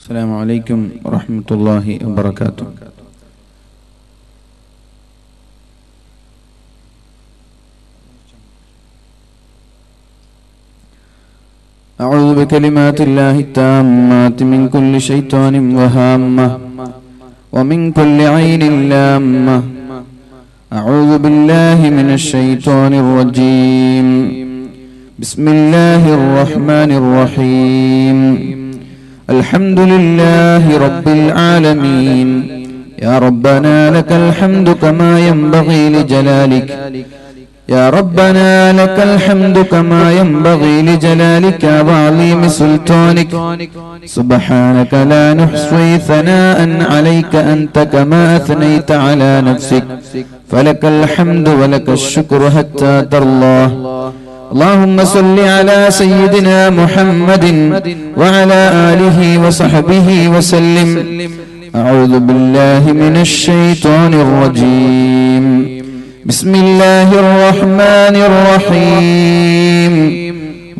السلام عليكم ورحمة الله وبركاته. أعوذ بكلمات الله التامات من كل شيطان وهامة ومن كل عين لامة. أعوذ بالله من الشيطان الرجيم. بسم الله الرحمن الرحيم. الحمد لله رب العالمين. يا ربنا لك الحمد كما ينبغي لجلالك. يا ربنا لك الحمد كما ينبغي لجلالك وعظيم سلطانك. سبحانك لا نحصي ثناء عليك أنت كما أثنيت على نفسك. فلك الحمد ولك الشكر حتى ترضى. اللهم صل على سيدنا محمد وعلى آله وصحبه وسلم. أعوذ بالله من الشيطان الرجيم. بسم الله الرحمن الرحيم.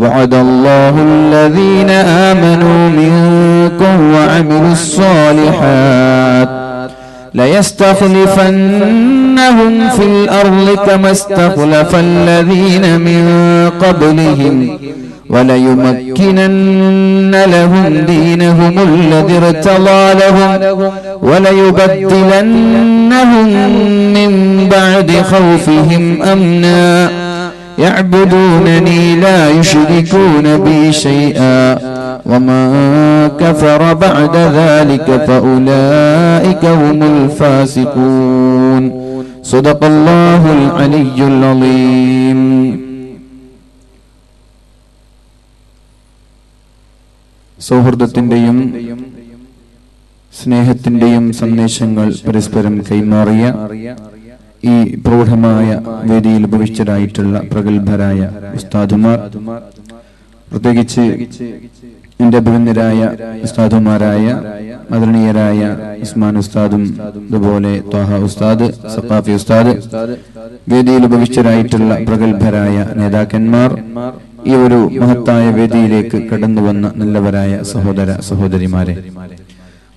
وعد الله الذين آمنوا منكم وعملوا الصالحات ليستخلفنهم في الأرض كما استخلف الذين من قبلهم وليمكنن لهم دينهم الذي ارتضى لهم وليبدلنهم من بعد خوفهم أمنا يعبدونني لا يشركون بي شيئا ومن كفر بعد ذلك فأولئك هم الفاسقون. صدق الله العلي العظيم. സൗഹൃദത്തിന്റെയും സ്നേഹത്തിന്റെയും സന്ദേശങ്ങൾ പരസ്പരം കൈമാറിയ ഈ പ്രൗഢമായ വേദിയിൽ ഭവിഷ്യരായിട്ടുള്ള പ്രഗത്ഭരായ ഉസ്താദുമാർ, പ്രത്യേകിച്ച് എന്റെ അഭിനന്ദരായ ഉസ്താദുമാരായ ആദരണീയരായ ഉസ്മാൻ ഉസ്താദും അതുപോലെ ത്വാഹ ഉസ്താദ്, സഖാഫി ഉസ്താദ്, വേദിയിൽ ഭവിഷ്യരായിട്ടുള്ള പ്രഗത്ഭരായ നേതാക്കന്മാർ, ഈ ഒരു മഹത്തായ വേദിയിലേക്ക് കടന്നു വന്ന നല്ലവരായ സഹോദര സഹോദരിമാരെ,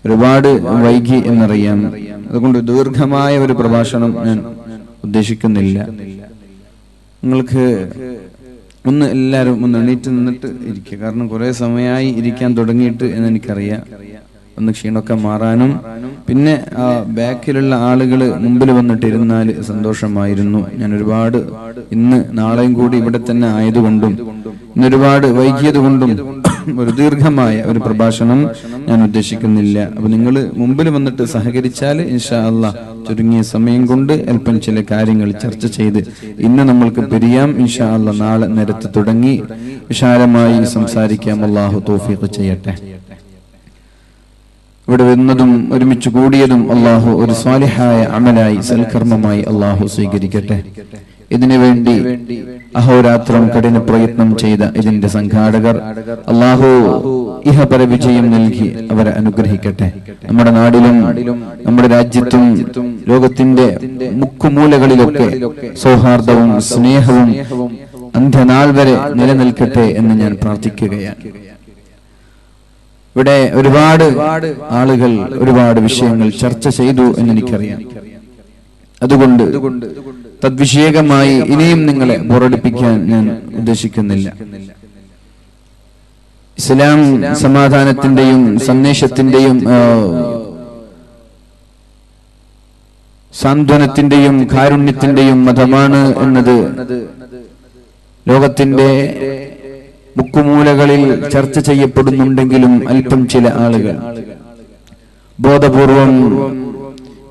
ഒരുപാട് വൈകി എന്നറിയാം. അതുകൊണ്ട് ദീർഘമായ ഒരു പ്രഭാഷണം ഞാൻ ഉദ്ദേശിക്കുന്നില്ല. നിങ്ങൾക്ക് എല്ലാവരും ഒന്ന് എണീറ്റ് നിന്നിട്ട് ഇരിക്കുക. കാരണം കുറെ സമയമായി ഇരിക്കാൻ തുടങ്ങിയിട്ട് എന്ന് എനിക്കറിയാം. ഒന്ന് ക്ഷീണമൊക്കെ മാറാനും പിന്നെ ആ ബാക്കിലുള്ള ആളുകൾ മുമ്പിൽ വന്നിട്ടിരുന്നാൽ സന്തോഷമായിരുന്നു. ഞാൻ ഒരുപാട് ഇന്ന് നാളെയും കൂടി ഇവിടെ തന്നെ ആയതുകൊണ്ടും ഇന്നൊരുപാട് വൈകിയത് കൊണ്ടും ഒരു ദീർഘമായ ഒരു പ്രഭാഷണം ഞാൻ ഉദ്ദേശിക്കുന്നില്ല. അപ്പൊ നിങ്ങൾ മുമ്പിൽ വന്നിട്ട് സഹകരിച്ചാൽ ഇൻഷാ അല്ലാഹ് ചുരുങ്ങിയ സമയം കൊണ്ട് അല്പം ചില കാര്യങ്ങൾ ചർച്ച ചെയ്ത് ഇന്ന് നമ്മൾക്ക് പിരിയാം. ഇൻഷാ അല്ലാഹ് നാളെ നേരത്തെ തുടങ്ങി വിശാലമായി സംസാരിക്കാം. അല്ലാഹു തൗഫീഖ് ചെയ്യട്ടെ. ഇവിടെ വരുന്നതും ഒരുമിച്ച് കൂടിയതും അല്ലാഹു ഒരു സ്വാലിഹായ അമലായി സൽക്കർമ്മമായി അല്ലാഹു സ്വീകരിക്കട്ടെ. ഇതിനു വേണ്ടി അഹോരാത്രം കഠിന പ്രയത്നം ചെയ്ത ഇതിന്റെ സംഘാടകർ അല്ലാഹു ഇഹപര വിജയം നൽകി അവരെ അനുഗ്രഹിക്കട്ടെ. നമ്മുടെ നാടിലും നമ്മുടെ രാജ്യത്തും ലോകത്തിന്റെ മുക്കുമൂലകളിലൊക്കെ സൗഹാർദ്ദവും സ്നേഹവും അന്ത്യനാൾ വരെ നിലനിൽക്കട്ടെ എന്ന് ഞാൻ പ്രാർത്ഥിക്കുകയാണ്. ഇവിടെ ഒരുപാട് ആളുകൾ ഒരുപാട് വിഷയങ്ങൾ ചർച്ച ചെയ്തു എന്നെനിക്കറിയാം. അതുകൊണ്ട് തദ്വിഷയകമായി ഇനിയും നിങ്ങളെ ബോറടിപ്പിക്കാൻ ഞാൻ ഉദ്ദേശിക്കുന്നില്ല. ഇസ്ലാം സമാധാനത്തിന്റെയും സന്ദേശത്തിന്റെയും സാന്ത്വനത്തിന്റെയും കാരുണ്യത്തിന്റെയും മതമാണ് എന്നത് ലോകത്തിന്റെ മുക്കുമൂലകളിൽ ചർച്ച ചെയ്യപ്പെടുന്നുണ്ടെങ്കിലും അല്പം ചില ആളുകൾ ബോധപൂർവം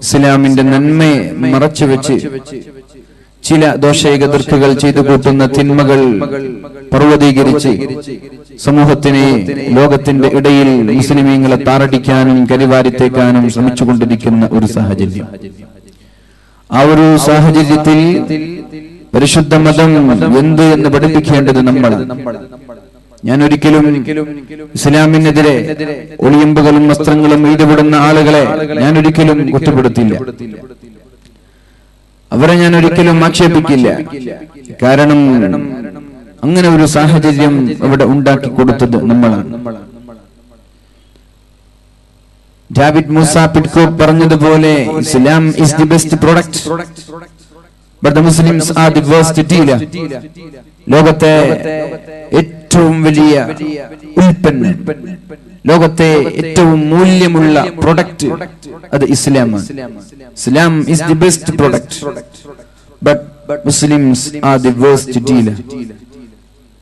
ഇസ്ലാമിന്റെ നന്മയെ മറച്ചുവെച്ച് ചില ദോഷൈകതൃക്കുകൾ ചെയ്തു കൂട്ടുന്ന തിന്മകൾ പർവ്വതീകരിച്ച് സമൂഹത്തിനെ ലോകത്തിന്റെ ഇടയിൽ മുസ്ലിമീങ്ങളെ താറടിക്കാനും കരിവാരിത്തേക്കാനും ശ്രമിച്ചുകൊണ്ടിരിക്കുന്ന ഒരു സാഹചര്യം. ആ ഒരു സാഹചര്യത്തിൽ പരിശുദ്ധ മതം എന്ത് എന്ന് പഠിപ്പിക്കേണ്ടത് നമ്മളാണ്. ഞാൻ ഒരിക്കലും ഇസ്ലാമിനെതിരെ ഒളിയമ്പുകളും വസ്ത്രങ്ങളും ഈടുപെടുന്ന ആളുകളെ ഞാൻ ഒരിക്കലും കുറ്റപ്പെടുത്തില്ല. അവരെ ഞാൻ ഒരിക്കലും ആക്ഷേപിക്കില്ല. കാരണം അങ്ങനെ ഒരു സാഹചര്യം അവിടെ ഉണ്ടാക്കി കൊടുത്തത് നമ്മളാണ്. ഡേവിഡ് മൂസ പിഡ്കോക്ക് പറഞ്ഞതുപോലെ ഇസ്ലാം is the best product but the Muslims are the worst dealer. ലോകത്തെ ഏറ്റവും വലിയ ഉൽപ്പന്നം, ലോകത്തെ ഏറ്റവും മൂല്യമുള്ള പ്രൊഡക്റ്റ് അത് ഇസ്ലാമാണ്. Islam is the best product but Muslims are the worst dealer.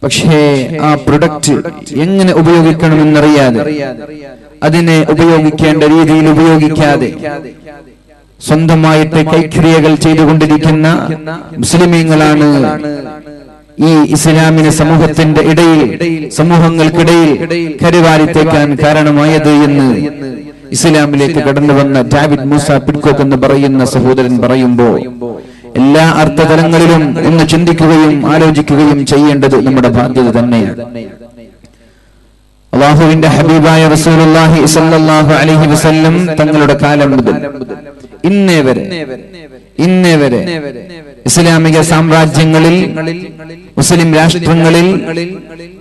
പക്ഷേ ആ പ്രൊഡക്റ്റ് എങ്ങനെ ഉപയോഗിക്കണമെന്നറിയാതെ, അതിനെ ഉപയോഗിക്കേണ്ട രീതിയിൽ ഉപയോഗിക്കാതെ സ്വന്തമായിട്ട് കൈക്രിയകൾ ചെയ്തുകൊണ്ടിരിക്കുന്ന മുസ്ലിമീങ്ങളാണ് ഈ ഇസ്ലാമിനെ സമൂഹത്തിന്റെ ഇടയിൽ, സമൂഹങ്ങൾക്കിടയിൽ കരുവാരിത്തേക്കാൻ കാരണമായത് എന്ന് ഇസ്ലാമിലേക്ക് കടന്നു വന്ന ഡേവിഡ് മൂസ പിഡ്കോക്ക് എന്ന് പറയുന്ന സഹോദരൻ പറയുമ്പോൾ എല്ലാ അർത്ഥതലങ്ങളിലും ഒന്ന് ചിന്തിക്കുകയും ആലോചിക്കുകയും ചെയ്യേണ്ടത് നമ്മുടെ ബാധ്യത തന്നെയാണ്. അല്ലാഹുവിന്റെ ഹബീബായ റസൂലുള്ളാഹി സ്വല്ലല്ലാഹു അലൈഹി വസല്ലം തങ്ങളുടെ കാലം മുതൽ ഇന്നേ വരെ ഇസ്ലാമിക സാമ്രാജ്യങ്ങളിൽ, മുസ്ലിം രാഷ്ട്രങ്ങളിൽ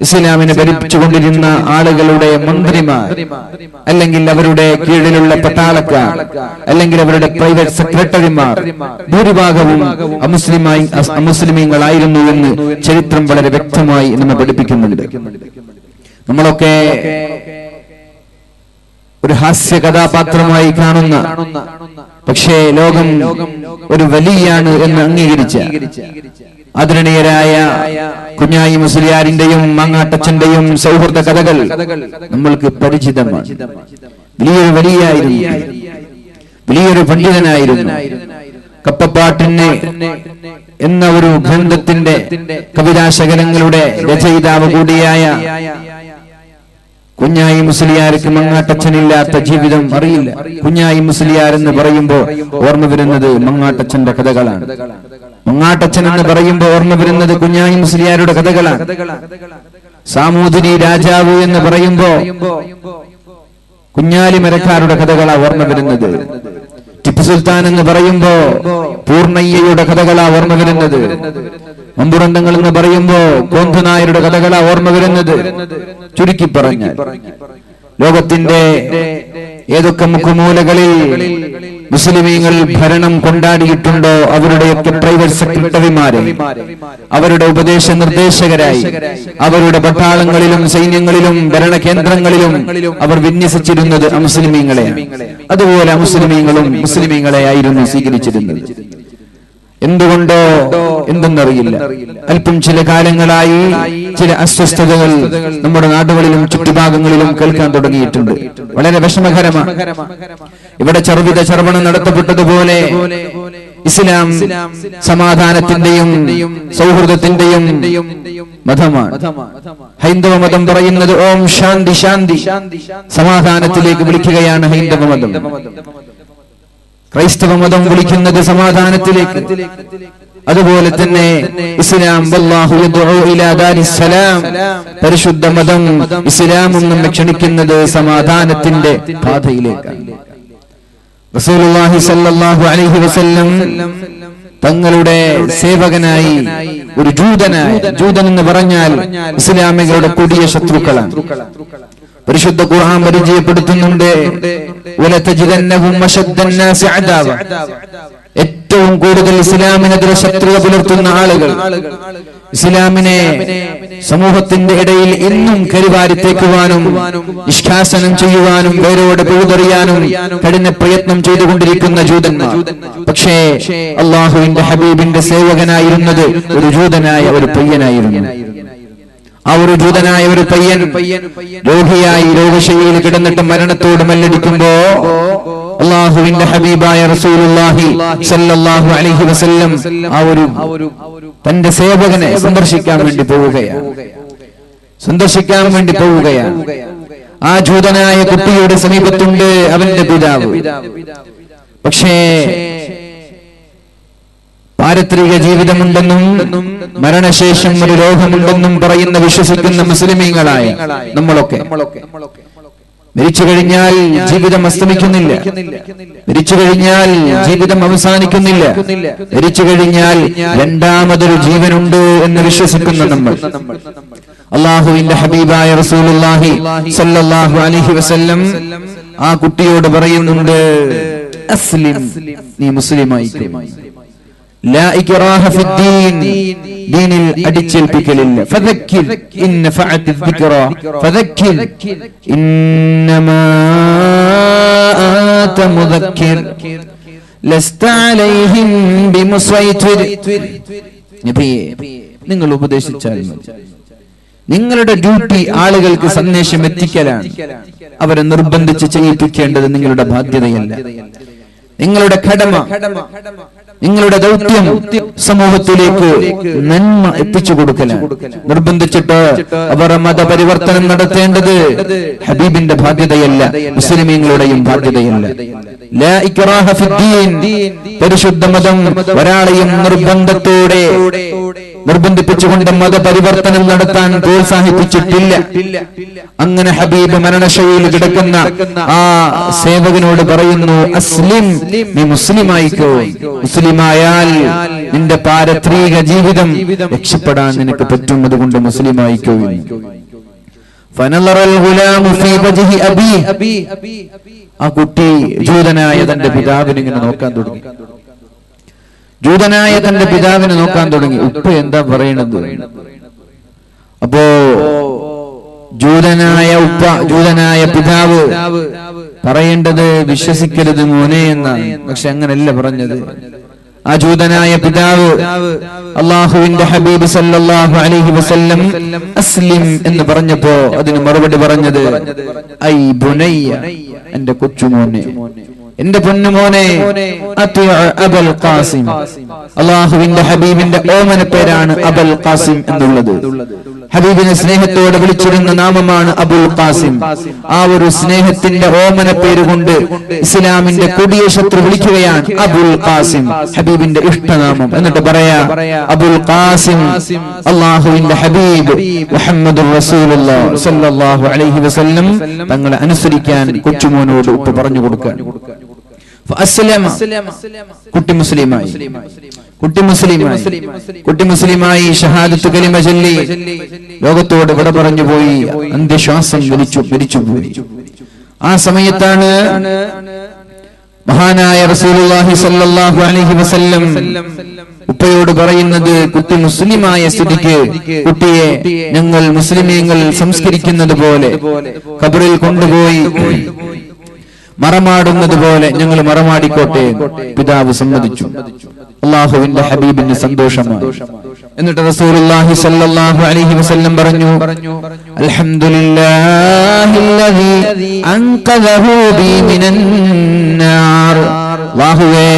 ഇസ്ലാമിനെ ഭരിച്ചുകൊണ്ടിരുന്ന ആളുകളുടെ മന്ത്രിമാർ, അല്ലെങ്കിൽ അവരുടെ കീഴിലുള്ള പട്ടാളക്കാർ, അല്ലെങ്കിൽ അവരുടെ പ്രൈവറ്റ് സെക്രട്ടറിമാർ ഭൂരിഭാഗവും അമുസ്ലിമീങ്ങളായിരുന്നു എന്ന് ചരിത്രം വളരെ വ്യക്തമായി നമ്മെ പഠിപ്പിക്കുന്നുണ്ട്. നമ്മളൊക്കെ ഒരു ഹാസ്യ കഥാപാത്രമായി കാണുന്ന, പക്ഷേ ലോകം ഒരു വലിയാണ് എന്ന് അംഗീകരിച്ച ആദരണീയരായ കുഞ്ഞായി മുസ്ലിയാരിന്റെയും മങ്ങാട്ടച്ചന്റെയും സൗഹൃദ കഥകൾ നമ്മൾക്ക് പരിചിതമാണ്. വലിയൊരു പണ്ഡിതനായിരുന്നു. കപ്പപ്പാട്ടിന് എന്ന ഒരു ഗ്രന്ഥത്തിന്റെ കവിതാശകലങ്ങളുടെ രചയിതാവ് കൂടിയായ കുഞ്ഞായി മുസ്ലിയാർക്ക് മങ്ങാട്ടച്ചനില്ലാത്ത ജീവിതം അറിയില്ല. കുഞ്ഞായി മുസ്ലിയാർ എന്ന് പറയുമ്പോൾ ഓർമ്മ വരുന്നത് മങ്ങാട്ടച്ചന്റെ കഥകളാണ്. മങ്ങാട്ടച്ചൻ എന്ന് പറയുമ്പോൾ ഓർമ്മ വരുന്നത് കുഞ്ഞായി മുസ്ലിയാരുടെ കഥകളാണ്. സാമൂതിരി രാജാവ് എന്ന് പറയുമ്പോ കുഞ്ഞാലി മരക്കാരുടെ കഥകളാണ് ഓർമ്മ വരുന്നത്. ടിപ്പു സുൽത്താൻ എന്ന് പറയുമ്പോ പൂർണ്ണയ്യയുടെ കഥകളാ ഓർമ്മ വരുന്നത്. മമ്പുറന്തങ്ങൾ എന്ന് പറയുമ്പോ കോന്തുനായരുടെ കഥകളാ ഓർമ്മ വരുന്നത്. ചുരുക്കി പറഞ്ഞാൽ ലോകത്തിന്റെ ഏതൊക്കെ മുഖമൂലകളിൽ മുസ്ലിമീങ്ങൾ ഭരണം കൊണ്ടാടിയിട്ടുണ്ടോ അവരുടെയൊക്കെ പ്രൈവറ്റ് സെക്രട്ടറിമാരെ, അവരുടെ ഉപദേശ നിർദ്ദേശകരായി അവരുടെ പട്ടാളങ്ങളിലും സൈന്യങ്ങളിലും ഭരണകേന്ദ്രങ്ങളിലും അവർ വിന്യസിച്ചിരുന്നത് അമുസ്ലിമീങ്ങളെയാണ്. അതുപോലെ അമുസ്ലിമീങ്ങളും മുസ്ലിമീങ്ങളെ ആയിരുന്നു സ്വീകരിച്ചിരുന്നത്. എന്തുകൊണ്ടോ എന്തെന്നറിയില്ല, അല്പം ചില കാലങ്ങളായി ചില അസ്വസ്ഥതകൾ നമ്മുടെ നാടുകളിലും ചുറ്റുഭാഗങ്ങളിലും കേൾക്കാൻ തുടങ്ങിയിട്ടുണ്ട്. വളരെ വിഷമകരമാണ്. ഇവിടെ ചർവണം നടത്തപ്പെട്ടതുപോലെ ഇസ്ലാം സമാധാനത്തിന്റെയും സൗഹൃദത്തിന്റെയും മതമാണ്. ഹൈന്ദവ മതം പറയുന്നത് ഓം ശാന്തി ശാന്തി, സമാധാനത്തിലേക്ക് വിളിക്കുകയാണ് ഹൈന്ദവ മതം. ക്രൈസ്തവ മതം വിളിക്കുന്നത് സമാധാനത്തിലേക്ക്. അതുപോലെ തന്നെ ഇസ്ലാം വല്ലാഹു യദ്ഉ ഇലാ ദാരിസ്സലാം, പരിശുദ്ധ മതം ഇസ്ലാമും നമ്മെ ക്ഷണിക്കുന്നത് സമാധാനത്തിന്റെ പാതയിലേക്കാണ്. റസൂലുള്ളാഹി സ്വല്ലല്ലാഹു അലൈഹി വസല്ലം തങ്ങളുടെ സേവകനായി ഒരു ജൂതൻ എന്ന് പറഞ്ഞാൽ ഇസ്ലാമികളുടെ കൊടിയ ശത്രുക്കളാണ്. പരിശുദ്ധ ഖുർആൻ പരിചയപ്പെടുത്തുന്നുണ്ട്, ഏറ്റവും കൂടുതൽ ഇസ്ലാമിനെതിരെ ശത്രുത പുലർത്തുന്ന ആളുകൾ, ഇസ്ലാമിനെ സമൂഹത്തിന്റെ ഇടയിൽ ഇന്നും കരിവാരിത്തേക്കുവാനും നിഷ്കാസനം ചെയ്യുവാനും വേരോടെ പിഴുതെറിയാനും കഠിന പ്രയത്നം ചെയ്തുകൊണ്ടിരിക്കുന്ന ജൂതന്മാർ. പക്ഷേ അള്ളാഹുവിന്റെ ഹബീബിന്റെ സേവകനായിരുന്നത് ഒരു ജൂതനായ ഒരു പയ്യനായിരുന്നു. ആ ഒരു ജൂതനായ ഒരു പയ്യൻ രോഗിയായി രോഗശയ്യയിൽ കിടന്നിട്ട് മരണത്തോട് മല്ലടിക്കുമ്പോ അള്ളാഹുവിന്റെ ഹബീബായ റസൂലുള്ളാഹി സ്വല്ലല്ലാഹു അലൈഹി വസല്ലം ആ ഒരു തന്റെ സേവകനെ സന്ദർശിക്കാൻ വേണ്ടി പോവുകയാണ്. ആ ജൂതനായ കുട്ടിയുടെ സമീപത്തുണ്ട് അവന്റെ പിതാവ്. പക്ഷേ പാരത്രിക ജീവിതമുണ്ടെന്നും മരണശേഷം ഒരു ലോകമുണ്ടെന്നും പറയുന്ന വിശ്വസിക്കുന്ന മുസ്ലിമീങ്ങളായ നമ്മളൊക്കെ മരിച്ചു കഴിഞ്ഞാൽ ജീവിതം അസ്തമിക്കുന്നില്ല, മരിച്ചു കഴിഞ്ഞാൽ ജീവിതം അവസാനിക്കുന്നില്ല, മരിച്ചു കഴിഞ്ഞാൽ രണ്ടാമതൊരു ജീവനുണ്ട് എന്ന് വിശ്വസിക്കുന്ന നമ്മൾ അല്ലാഹുവിന്റെ ഹബീബായ റസൂലുള്ളാഹി സ്വല്ലല്ലാഹു അലൈഹി വസല്ലം ആ കുട്ടിയോട് പറയുന്നുണ്ട്, അസ്ലിം, നീ മുസ്ലിമായിക്കോ. ലാ ഇക്റാഹ ഫിദ്ദീൻ, ദീനിൽ അടിച്ചേൽപ്പിക്കലില്ല. ഫദക്കിർ ഇൻ നഫഅത്തി ദിക്റ ഫദക്കിർ ഇന്നമാ ആത മുദക്കിർ ലസ്ത അലൈഹിം ബിമുസൈതിർ. നബിയേ, നിങ്ങൾ ഉപദേശിച്ചാൽ മതി. നിങ്ങളുടെ ഡ്യൂട്ടി ആളുകൾക്ക് സന്ദേശം എത്തിക്കലാണ്. അവരെ നിർബന്ധിച്ച് ചെയ്യിപ്പിക്കേണ്ടത് നിങ്ങളുടെ ബാധ്യതയല്ല. നിങ്ങളുടെ കടമ, നിങ്ങളുടെ ദൗത്യം സമൂഹത്തിലേക്ക് നന്മ എത്തിച്ചു കൊടുക്കലാണ്. നിർബന്ധിച്ചിട്ട് അവർ മതപരിവർത്തനം നടത്തേണ്ടത് ഹബീബിന്റെ ബാധ്യതയല്ല, മുസ്ലിമീങ്ങളുടെയും ബാധ്യതയല്ല. ലാ ഇക്റാഹ ഫിദ്ദീൻ, പരിശുദ്ധ മതം ഒരാളെയും നിർബന്ധത്തോടെ നിർബന്ധിപ്പിച്ചുകൊണ്ട് മതപരിവർത്തനം നടത്താൻ പ്രോത്സാഹിപ്പിച്ചിട്ടില്ല. അങ്ങനെ ഹബീബ് മരണശൈലിയിൽ കിടക്കുന്ന ആ സേവകനോട് പറയുന്നു, അസ്ലിം, നീ മുസ്ലിമായിക്കോ. മുസ്ലിമായാൽ നിന്റെ പാരത്രിക ജീവിതം രക്ഷപ്പെടാൻ നിനക്ക് പറ്റും. അതുകൊണ്ട് മുസ്ലിമായിക്കോ. ആ കുട്ടി ജൂതനായ തന്റെ പിതാവിനെ ഇങ്ങനെ നോക്കാൻ തുടങ്ങി. ജൂതനായ തന്റെ പിതാവിനെ നോക്കാൻ തുടങ്ങി. ഉപ്പ എന്താ പറയണത്? അപ്പോ ജൂതനായ ഉപ്പ, ജൂതനായ പിതാവ് പറയേണ്ടത് വിശ്വസിക്കരുത് മോനെ എന്നാണ്. പക്ഷെ അങ്ങനല്ല പറഞ്ഞത്. ആ ജൂതനായ പിതാവ് അല്ലാഹുവിന്റെ ഹബീബ് സല്ലല്ലാഹു അലൈഹി വസല്ലം അസ്ലിം എന്ന് പറഞ്ഞപ്പോ അതിന് മറുപടി പറഞ്ഞത്, ഐ ബുനയ്യ, എന്റെ കൊച്ചുമോനെ, എന്റെ പൊന്നുമോനെ, അബൽ ഖാസിം. അല്ലാഹുവിന്റെ ഹബീബിന്റെ ഓമന പേരാണ് അബൽ ഖാസിം എന്നുള്ളത്. ഹബീബിനെ സ്നേഹത്തോടെ വിളിച്ചിരുന്ന നാമമാണ് അബുൽ ഖാസിം. ആ ഒരു സ്നേഹത്തിന്റെ ഓമന പേരുകൊണ്ട് ഇസ്ലാമിന്റെ കൊടിയ ശത്രു വിളിക്കുകയാണ് അബുൽ ഖാസിം, ഹബീബിന്റെ ഇഷ്ടനാമം. എന്നിട്ട് പറയാ, അബുൽ ഖാസിം അല്ലാഹുവിന്റെ ഹബീബ് മുഹമ്മദുർ റസൂലുള്ളാഹി സ്വല്ലല്ലാഹു അലൈഹി വസല്ലം തങ്ങളെ അനുസരിക്കാൻ കൊച്ചുമോനോട് ഉപ്പ പറഞ്ഞു കൊടുക്കാൻ. കുട്ടി മുസ്ലിമായി ഷഹാദത്ത് കലിമ ചൊല്ലി ലോകത്തോട് വിട പറഞ്ഞു പോയി. അന്ത്യശ്വാസം മരിച്ചുപോയി. ആ സമയത്താണ് മഹാനായ റസൂലുള്ളാഹി സ്വല്ലല്ലാഹു അലൈഹി വസല്ലം ഉപ്പയോട് പറയുന്നത്, കുട്ടി മുസ്ലിമായ സ്ഥിതിക്ക് കുട്ടിയെ ഞങ്ങൾ മുസ്ലിമീങ്ങൾ സംസ്കരിക്കുന്നത് പോലെ ഖബറിൽ കൊണ്ടുപോയി മറമാടുന്നത് പോലെ ഞങ്ങൾ മറമാടിക്കോട്ടെ. പിതാവ് സമ്മതിച്ചു. അല്ലാഹുവിന്റെ ഹബീബിന് സന്തോഷമായി. എന്നിട്ട് റസൂലുള്ളാഹി സ്വല്ലല്ലാഹു അലൈഹി വസല്ലം പറഞ്ഞു, അൽഹംദുലില്ലാഹില്ലദീ അൻഖദഹു ബി മിനന്നാർ. അല്ലാഹുവേ,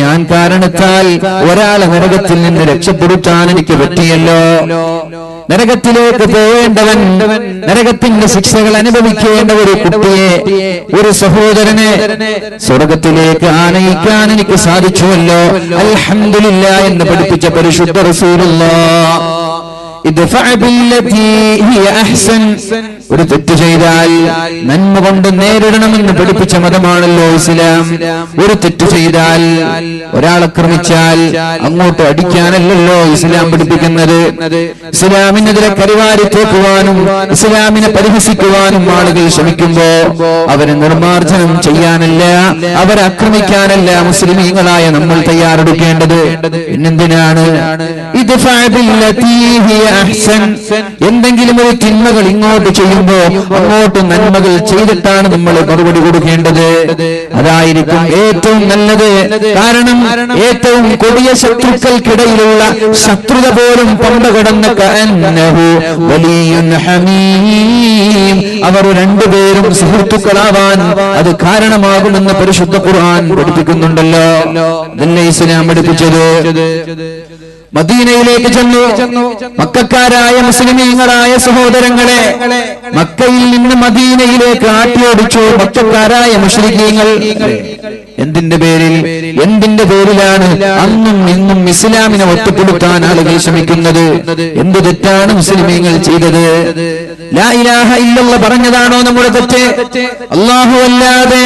ഞാൻ കാരണത്താൽ ഒരാളെ നരകത്തിൽ നിന്ന് രക്ഷപ്പെടുത്താൻ എനിക്ക് പറ്റിയല്ലോ. നരകത്തിലേക്ക് പോവേണ്ടവൻ, നരകത്തിന്റെ ശിക്ഷകൾ അനുഭവിക്കേണ്ട ഒരു കുട്ടിയെ, ഒരു സഹോദരനെ സ്വർഗത്തിലേക്ക് ആനയിക്കാൻ എനിക്ക് സാധിച്ചുവല്ലോ. അൽഹംദുലില്ലാഹ് എന്ന് പഠിപ്പിച്ച പരിശുദ്ധ റസൂലുള്ളാഹ്. ഒരു തെറ്റ് ചെയ്താൽ നന്മ കൊണ്ട് നേരിടണമെന്ന് പഠിപ്പിച്ച മതമാണല്ലോ ഇസ്ലാം. ഒരു തെറ്റ് ചെയ്താൽ, ഒരാളാക്രമിച്ചാൽ അങ്ങോട്ട് അടിക്കാനല്ലല്ലോ ഇസ്ലാം പഠിപ്പിക്കുന്നത്. ഇസ്ലാമിനെതിരെ കരിവാരി തേക്കുവാനും ഇസ്ലാമിനെ പരിഹസിക്കുവാനും ആളുകൾ ശ്രമിക്കുമ്പോ അവരെ നിർമാർജനം ചെയ്യാനല്ല, അവരെ ആക്രമിക്കാനല്ല മുസ്ലിമീങ്ങളായ നമ്മൾ തയ്യാറെടുക്കേണ്ടത്. പിന്നെന്തിനാണ് എന്തെങ്കിലും ഒരു തിന്മകൾ ഇങ്ങോട്ട് ചെയ്യുമ്പോ അങ്ങോട്ട് നന്മകൾ ചെയ്തിട്ടാണ് നമ്മൾ മറുപടി കൊടുക്കേണ്ടത്. അതായിരിക്കും ഏറ്റവും നല്ലത്. കാരണം ഏറ്റവും കൊടിയ ശത്രുക്കൾക്കിടയിലുള്ള ശത്രുത പോലും പമ്പ കടന്ന അവർ രണ്ടുപേരും സുഹൃത്തുക്കളാവാൻ അത് കാരണമാകുമെന്ന് പരിശുദ്ധ ഖുർആൻ പഠിപ്പിക്കുന്നുണ്ടല്ലോ. അതല്ലേ ഇസ്ലാം പഠിപ്പിച്ചത്. മദീനയിലേക്ക് ചെന്നു. മക്കക്കാരായ മുസ്ലിമീങ്ങളായ സഹോദരങ്ങളെ മക്കയിൽ നിന്ന് മദീനയിലേക്ക് ആട്ടിയോടിച്ചു മക്കക്കാരായ മുശ്രിക്കീങ്ങൾ. എന്തിന്റെ പേരിലാണ് അന്നും ഇന്നും ഇസ്ലാമിനെ ഒറ്റപ്പെടുത്താൻ ആളുകൾ ശ്രമിക്കുന്നത്? എന്ത് തെറ്റാണ് മുസ്ലിമീങ്ങൾ ചെയ്തത്? ലാ ഇലാഹ ഇല്ലല്ലാഹ് പറഞ്ഞതാണോ നമ്മുടെ തെറ്റ്? അല്ലാഹു അല്ലാതെ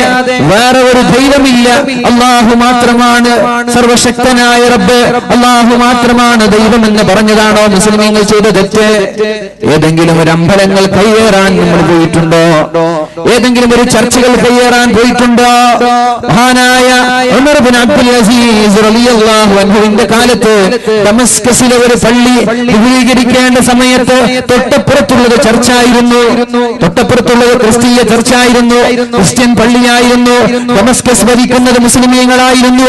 വേറെ ഒരു ദൈവമില്ല, അല്ലാഹു മാത്രമാണ് സർവശക്തനായ റബ്ബ്, അല്ലാഹു മാത്രമാണ് ദൈവം എന്ന് പറഞ്ഞതാണോ മുസ്ലിമീങ്ങൾ ചെയ്ത തെറ്റ്? ഏതെങ്കിലും ഒരു അമ്പലങ്ങൾ കയ്യേറാൻ നമ്മൾ പോയിട്ടുണ്ടോ? ഏതെങ്കിലും ഒരു ചർച്ചകൾ കയ്യേറാൻ പോയിട്ടുണ്ടോ? മഹാനായ ഉമർ ഇബ്നു അബ്ദുൽ അസീസ് റളിയല്ലാഹു അൻഹുവിന്റെ കാലത്ത് ദമസ്കസിലെ ഒരു പള്ളി വിപുലീകരിക്കേണ്ട സമയത്ത് തൊട്ടപ്പുറത്തുള്ളത് ചർച്ചായിരുന്നു. തൊട്ടപ്പുറത്തുള്ളത് ക്രിസ്തീയ ചർച്ചായിരുന്നു, ക്രിസ്ത്യൻ പള്ളിയായിരുന്നു. ദമസ്കസ് ഭരിക്കുന്നത് മുസ്ലിമീങ്ങളായിരുന്നു.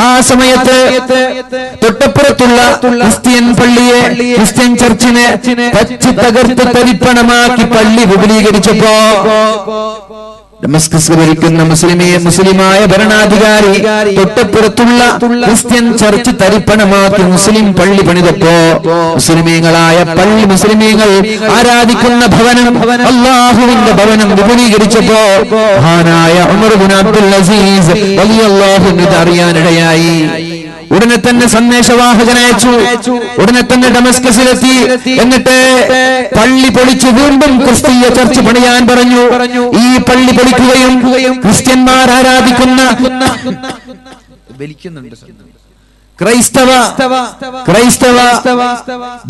ആ സമയത്ത് തൊട്ടപ്പുറത്തുള്ള ക്രിസ്ത്യൻ പള്ളിയെ, ക്രിസ്ത്യൻ ചർച്ചിനെ തകർത്ത് തരിപ്പണമാക്കി പള്ളി വിപുലീകരിച്ചപ്പോ ഡമസ്കസ് ഭരിക്കുന്ന മുസ്ലിമായ ഭരണാധികാരി തൊട്ടപ്പുറത്തുള്ള ക്രിസ്ത്യൻ ചർച്ച് തരിപ്പണമാക്കി മുസ്ലിം പള്ളി പണിതപ്പോ മുസ്ലിമീങ്ങളായ പള്ളി, മുസ്ലിമീങ്ങൾ ആരാധിക്കുന്ന ഭവനം, അല്ലാഹുവിന്റെ ഭവനം വിപുലീകരിച്ചപ്പോ മഹാനായ ഉമർ ഇബ്നു അബ്ദുൽ അസീസ് റളിയല്ലാഹു അൻഹു അറിയാനിടയായി. ഉടനെ തന്നെ സന്ദേശവാഹകനയച്ചു. ഉടനെ തന്നെ ഡമസ്കസിലെത്തി. എന്നിട്ട് പള്ളി പൊളിച്ചു വീണ്ടും ക്രിസ്തീയ ചർച്ച് പണിയാൻ പറഞ്ഞു. ഈ പള്ളി പൊളിക്കുകയും ക്രിസ്ത്യന്മാർ ആരാധിക്കുന്ന ക്രൈസ്തവ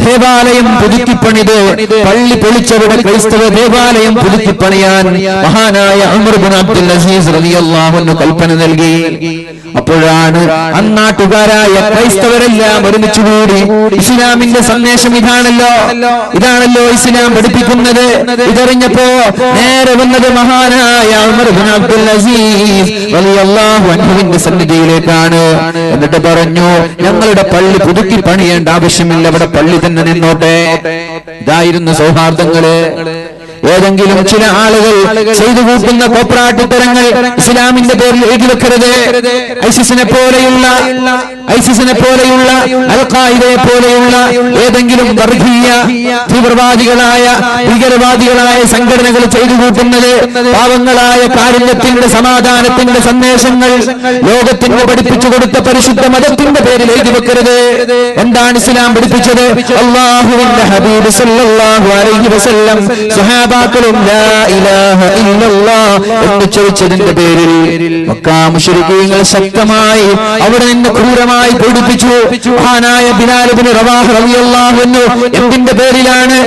ദേവാലയം പുതുക്കിപ്പണിത് പള്ളി പൊളിച്ചവിടെ ക്രൈസ്തവ ദേവാലയം പുതുക്കിപ്പണിയാൻ മഹാനായ ഉമർ ഇബ്നു അബ്ദുൽ അസീസ് റളിയല്ലാഹു അൻഹു കൽപ്പന നൽകി. അപ്പോഴാണ് അന്നാട്ടുകാരായ ക്രൈസ്തവരെല്ലാം ഒരുമിച്ചുകൂടി ഇസ്ലാമിന്റെ സന്ദേശം ഇതാണല്ലോ ഇസ്ലാം പഠിപ്പിക്കുന്നത്. ഇതറിഞ്ഞപ്പോ നേരെ വന്നത് മഹാനായ ഉമർ ഇബ്നു അബ്ദുൽ അസീസ് റളിയല്ലാഹു അൻഹുവിന്റെ സന്നിധിയിലേക്കാണ്. എന്നിട്ട് പറഞ്ഞു, ഞങ്ങളുടെ പള്ളി പുതുക്കി പണിയേണ്ട ആവശ്യമില്ല, അവിടെ പള്ളി തന്നെ നിന്നോട്ടെ. ഇതായിരുന്നു സൗഹാർദ്ദങ്ങള്. ഏതെങ്കിലും ചില ആളുകൾ ചെയ്തു കൂട്ടുന്ന കോപ്രാട്ടിത്തരങ്ങൾ ഇസ്ലാമിന്റെ പേരിൽ എഴുതി വെക്കരുത്. ഐസിസിനെ പോലെയുള്ള അൽ ഖായിദയെ പോലെയുള്ള ഏതെങ്കിലും വർഗീയ തീവ്രവാദികളായ ഭീകരവാദികളായ സംഘടനകൾ ചെയ്തു കൂട്ടുന്നത് പാവങ്ങളായ കാരുണ്യത്തിന്റെ സമാധാനത്തിന്റെ സന്ദേശങ്ങൾ ലോകത്തിന് പഠിപ്പിച്ചു കൊടുത്ത പരിശുദ്ധ മതത്തിന്റെ പേരിൽ എഴുതി വെക്കരുത്. എന്താണ് ഇസ്ലാം പഠിപ്പിച്ചത്? അല്ലാഹുവിന്റെ ഹബീബ് സല്ലല്ലാഹു അലൈഹി വസല്ലം സ്വഹാബാക്കളും ലാ ഇലാഹ ഇല്ലല്ലാഹ് എന്ന് ചോദിച്ചതിന്റെ പേരിൽ മക്കാ മുശ്രിക്കീങ്ങൾ ശക്തമായി അവിടെ നിന്ന് ക്രൂരമായി പീഡിപ്പിച്ചു. മഹാനായ ബിലാൽ ഇബ്നു റവാഹ റളിയല്ലാഹു അൻഹു എന്തിന്റെ പേരിലാണ്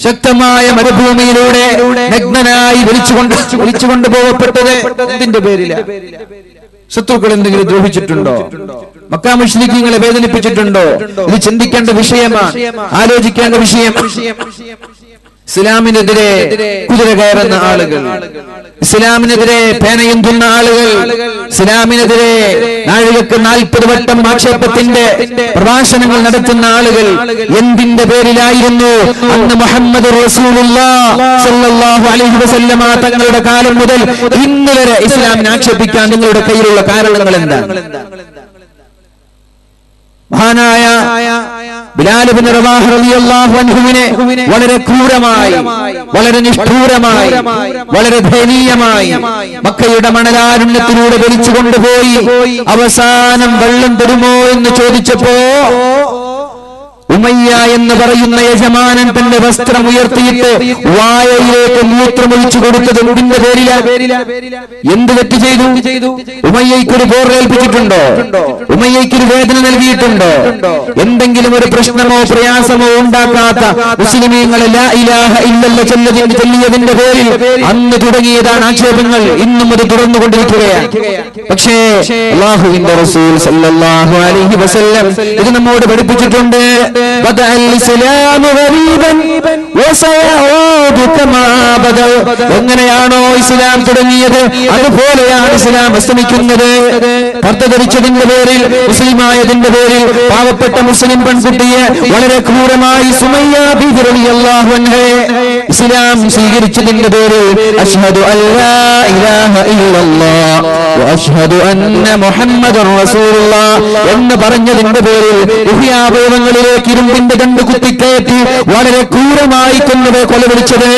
ശക്തമായ മരുഭൂമിയിലൂടെ നഗ്നനായി വിളിച്ചുകൊണ്ട് പോകപ്പെട്ടത്? എന്തിന്റെ പേരിലാണ്? ശത്രുക്കൾ എന്തെങ്കിലും ദ്രോഹിച്ചിട്ടുണ്ടോ? മക്കാ മുശ്രിക്കീങ്ങളെ വേദനിപ്പിച്ചിട്ടുണ്ടോ? ഇത് ചിന്തിക്കേണ്ട വിഷയമാണ്, ആലോചിക്കേണ്ട വിഷയം. ഇസ്ലാമിനെതിരെ കുതിര കയറുന്ന ആളുകൾ, ഇസ്ലാമിനെതിരെ പേനയുന്തുന്ന ആളുകൾ, ഇസ്ലാമിനെതിരെ നാഴികക്ക് 40 വട്ടം ആക്ഷേപത്തിന്റെ പ്രഭാഷണങ്ങൾ നടത്തുന്ന ആളുകൾ എന്തിന്റെ പേരിലായിരുന്നു അന്ന് മുഹമ്മദ് റസൂലുള്ളാഹി സ്വല്ലല്ലാഹു അലൈഹി വസല്ലമ തങ്ങളുടെ കാലം മുതൽ ഇന്ന് വരെ ഇസ്ലാമിനെ ആക്ഷേപിക്കാൻ നിങ്ങളുടെ കയ്യിലുള്ള കാരണങ്ങൾ എന്താണ്? മഹാനായ ബിലാൽ ഇബ്നു റവാഹ റളിയല്ലാഹു അൻഹുവിനെ വളരെ ക്രൂരമായി, വളരെ നിഷ്ഠൂരമായി, വളരെ ദയനീയമായി മക്കയുടെ മണലാരുണ്യത്തിലൂടെ വലിച്ചുകൊണ്ടുപോയി അവസാനം വെള്ളം തരുമോ എന്ന് ചോദിച്ചപ്പോ ഉമയ്യ എന്ന് പറയുന്ന യജമാനൻ തന്റെ വസ്ത്രം ഉയർത്തിയിട്ട് വായയിലേക്ക് മൂത്രമൊഴിച്ചു കൊടുത്തത് എന്തിന്റെ പേരില? എന്ത് തെറ്റ് ചെയ്തു? ഉമയ്യയ്ക്കൊരു പോറേൽപ്പിച്ചിട്ടുണ്ടോ? ഉമയ്യയ്ക്കൊരു വേദന നൽകിയിട്ടുണ്ടോ? എന്തെങ്കിലും ഒരു പ്രശ്നമോ പ്രയാസമോ ഉണ്ടാക്കാത്ത മുസ്ലിമീങ്ങളെ ലാ ഇലാഹ ഇല്ലല്ലാഹ് ചൊല്ലിയതിന്റെ പേരിൽ അന്ന് തുടങ്ങിയതാണ് ആക്ഷേപങ്ങൾ. ഇന്നും അത് തുടർന്നുകൊണ്ടിരിക്കുകയാണ്. പക്ഷേ അല്ലാഹുവിന്റെ റസൂൽ സല്ലല്ലാഹു അലൈഹി വസല്ലം ഇത് നമ്മോട് പഠിപ്പിച്ചിട്ടുണ്ട്. بدأ الإسلام غريبا وسيعود كما بدأ. എങ്ങനെയാണോ ഇസ്ലാം തുടങ്ങിയത് അതുപോലെയാണ് ഇസ്ലാം അസ്തമിക്കുന്നത്. പർദ്ദ ധരിച്ചതിന്റെ പേരിൽ, മുസ്ലിമായതിന്റെ പേരിൽ പാവപ്പെട്ട മുസ്ലിം പെൺകുട്ടിയെ വളരെ ക്രൂരമായി സുമയ്യ ബീവി റളിയല്ലാഹു അൻഹയെ ഇസ്ലാം സ്വീകരിച്ചതിന്റെ പേരിൽ അശ്ഹദു അല്ലാ ഇലാഹ ഇല്ലല്ലാഹ് വ അശ്ഹദു അന്ന മുഹമ്മദർ റസൂലുള്ളാഹ് എന്ന് പറഞ്ഞതിന്റെ പേരിൽ ഉഹ്യാവയവങ്ങളിലേക്ക് ഇരുമ്പിന്റെ ദണ്ഡ് കുത്തിക്കയറ്റി വളരെ ക്രൂരമായി കൊലവിളിച്ചത്.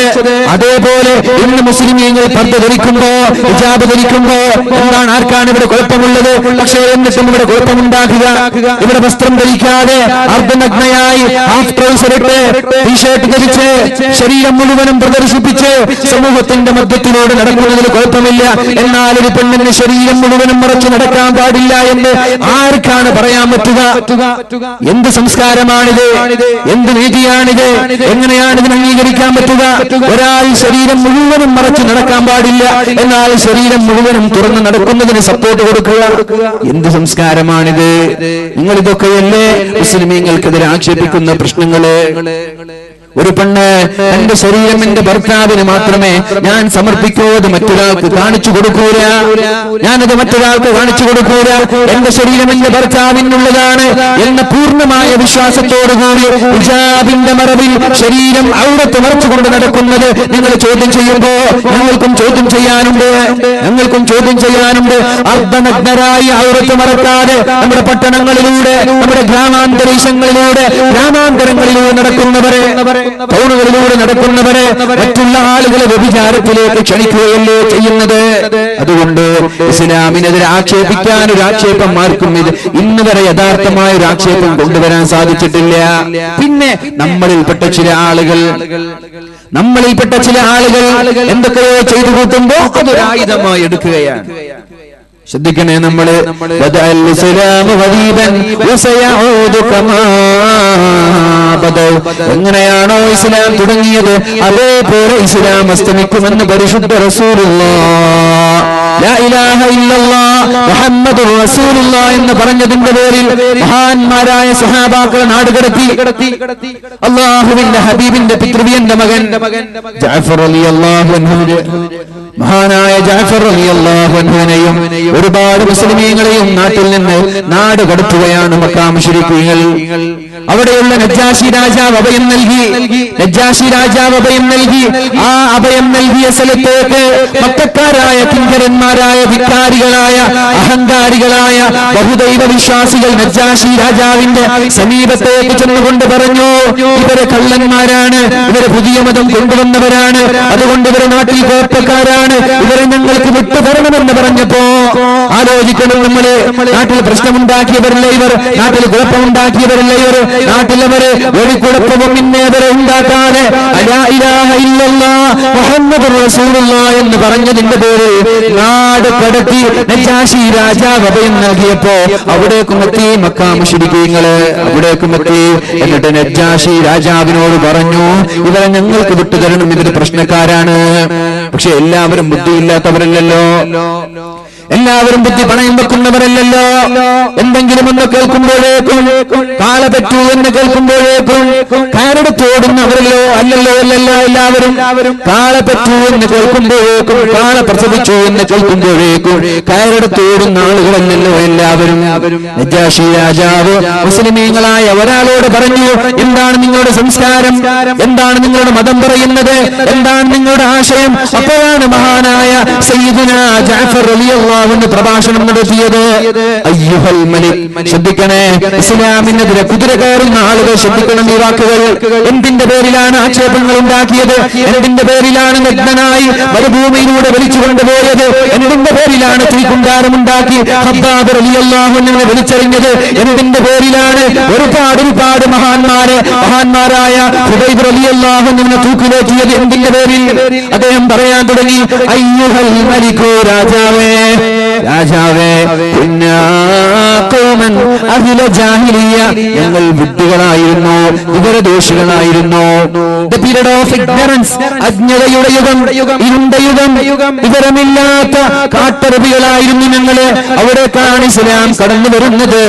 അതേപോലെ ഇന്ന് മുസ്ലിമീങ്ങൾ പർദ്ദ ധരിക്കുമ്പോ ഹിജാബ് ധരിക്കുമ്പോ എന്താണ് ആർക്കാണ് ഇവിടെ കുഴപ്പമുള്ളത്? പക്ഷേ എന്നിട്ടും ഇവിടെ കുഴപ്പമുണ്ടാക്കുക. ഇവിടെ വസ്ത്രം ധരിക്കാതെ അർദ്ധനഗ്നയായി ഹാഫ് ട്രൗസർ ഇട്ട് ടീഷർട്ട് ധരിച്ച് ശരീരം മുഴുവനും പ്രദർശിപ്പിച്ച് സമൂഹത്തിന്റെ മധ്യത്തിലൂടെ നടക്കുന്നതിൽ കുഴപ്പമില്ല. എന്നാൽ ഒരു പെണ്ണിന് ശരീരം മുഴുവനും മറച്ചു നടക്കാൻ പാടില്ല എന്ന് ആർക്കാണ് പറയാൻ പറ്റുക? എന്ത് സംസ്കാരമാണിത്? എന്ത് നീതിയാണിത്? എങ്ങനെയാണ് ഇതിന് അംഗീകരിക്കാൻ പറ്റുക? ഒരാൾ ശരീരം മുഴുവനും മറച്ചു നടക്കാൻ പാടില്ല, എന്നാൽ ശരീരം മുഴുവനും തുറന്നു നടക്കുന്നതിന് സപ്പോർട്ട് കൊടുക്കുക. എന്ത് സംസ്കാരമാണിത്? നിങ്ങൾ ഇതൊക്കെയല്ലേ മുസ്ലിമീങ്ങൾക്കെതിരെ ആക്ഷേപിക്കുന്ന പ്രശ്നങ്ങള്? ഒരു പെണ്ണ് എന്റെ ശരീരം എന്റെ ഭർത്താവിന് മാത്രമേ ഞാൻ സമർപ്പിക്കൂ, അത് മറ്റൊരാൾക്ക് കാണിച്ചു കൊടുക്കൂല, ഞാനത് മറ്റൊരാൾക്ക് കാണിച്ചു കൊടുക്കൂല, എന്റെ ശരീരം എന്റെ ഭർത്താവിനുള്ളതാണ് എന്ന പൂർണ്ണമായ വിശ്വാസത്തോടുകൂടി ഹിജാബിന്റെ മറവിൽ ശരീരം ഔറത്ത് മറച്ചുകൊണ്ട് നടക്കുന്നത് നിങ്ങൾ ചോദ്യം ചെയ്യുമ്പോ ഞങ്ങൾക്കും ചോദ്യം ചെയ്യാനുണ്ട്. അർദ്ധനഗ്നരായി ഔറത്ത് മറക്കാതെ നമ്മുടെ പട്ടണങ്ങളിലൂടെ നമ്മുടെ ഗ്രാമാന്തരീക്ഷങ്ങളിലൂടെ നടക്കുന്നവരെ, ടൗണുകളിലൂടെ നടക്കുന്നവരെ മറ്റുള്ള ആളുകളെ വ്യഭിചാരത്തിലേക്ക് ക്ഷണിക്കുകയല്ലേ ചെയ്യുന്നത്? അതുകൊണ്ട് ഇസ്ലാമിനെതിരെ ആക്ഷേപിക്കാൻ ഒരു ആക്ഷേപം ആർക്കും ഇന്ന് വരെ യഥാർത്ഥമായ ഒരു ആക്ഷേപം കൊണ്ടുവരാൻ സാധിച്ചിട്ടില്ല. പിന്നെ നമ്മളിൽപ്പെട്ട ചില ആളുകൾ എന്തൊക്കെയോ ചെയ്തു കൂട്ടുമ്പോ അതൊരു ആയുധമായി എടുക്കുകയാണ്. ശ്രദ്ധിക്കണേ, നമ്മള് എങ്ങനെയാണോ ഇസ്ലാം തുടങ്ങിയത് അതേപോലെ ഇസ്ലാം അസ്തമിക്കുമെന്ന് പരിശുദ്ധ റസൂലുള്ളാഹ് ലാ ഇലാഹ ഇല്ലല്ലാഹ് മുഹമ്മദുർ റസൂലുള്ളാഹ് എന്ന് പറഞ്ഞതിന്റെ പേരിൽ മഹാന്മാരായ സ്വഹാബാക്കളെ നാടുകടത്തി. അല്ലാഹുവിന്റെ ഹബീബിന്റെ പിതൃവ്യന്റെ മകൻ ജഅഫർ റളിയല്ലാഹു അൻഹു, മഹാനായ ജഅഫർ റളിയല്ലാഹു അൻഹുവിനെയും ഒരുപാട് മുസ്ലിമീങ്ങളെയും നാട്ടിൽ നിന്ന് നാട് കടത്തുകയാണ് മക്കാ മുശ്രിക്കുകൾ. അവിടെയുള്ള നജ്ജാശി രാജാവ് അഭയം നൽകി. ആ അഭയം നൽകിയ സ്ഥലത്തേക്ക് മക്കക്കാരായ കിങ്കരന്മാരായ ധിക്കാരികളായ അഹങ്കാരികളായ ബഹുദൈവ വിശ്വാസികൾ നജ്ജാശി രാജാവിന്റെ സമീപത്തേക്ക് ചെന്നുകൊണ്ട് പറഞ്ഞു, ഇവരെ കള്ളന്മാരാണ്, ഇവരെ പുതിയ മതം കൊണ്ടുവന്നവരാണ്, അതുകൊണ്ട് ഇവരെ നാട്ടിൽ കോപ്പക്കാരാണ്, ഇവരെ ഞങ്ങൾക്ക് വിട്ടുതരണമെന്ന് പറഞ്ഞപ്പോ ആലോചിക്കണം, നമ്മള് നാട്ടിൽ പ്രശ്നമുണ്ടാക്കിയവരല്ല ഇവർ, നാട്ടിൽ കുഴപ്പമുണ്ടാക്കിയവരല്ല ഇവർ, നാട്ടിലവര് ഒരു കുഴപ്പവും ഇന്നേവരെ ഉണ്ടാക്കാതെ ലാ ഇലാഹ ഇല്ലല്ലാഹ് മുഹമ്മദുർ റസൂലുള്ളാഹ് എന്ന് പറഞ്ഞതിന്റെ പേരിൽ നാട് കടത്തി നജ്ജാശി രാജാവ് അഭയം നൽകിയപ്പോ അവിടേക്കും എത്തി മക്കാ മുശ്രിക്കീങ്ങള്, അവിടേക്കും എത്തി. എന്നിട്ട് നജ്ജാശി രാജാവിനോട് പറഞ്ഞു, ഇവരെ ഞങ്ങൾക്ക് വിട്ടുതരണം, ഇവര് പ്രശ്നക്കാരാണ്. പക്ഷെ എല്ലാവരും ബുദ്ധിയില്ലാത്തവരല്ലല്ലോ, എല്ലാവരും ബുദ്ധി പണയം വെക്കുന്നവരല്ലല്ലോ. എന്തെങ്കിലും ഒന്ന് കേൾക്കുമ്പോഴേക്കും കാള പറ്റൂ എന്ന് കേൾക്കുമ്പോഴേക്കും കയറെടുത്തോടുന്നവരല്ലോ അല്ലല്ലോ. എല്ലാവരും കാള പറ്റൂ എന്ന് കേൾക്കുമ്പോഴേക്കും, കാള പ്രസവിച്ചു എന്ന് കേൾക്കുമ്പോഴേക്കും കയറെടുത്തോടുന്ന ആളുകളല്ലല്ലോ എല്ലാവരും. നജ്ജാശി രാജാവ് മുസ്ലിമീങ്ങളായ ഒരാളോട് പറഞ്ഞു, എന്താണ് നിങ്ങളുടെ സംസ്കാരം, എന്താണ് നിങ്ങളുടെ മതം പറയുന്നത്, എന്താണ് നിങ്ങളുടെ ആശയം? അപ്പോഴാണ് മഹാനായ സയ്യിദുനാ ജഅഫർ റളിയല്ലാഹു അൻഹു പ്രഭാഷണം നടത്തിയത്. അയ്യുഹൽ മലിക്, ശ്രദ്ധിക്കണേ, ഇസ്ലാമിനെതിരെ കുതിര കയറുന്ന ആളുകൾ ശ്രദ്ധിക്കണം ഈ വാക്കുകൾ. എന്തിന്റെ പേരിലാണ് ആക്ഷേപങ്ങൾ ഉണ്ടാക്കിയത്? എന്തിന്റെ പേരിലാണ് നഗ്നനായി മരുഭൂമിയിലൂടെ വലിച്ചു കൊണ്ടുപോയത്? എന്തിന്റെ പേരിലാണ് തീക്കുണ്ടാരമുണ്ടാക്കി ഖബ്ബാബ് റളിയല്ലാഹു അൻഹുവിനെ വലിച്ചെറിഞ്ഞത്? എന്തിന്റെ പേരിലാണ് ഒരുപാട് മഹാന്മാരായ ഖുബൈബ് റളിയല്ലാഹു അൻഹുവിനെ തൂക്കിലേറ്റിയത്? എന്തിന്റെ പേരിൽ? അദ്ദേഹം പറയാൻ തുടങ്ങി, അയ്യുഹൽ മലികു, രാജാവേ ഞങ്ങൾ വിഡ്ഢികളായിരുന്നു, വിവരദോഷികളായിരുന്നു. The period of ignorance, അജ്ഞതയുടെ യുഗം, ഇരുണ്ട യുഗം, വിവരമില്ലാത്ത കാട്ടറബികളായിരുന്നു ഞങ്ങള്. അവിടേക്കാണ് ഇസ്ലാം കടന്നു വരുന്നത്.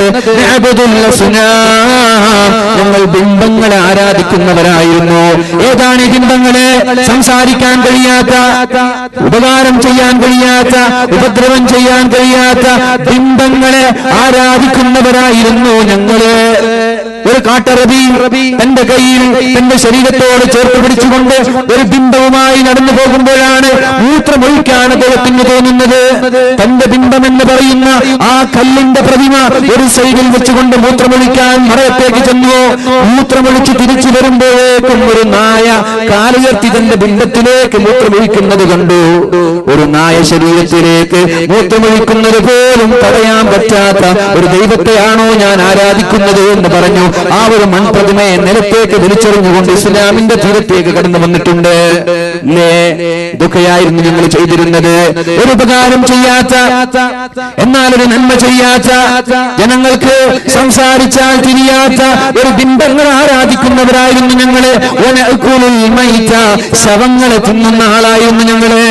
ഞങ്ങൾ ബിംബങ്ങളെ ആരാധിക്കുന്നവരായിരുന്നു. ഏതാണ് ഈ ബിംബങ്ങള്? സംസാരിക്കാൻ കഴിയാത്ത, ഉപകാരം ചെയ്യാൻ കഴിയാത്ത, ഉപദ്രവം ചെയ്യാൻ കഴിയാത്ത ബിംബങ്ങളെ ആരാധിക്കുന്നവരായിരുന്നു ഞങ്ങള്. ഒരു കാട്ടറബി തന്റെ കയ്യിൽ തന്റെ ശരീരത്തോട് ചേർത്ത് പിടിച്ചുകൊണ്ട് ഒരു ബിംബവുമായി നടന്നു പോകുമ്പോഴാണ് മൂത്രമൊഴിക്കാൻ അദ്ദേഹത്തിന് തോന്നുന്നത്. തന്റെ ബിംബം എന്ന് പറയുന്ന ആ കല്ലിന്റെ പ്രതിമ ഒരു സൈഡിൽ വെച്ചുകൊണ്ട് മൂത്രമൊഴിക്കാൻ മറയത്തേക്ക് ചെന്നു. മൂത്രമൊഴിച്ച് തിരിച്ചു വരുമ്പോഴേക്കും ഒരു നായ കാലുയർത്തി തന്റെ ബിംബത്തിലേക്ക് മൂത്രമൊഴിക്കുന്നത് കണ്ടു. ഒരു നായ ശരീരത്തിലേക്ക് മൂത്രമൊഴിക്കുന്നത് പോലും തടയാൻ പറ്റാത്ത ഒരു ദൈവത്തെയാണോ ഞാൻ ആരാധിക്കുന്നത് എന്ന് പറഞ്ഞു ആ ഒരു മൺപ്രതിമയെ നിലത്തേക്ക് വലിച്ചെറിഞ്ഞുകൊണ്ട് ഇസ്ലാമിന്റെ തീരത്തേക്ക് കടന്നു വന്നിട്ടുണ്ട്. ഇതൊക്കെയായിരുന്നു ഞങ്ങൾ ചെയ്തിരുന്നത്. ഒരു ഉപകാരം ചെയ്യാത്ത, എന്നാൽ ഒരു നന്മ ചെയ്യാത്ത, ജനങ്ങൾക്ക് സംസാരിച്ചാൽ തിരിയാത്ത ഒരു ബിംബങ്ങൾ ആരാധിക്കുന്നവരായിരുന്നു ഞങ്ങള്. ശവങ്ങളെ തിന്നുന്ന ആളായിരുന്നു ഞങ്ങള്.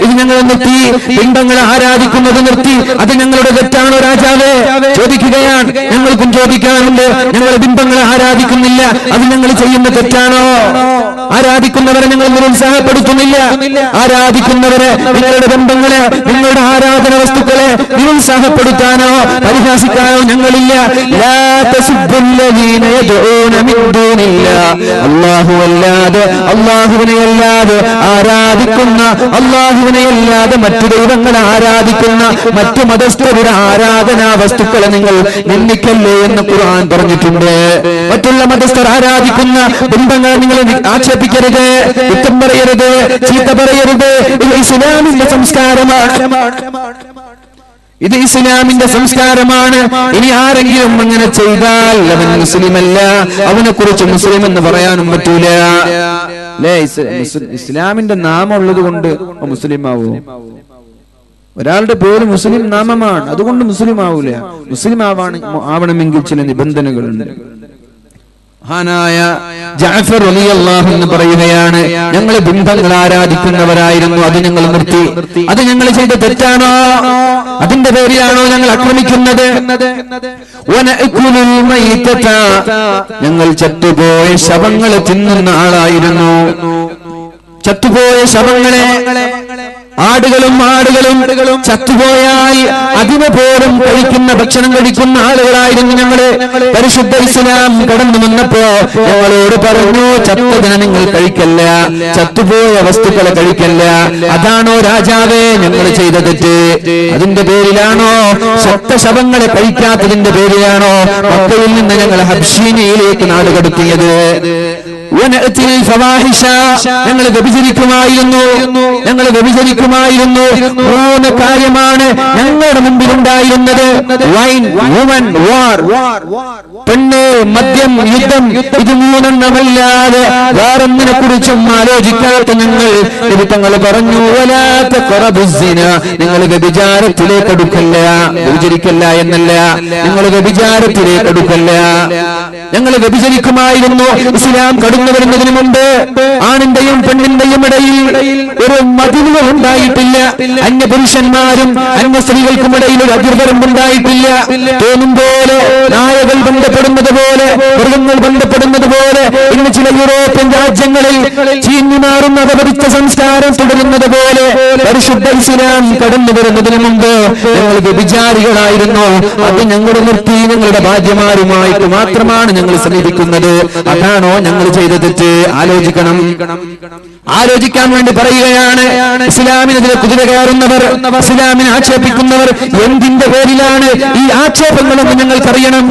ഇത് ഞങ്ങൾ നിർത്തി, ബിംബങ്ങളെ ആരാധിക്കുന്നത് നിർത്തി. അത് ഞങ്ങളുടെ തെറ്റാണോ രാജാവേ? ചോദിക്കുകയാണ്. ഞങ്ങൾക്കും ചോദിക്കാറുണ്ട്. ഞങ്ങൾ ബിംബങ്ങളെ ആരാധിക്കുന്നില്ല, അത് ഞങ്ങൾ ചെയ്യുന്ന തെറ്റാണോ? ആരാധിക്കുന്നവരെ ഞങ്ങൾ നിരുത്സാഹപ്പെടുത്തുന്നില്ല. ആരാധിക്കുന്നവരെ, നിങ്ങളുടെ ബിംബങ്ങളെ, നിങ്ങളുടെ ആരാധന വസ്തുക്കളെ നിരുത്സാഹപ്പെടുത്താനോ പരിഹാസിക്കാനോ ഞങ്ങളില്ല. അല്ലാഹുവല്ലാതെ, അല്ലാഹുവിനെയല്ലാതെ ആരാധിക്കുന്ന, അല്ലാഹുവിനെയല്ലാതെ മറ്റു ദൈവങ്ങളെ ആരാധിക്കുന്ന മറ്റു മതസ്ഥരുടെ ആരാധനാ വസ്തുക്കളെ നിങ്ങൾ നിന്ദിക്കല്ലേ എന്ന് ഖുർആൻ പറഞ്ഞിട്ടുണ്ട്. മറ്റുള്ള മതസ്ഥർ ആരാധിക്കുന്ന ബിംബങ്ങളെ നിങ്ങൾ ആക്ഷേപിക്കരുത്, കുറ്റം പറയരുത്, ചീത്ത പറയരുത്. ഇത് ഇസ്ലാമിന്റെ സംസ്കാരമാണ്. ഇത് ഇസ്ലാമിന്റെ സംസ്കാരമാണ്. ഇനി ആരെങ്കിലും അങ്ങനെ ചെയ്താൽ അവൻ മുസ്ലിമല്ല, അവനെ കുറിച്ച് മുസ്ലിം എന്ന് പറയാനും പറ്റൂല. ഇസ്ലാമിന്റെ നാമം ഉള്ളത് കൊണ്ട് മുസ്ലിം ആവോ? ഒരാളുടെ പേര് മുസ്ലിം നാമമാണ്, അതുകൊണ്ട് മുസ്ലിം ആവൂല. മുസ്ലിം ആവണമെങ്കിൽ ചില നിബന്ധനകളുണ്ട്. മഹാനായ ജഅഫർ റളിയല്ലാഹു അൻഹു പറയുകയാണ്, ഞങ്ങൾ ബിംബങ്ങൾ ആരാധിക്കുന്നവരായിരുന്നു, അത് ഞങ്ങൾ നിർത്തി. അത് ഞങ്ങൾ ചെയ്ത തെറ്റാണോ? അതിന്റെ പേരിലാണോ ഞങ്ങൾ ആക്രമിക്കുന്നത്? ഞങ്ങൾ ചത്തുപോയ ശവങ്ങളെ തിന്നുന്ന ആളായിരുന്നു. ചത്തുപോയ ശവങ്ങളെ, ആടുകളും ചത്തുപോയാൽ അതിനെ പോലും കഴിക്കുന്ന, ഭക്ഷണം കഴിക്കുന്ന ആളുകളായിരുന്നു ഞങ്ങള്. പരിശുദ്ധ ഇസ്ലാം കടന്നു വന്നപ്പോ ഞങ്ങളോട് പറഞ്ഞു, ചത്തതിനെ നിങ്ങൾ കഴിക്കല്ല, ചത്തുപോയ വസ്തുക്കളെ കഴിക്കല്ല. അതാണോ രാജാവേ ഞങ്ങൾ ചെയ്ത തെറ്റ്? അതിന്റെ പേരിലാണോ? ചത്ത ശവങ്ങളെ കഴിക്കാത്തതിന്റെ പേരിലാണോ മക്കയിൽ നിന്ന് ഞങ്ങൾ ഹബ്ശീനയിലേക്ക് നാട് കടത്തിയത്? ഞങ്ങൾ വ്യഭിചരിക്കുമായിരുന്നു. മൂന്ന് കാര്യമാണ് ഞങ്ങളുടെ മുമ്പിലുണ്ടായിരുന്നത്. വൈൻ, വുമൻ, വാർ. പെണ്ണ്, മദ്യം, യുദ്ധം. ഇത് മൂന്നെണ്ണമല്ലാതെ വേറൊന്നിനെ കുറിച്ചും ആലോചിക്കാത്ത ഞങ്ങൾ തങ്ങൾ പറഞ്ഞു, നിങ്ങൾ വ്യഭിചാരത്തിലേക്ക് അടുക്കല്ല. വ്യഭിചരിക്കല്ല എന്നല്ല, നിങ്ങൾ വ്യഭിചാരത്തിലേക്ക് അടുക്കല്ല. ഞങ്ങൾ വ്യഭിചരിക്കുമായിരുന്നു. ഇസ്ലാം കടന്നു വരുന്നതിന് മുമ്പ് ആണിന്റെയും പെണ്ണിന്റെയും ഇടയിൽ ഒരു മതിലുകൾ ഉണ്ടായിട്ടില്ല. അന്യപുരുഷന്മാരും അന്യ സ്ത്രീകൾക്കുമിടയിൽ ഒരു അതിർവരമ്പുണ്ടായിട്ടില്ല. തോന്നും പോലെ നായകൾ ബന്ധപ്പെടുന്നത് പോലെ, മൃഗങ്ങൾ ബന്ധപ്പെടുന്നത് പോലെ ഇന്ന് ചില യൂറോപ്യൻ രാജ്യങ്ങളിൽ ചീഞ്ഞുമാറുന്ന അപരിച്ച സംസ്കാരം തുടരുന്നത് പോലെ പരിശുദ്ധ ഇസ്ലാം കടന്നു വരുന്നതിന് മുമ്പ് ഞങ്ങൾ വ്യഭിചാരികളായിരുന്നു. അത് ഞങ്ങൾ നിർത്തി. ഞങ്ങളുടെ ഭാര്യമാരുമായിട്ട് മാത്രമാണ് ഞങ്ങൾ സമീപിക്കുന്നത്. അതാണോ ഞങ്ങൾ ചെയ്ത തെറ്റ്? ആലോചിക്കണം. ആലോചിക്കാൻ വേണ്ടി പറയുകയാണ്. ഇസ്ലാമിനെതിരെ കുതിര കയറുന്നവർ, ഇസ്ലാമിനെ ആക്ഷേപിക്കുന്നവർ എന്തിന്റെ പേരിലാണ് ഈ ആക്ഷേപങ്ങളെന്ന് ഞങ്ങൾക്കറിയണം.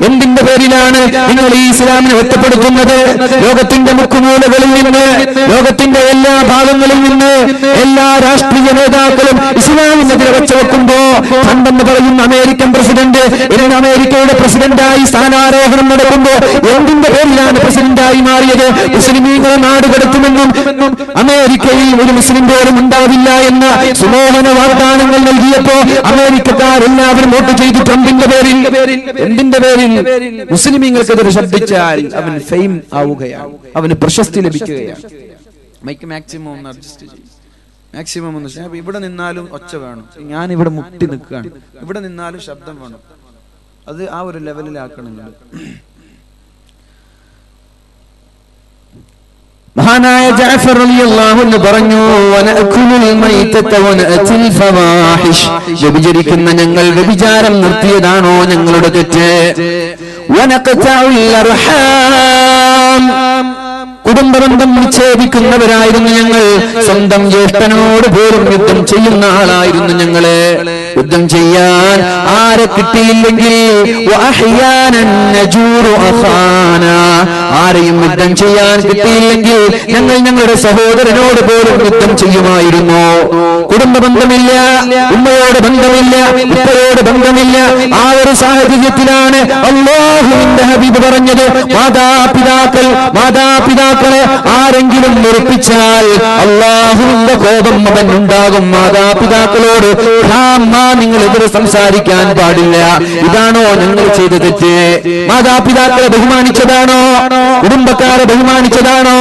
എന്തിന്റെ പേരിലാണ് നിങ്ങൾ ഈ ഇസ്ലാമിനെ ഒറ്റപ്പെടുത്തുന്നത്? ലോകത്തിന്റെ മുക്കുമൂലകളിൽ നിന്ന്, ലോകത്തിന്റെ എല്ലാ ഭാഗങ്ങളിൽ നിന്ന് എല്ലാ രാഷ്ട്രീയ നേതാക്കളും ഇസ്ലാമിനെതിരെ വെച്ചുവെക്കുമ്പോ പണ്ടെന്ന് പറയുന്ന അമേരിക്കൻ പ്രസിഡന്റ് ഇന്ന് അമേരിക്കയുടെ പ്രസിഡന്റായി സ്ഥാനാരോഹണം നടക്കുമ്പോ എന്തിന്റെ പേരിലാണ് പ്രസിഡന്റായി മാറിയത്? മുസ്ലിമീങ്ങളെ നാട് കടത്തുമെന്നും അമേരിക്കയിൽ ഒരു മുസ്ലിം പോലും ഉണ്ടാവില്ല എന്ന സുമോഹന വാഗ്ദാനങ്ങൾ നൽകിയപ്പോ അമേരിക്കക്കാരെല്ലാവരും വോട്ട് ചെയ്തു ട്രംപിന്റെ പേരിൽ. എന്തിന്റെ പേരിൽ? മുസ്ലിമീങ്ങൾക്കെതിരെ ശബ്ദിച്ചാൽ അവൻ ഫെയിം ആവുകയാണ്, അവന് പ്രശസ്തി ലഭിക്കുകയാണ്. മൈക്ക് മാക്സിമം ഒന്ന് അഡ്ജസ്റ്റ് ചെയ്യും. മാക്സിമം ഒന്ന്. ഇവിടെ നിന്നാലും ഒച്ച വേണം. ഞാൻ ഇവിടെ മുട്ടി നിൽക്കുകയാണ്. ഇവിടെ നിന്നാലും ശബ്ദം വേണം. അത് ആ ഒരു ലെവലിലാക്കണം. മഹാൻ മഹാനായ ജഅഫർ റളിയല്ലാഹു അൻഹു പറഞ്ഞു വനഅകുലുൽ മൈതത വനഅതിൽ ഫവാഹിഷ് വ്യഭിചരിക്കുന്ന ഞങ്ങൾ വ്യഭിചാരം നിർത്തിയതാണോ ഞങ്ങളുടെ തെറ്റ് വനഖതഉൽ അർഹാം കുടുംബബന്ധം വിച്ഛേദിക്കുന്നവരായിരുന്നു ഞങ്ങൾ സ്വന്തം ജ്യേഷ്ഠനോട് പോലും യുദ്ധം ചെയ്യുന്ന ആളായിരുന്നു ഞങ്ങള് യുദ്ധം ചെയ്യാൻ ആരെ കിട്ടിയില്ലെങ്കിൽ ആരെയും യുദ്ധം ചെയ്യാൻ കിട്ടിയില്ലെങ്കിൽ ഞങ്ങൾ ഞങ്ങളുടെ സഹോദരനോട് പോലും യുദ്ധം ചെയ്യുമായിരുന്നു കുടുംബബന്ധമില്ല ഉമ്മയോട് ബന്ധമില്ല ഉപ്പയോട് ബന്ധമില്ല ആ ഒരു സാഹചര്യത്തിലാണ് അല്ലാഹുവിന്റെ ഹബീബ് പറഞ്ഞത് മാതാപിതാക്കളെ ആരെങ്കിലും മുറിപ്പിച്ചാൽ അല്ലാഹുവിന്റെ കോപം അവനുണ്ടാകും മാതാപിതാക്കളോട് നിങ്ങൾ എതിരെ സംസാരിക്കാൻ പാടില്ല ഇതാണോ ഞങ്ങൾ ചെയ്ത തെറ്റ് മാതാപിതാക്കളെ ബഹുമാനിച്ചതാണോ കുടുംബക്കാരെ ബഹുമാനിച്ചതാണോ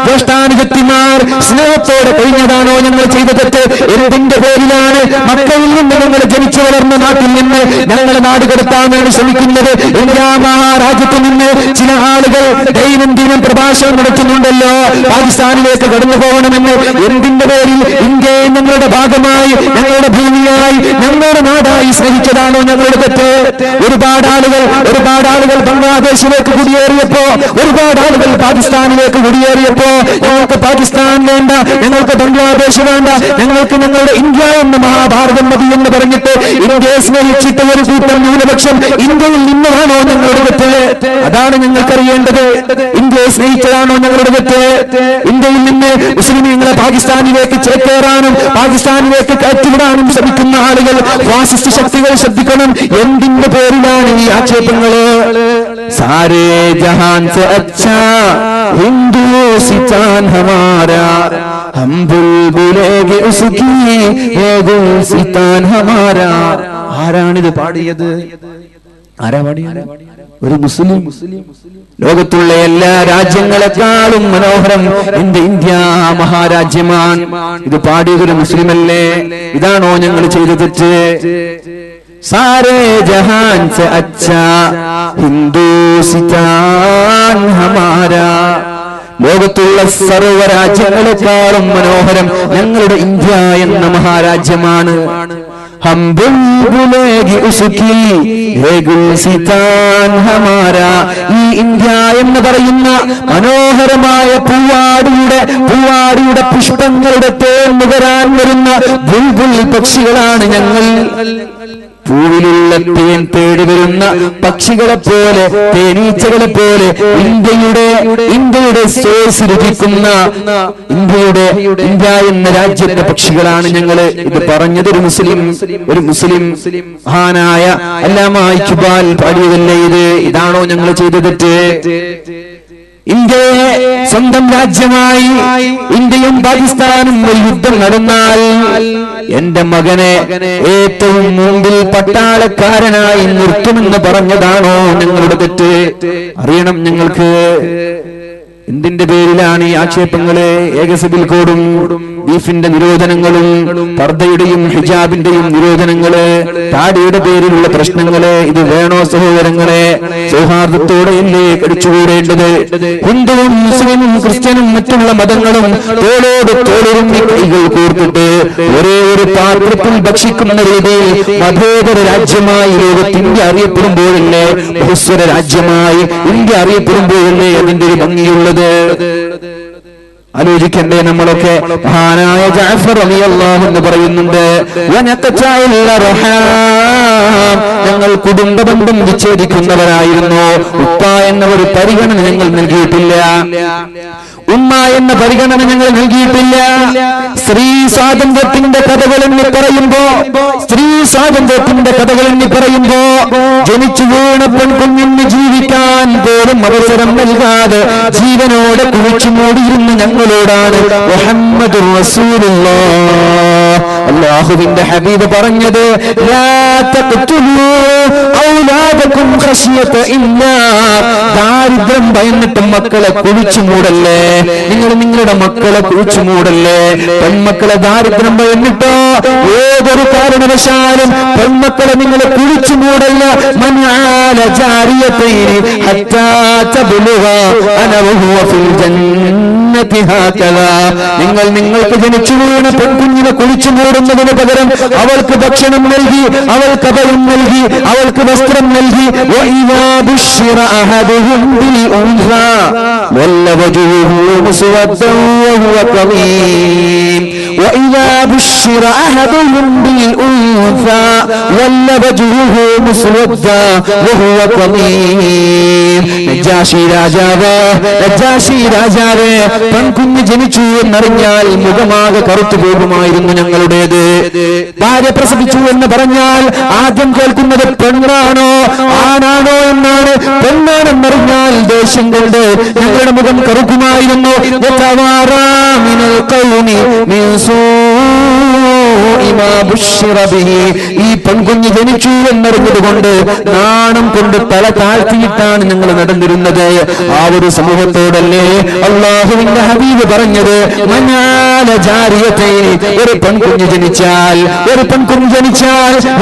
ജ്യേഷ്ഠാനുജത്തിമാർ സ്നേഹത്തോടെ കഴിഞ്ഞതാണോ ഞങ്ങൾ ചെയ്ത തെറ്റ് എന്തിന്റെ പേരിലാണ് മക്കളിൽ നിന്ന് ഞങ്ങൾ ജനിച്ചു വളർന്ന നാട്ടിൽ നിന്ന് ഞങ്ങളെ നാട് കടത്താനാണ് ശ്രമിക്കുന്നത് ഇന്ത്യ മഹാരാജ്യത്ത് നിന്ന് ചില ആളുകൾ ദൈനംദിനം പ്രഭാഷണം നടത്തുന്നുണ്ടല്ലോ പാകിസ്ഥാനിലേക്ക് കടന്നു പോകണമെന്ന് എന്തിന്റെ പേരിൽ ഇന്ത്യയെ ഞങ്ങളുടെ ഭാഗമായി ഞങ്ങളുടെ ഭൂമിയായി ഞങ്ങളുടെ നാടായി സ്നേഹിച്ചതാണോ ഞങ്ങളുടെ തെറ്റ് ഒരുപാട് ആളുകൾ ബംഗ്ലാദേശിലേക്ക് കുടിയേറിയപ്പോ ഒരുപാട് ആളുകൾ പാകിസ്ഥാനിലേക്ക് കുടിയേറിയപ്പോ ഞങ്ങൾക്ക് പാകിസ്ഥാൻ വേണ്ട ഞങ്ങൾക്ക് ബംഗ്ലാദേശ് വേണ്ട ഞങ്ങൾക്ക് ഞങ്ങളുടെ ഇന്ത്യ എന്ന മഹാഭാരതം മതി എന്ന് പറഞ്ഞിട്ട് ഇന്ത്യയെ സ്നേഹിച്ചിട്ട് ഒരു കൂട്ടം ന്യൂനപക്ഷം ഇന്ത്യയിൽ നിന്നാണോ ഞങ്ങളുടെ തെറ്റ് അതാണ് ഞങ്ങൾക്കറിയേണ്ടത് ഇന്ത്യയെ സ്നേഹിച്ചതാണോ ഞങ്ങളുടെ തെറ്റ് ഇന്ത്യയിൽ നിന്ന് മുസ്ലിമീങ്ങളെ പാകിസ്ഥാനിലേക്ക് ചേക്കേറാനും പാകിസ്ഥാനിലേക്ക് കയറ്റിവിടാനും ശ്രമിക്കുന്ന ആളുകൾ ഫാസിസ്റ്റ് ശക്തികൾ ശ്രദ്ധിക്കണം എന്തിന്റെ പേരിലാണ് ഈ ആക്ഷേപങ്ങള് സാരേ ജഹാൻ സെ അച്ഛാ ഹിന്ദുസ്ഥാൻ ഹമാരാ ഹം ബുൽബുലേഗെ ഉസ്കി ഹേ ഗുൽസിത്താൻ ഹമാരാ ആരാണിത് പാടിയത് ആരാ പാടിയത് ഒരു മുസ്ലിം ലോകത്തുള്ള എല്ലാ രാജ്യങ്ങളെക്കാളും മനോഹരം എന്റെ ഇന്ത്യ മഹാരാജ്യമാണ് ഇത് പാടിയതൊരു മുസ്ലിമല്ലേ ഇതാണോ ഞങ്ങൾ ചെയ്ത തെറ്റ് സാരേ ജഹാൻ സെ അച്ഛാ ഹിന്ദുസ്ഥാൻ ഹമാരാ ലോകത്തുള്ള സർവ്വ രാജ്യങ്ങളെക്കാളും മനോഹരം ഞങ്ങളുടെ ഇന്ത്യ എന്ന മഹാരാജ്യമാണ് हम बुलबुलेगी उसकी है गुलसितान हमारा ഈ ഇന്ത്യ എന്ന് പറയുന്ന മനോഹരമായ പൂവാടിയുടെ പുഷ്പങ്ങളുടെ തേൻ നുകരാൻ വരുന്ന ബുൽബുൽ പക്ഷികളാണ് ഞങ്ങൾ പൂവിലുള്ള തേൻ തേടി വരുന്ന പക്ഷികളെ പോലെ തേനീച്ചകളെ പോലെ ഇന്ത്യയുടെ സോഴ്സ് രുചിക്കുന്ന ഇന്ത്യ എന്ന രാജ്യത്തെ പക്ഷികളാണ് ഞങ്ങള് ഇത് പറഞ്ഞത് ഒരു മുസ്ലിം മഹാനായ അല്ലാമ ഇഖ്ബാൽ പാടിയതല്ലേ ഇതാണോ ഞങ്ങൾ ചെയ്ത തെറ്റ് ഇന്ത്യയെ സ്വന്തം രാജ്യമായി ഇന്ത്യയും പാകിസ്ഥാനും ഒരു യുദ്ധം നടന്നാൽ എന്റെ മകനെ ഏറ്റവും മുമ്പിൽ പട്ടാളക്കാരനായി നിർത്തുമെന്ന് പറഞ്ഞതാണോ ഞങ്ങളുടെ തെറ്റ് അറിയണം ഞങ്ങൾക്ക് എന്തിന്റെ പേരിലാണ് ഈ ആക്ഷേപങ്ങള് ഏകസിബിൽ കോഡും ബീഫിന്റെ നിരോധനങ്ങളും പർദ്ദയുടെയും ഹിജാബിന്റെയും നിരോധനങ്ങള് താടിയുടെ പേരിലുള്ള പ്രശ്നങ്ങള് ഇത് വേണോ സഹോദരങ്ങളെ സൗഹാർദ്ദത്തോടെയല്ലേ കടിച്ചുകൂടേണ്ടത് ഹിന്ദുവും മുസ്ലിമും ക്രിസ്ത്യനും മറ്റുള്ള മതങ്ങളും തോളോട് തോളുരുമ്മി കൈകൾ കോർത്തിട്ട് ഒരേ ഒരു പാത്രത്തിൽ ഭക്ഷിക്കുന്ന രീതിയിൽ മതേതര രാജ്യമായി ലോകത്ത് ഇന്ത്യ അറിയപ്പെടുമ്പോഴല്ലേ ബഹുസ്വര രാജ്യമായി ഇന്ത്യ അറിയപ്പെടുമ്പോഴല്ലേ അതിന്റെ ഒരു ഭംഗിയുള്ളത് ആലോചിക്കണ്ടേ നമ്മളൊക്കെ മഹാനായ ജഅഫർ റളിയല്ലാഹു അൻഹു പറയുന്നുണ്ട് ഞങ്ങൾ കുടുംബബന്ധം വിച്ഛേദിക്കുന്നവരായിരുന്നു ഉപ്പ എന്ന ഒരു പരിഗണന ഞങ്ങൾ നൽകിയിട്ടില്ല ഉമ്മ എന്ന പരിഗണന ഞങ്ങൾ നൽകിയിട്ടില്ല സ്ത്രീ സ്വാതന്ത്ര്യത്തിന്റെ കഥകൾ എന്ന് പറയുമ്പോ ജനിച്ചു വീണ പെൺകുഞ്ഞിന് ജീവിക്കാൻ പോലും അവസരം നൽകാതെ ജീവനോടെ കുഴിച്ചു മൂടിയിരുന്ന ഞങ്ങളോടാണ് മുഹമ്മദുർ റസൂലുള്ളാഹ് അല്ലാഹുവിന്റെ ഹബീബ് പറഞ്ഞത് ലാ തഖ്തുലൂ ഔലാദകും ഖശിയത ഇല്ലാ ദാരിദ്ര്യം ഭയന്നിട്ട് മക്കളെ കുഴിച്ചു മൂടല്ലേ നിങ്ങൾ നിങ്ങളുടെ മക്കളെ കുഴിച്ചു മൂടല്ലേ. പെൺമക്കളെ ദാരിദ്ര്യം എന്നിട്ടോ ഏതൊരു കാരണവശാലും പെൺമക്കളെ നിങ്ങൾ കുഴിച്ചു മൂടല്ല. മനാല ജാരിയതൈനി ഹത്താ തബ്ലുഗ അനവഹുവ ഫിൽ ജന്നതി ഹകദാ. നിങ്ങൾ നിങ്ങൾക്ക് ജനിച്ചു വീണ പെൺകുഞ്ഞിനെ കുഴിച്ചു മൂടുന്നതിന് പകരം അവൾക്ക് ഭക്ഷണം നൽകി, അവൾക്ക് അഭയം നൽകി, അവൾക്ക് വസ്ത്രം നൽകി. വഇദാ ബുശ്ശിറ അഹദുഹും ബിൽ ഉൻസാ വല്ല വജൂഹു മുസ്വദ്ദൻ വഹുവ കദീം. وإذا بشر أحدهم بالأنثى ظل وجهه مسودا وهو كظيم. നജാശി രാജാവേ പെൺകുഞ്ഞ് ജനിച്ചു എന്നറിഞ്ഞാൽ മുഖമാകെ കറുത്തു പോകുമായിരുന്നു ഞങ്ങളുടേത്. ഭാര്യ പ്രസവിച്ചു എന്ന് പറഞ്ഞാൽ ആദ്യം കേൾക്കുന്നത് പെണ്ണാണോ ആണാണോ എന്നാണ്. പെണ്ണാണെന്നറിഞ്ഞാൽ ദേഷ്യം കൊണ്ട് ഞങ്ങളുടെ മുഖം കറുക്കുമായിരുന്നു. ഈ പെൺകുഞ്ഞ് ജനിച്ചു എന്നറിഞ്ഞത് കൊണ്ട് നാണം കൊണ്ട് തല താഴ്ത്തിയിട്ടാണ് ഞങ്ങൾ നടന്നിരുന്നത്. ആ ഒരു സമൂഹത്തോടല്ലേ അല്ലാഹുവിന്റെ ഹബീബ് പറഞ്ഞത്, മനാല ജാരിയതൈനി. ഒരു പെൺകുഞ്ഞ് ജനിച്ചാൽ,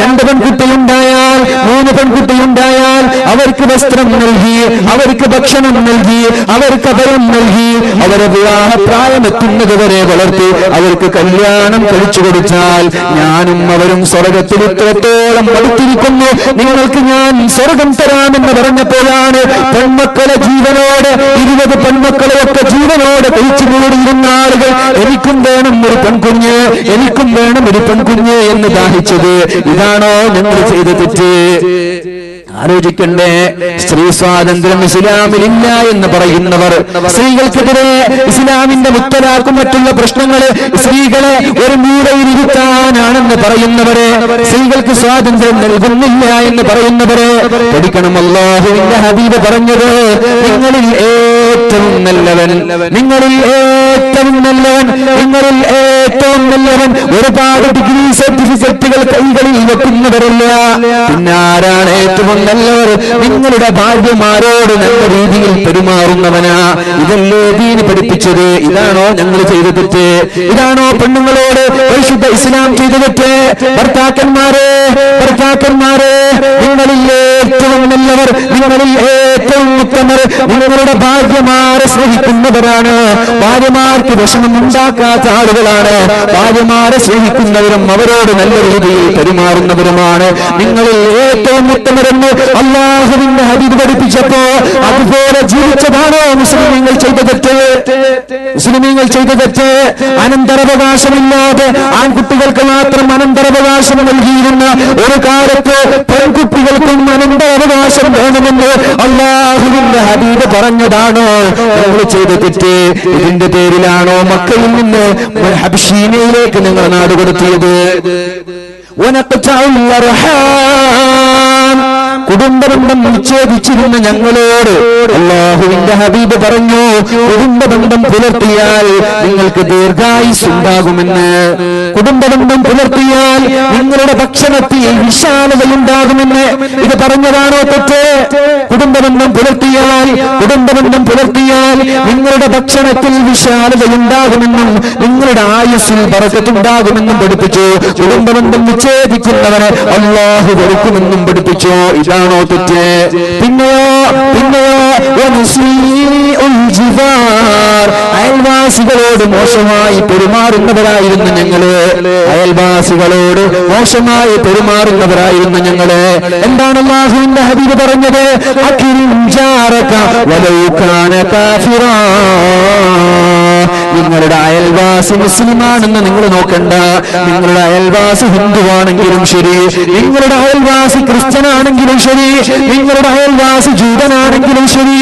രണ്ട് പെൺകുട്ടിയുണ്ടായാൽ, 3 പെൺകുട്ടിയുണ്ടായാൽ അവർക്ക് വസ്ത്രം നൽകി, അവർക്ക് ഭക്ഷണം നൽകി, അവർക്ക് അഭയം നൽകി, അവരെ വിവാഹപ്രായമെത്തുന്നത് വരെ വളർത്തി അവർക്ക് കല്യാണം കഴിച്ചു കൊടുത്താൽ ഞാനും അവരും സ്വർഗത്തിൽ ഇത്രത്തോളം അടുത്തിരിക്കുന്നു. നിങ്ങൾക്ക് ഞാൻ സ്വർഗം തരാമെന്ന് പറഞ്ഞപ്പോഴാണ് പെൺമക്കളെ ജീവനോടെ 20 പെൺമക്കളെയൊക്കെ ജീവനോടെ കഴിച്ചു കൂടിയിരുന്ന ആളുകൾ എനിക്കും വേണം ഒരു പെൺകുഞ്ഞ്, എനിക്കും വേണം ഒരു പെൺകുഞ്ഞ് എന്ന് ദാഹിച്ചത്. ഇതാണോ ഞങ്ങൾ ചെയ്ത തെറ്റ്? ആലോചിക്കണ്ടേ? സ്ത്രീ സ്വാതന്ത്ര്യം ഇസ്ലാമിലില്ല എന്ന് പറയുന്നവർ, സ്ത്രീകൾക്കെതിരെ ഇസ്ലാമിന്റെ മുത്തലാഖും മറ്റുള്ള പ്രശ്നങ്ങള് സ്ത്രീകളെ ഒരു മൂലയിൽ ഇരുത്താനാണെന്ന് പറയുന്നവരെ, സ്ത്രീകൾക്ക് സ്വാതന്ത്ര്യം നൽകുന്നില്ല എന്ന് പറയുന്നവരെ പഠിക്കണം. അല്ലാഹുവിന്റെ ഹബീബ് പറഞ്ഞത്, നിങ്ങളിൽ ഏറ്റവും നല്ലവൻ, നിങ്ങളിൽ ഏറ്റവും നല്ലവൻ, നിങ്ങളിൽ ഏറ്റവും നല്ലവൻ ഒരുപാട് ഡിഗ്രി സർട്ടിഫിക്കറ്റുകൾ കൈകളിൽ വെക്കുന്നവരല്ല. പിന്നെ ആരാണ് ഏറ്റവും നല്ലവർ? നിങ്ങളുടെ ഭാര്യമാരോട് നല്ല രീതിയിൽ പെരുമാറുന്നവനാ. ഇതല്ലേ ദീന് പഠിപ്പിച്ചത്? ഇതാണോ ഞങ്ങൾ ചെയ്ത തെറ്റ്? ഇതാണോ പെണ്ണുങ്ങളോട് പരിശുദ്ധ ഇസ്ലാം ചെയ്ത തെറ്റ്? ഭർത്താക്കന്മാരെ നിങ്ങളിൽ ഏറ്റവും നല്ലവർ, നിങ്ങളിൽ ഏറ്റവും ഉത്തമർ നിങ്ങളുടെ ഭാര്യമാരെ സ്നേഹിക്കുന്നവരാണ്. ഭാര്യമാർക്ക് വിഷമം ഉണ്ടാക്കാത്ത ആളുകളാണ്. ഭാര്യമാരെ സ്നേഹിക്കുന്നവരും അവരോട് നല്ല രീതിയിൽ പെരുമാറുന്നവരുമാണ് നിങ്ങളിൽ ഏറ്റവും ഉത്തമരെന്ന് അല്ലാഹുവിന്റെ ഹബീബ് പഠിപ്പിച്ചപ്പോ അതുപോലെ ജീവിച്ചതാണോ മുസ്ലിമീങ്ങൾ ചെയ്ത തെറ്റ്? മുസ്ലിമീങ്ങൾ ചെയ്ത തെറ്റ് അനന്തരാവകാശമില്ലാതെ ആൺകുട്ടികൾക്ക് മാത്രം അനന്തരാവകാശം നൽകിയിരുന്ന ഒരു കാലത്ത് പെൺകുട്ടികൾക്കും അനന്തരാവകാശം വേണമെന്ന് അല്ലാഹുവിന്റെ ഹബീബ് പറഞ്ഞതാണോ നമ്മൾ ചെയ്ത തെറ്റ്? ഇതിന്റെ പേരിലാണോ മക്കളിൽ നിന്ന് ഹബശീനയിലേക്ക് നിങ്ങൾ നാടുകടത്തിയത്? കുടുംബബന്ധം വിച്ഛേദിച്ചിരുന്ന ഞങ്ങളോട് അല്ലാഹുവിന്റെ ഹബീബ് പറഞ്ഞു, കുടുംബബന്ധം പുലർത്തിയാൽ നിങ്ങൾക്ക് ദീർഘായുസ് ഉണ്ടാകുമെന്ന്. കുടുംബബന്ധം പുലർത്തിയാൽ നിങ്ങളുടെ ഭക്ഷണത്തിൽ വിശാലതയുണ്ടാകുമെന്ന്. ഇത് പറഞ്ഞതാണോ തെറ്റ്? കുടുംബബന്ധം പുലർത്തിയാൽ നിങ്ങളുടെ ഭക്ഷണത്തിൽ വിശാലതയുണ്ടാകുമെന്നും നിങ്ങളുടെ ആയുസ്സിൽ ബറക്കത്തുണ്ടാകുമെന്നും പഠിപ്പിച്ചു. കുടുംബബന്ധം വിച്ഛേദിക്കുന്നവനെ അല്ലാഹു വെറുക്കുമെന്നും പഠിപ്പിച്ചു. ഇതാണോ തെറ്റ്? പിന്നെയോ അയൽവാസികളോട് മോശമായി പെരുമാറുന്നവരായിരുന്നു ഞങ്ങള്. അയൽവാസികളോട് മോശമായി പെരുമാറുന്നവരായിരുന്നു ഞങ്ങള്. എന്താണ് അല്ലാഹുവിന്റെ ഹബീബ് പറഞ്ഞത്? അക്രിം ജാറക വലൗ കാന കാഫിറാ. നിങ്ങളുടെ അയൽവാസി മുസ്ലിമാണെന്ന് നിങ്ങൾ നോക്കണ്ട. നിങ്ങളുടെ അയൽവാസി ഹിന്ദുവാണെങ്കിലും ശരി, നിങ്ങളുടെ അയൽവാസി ക്രിസ്ത്യനാണെങ്കിലും ശരി, നിങ്ങളുടെ അയൽവാസി ജൂതനാണെങ്കിലും ശരി,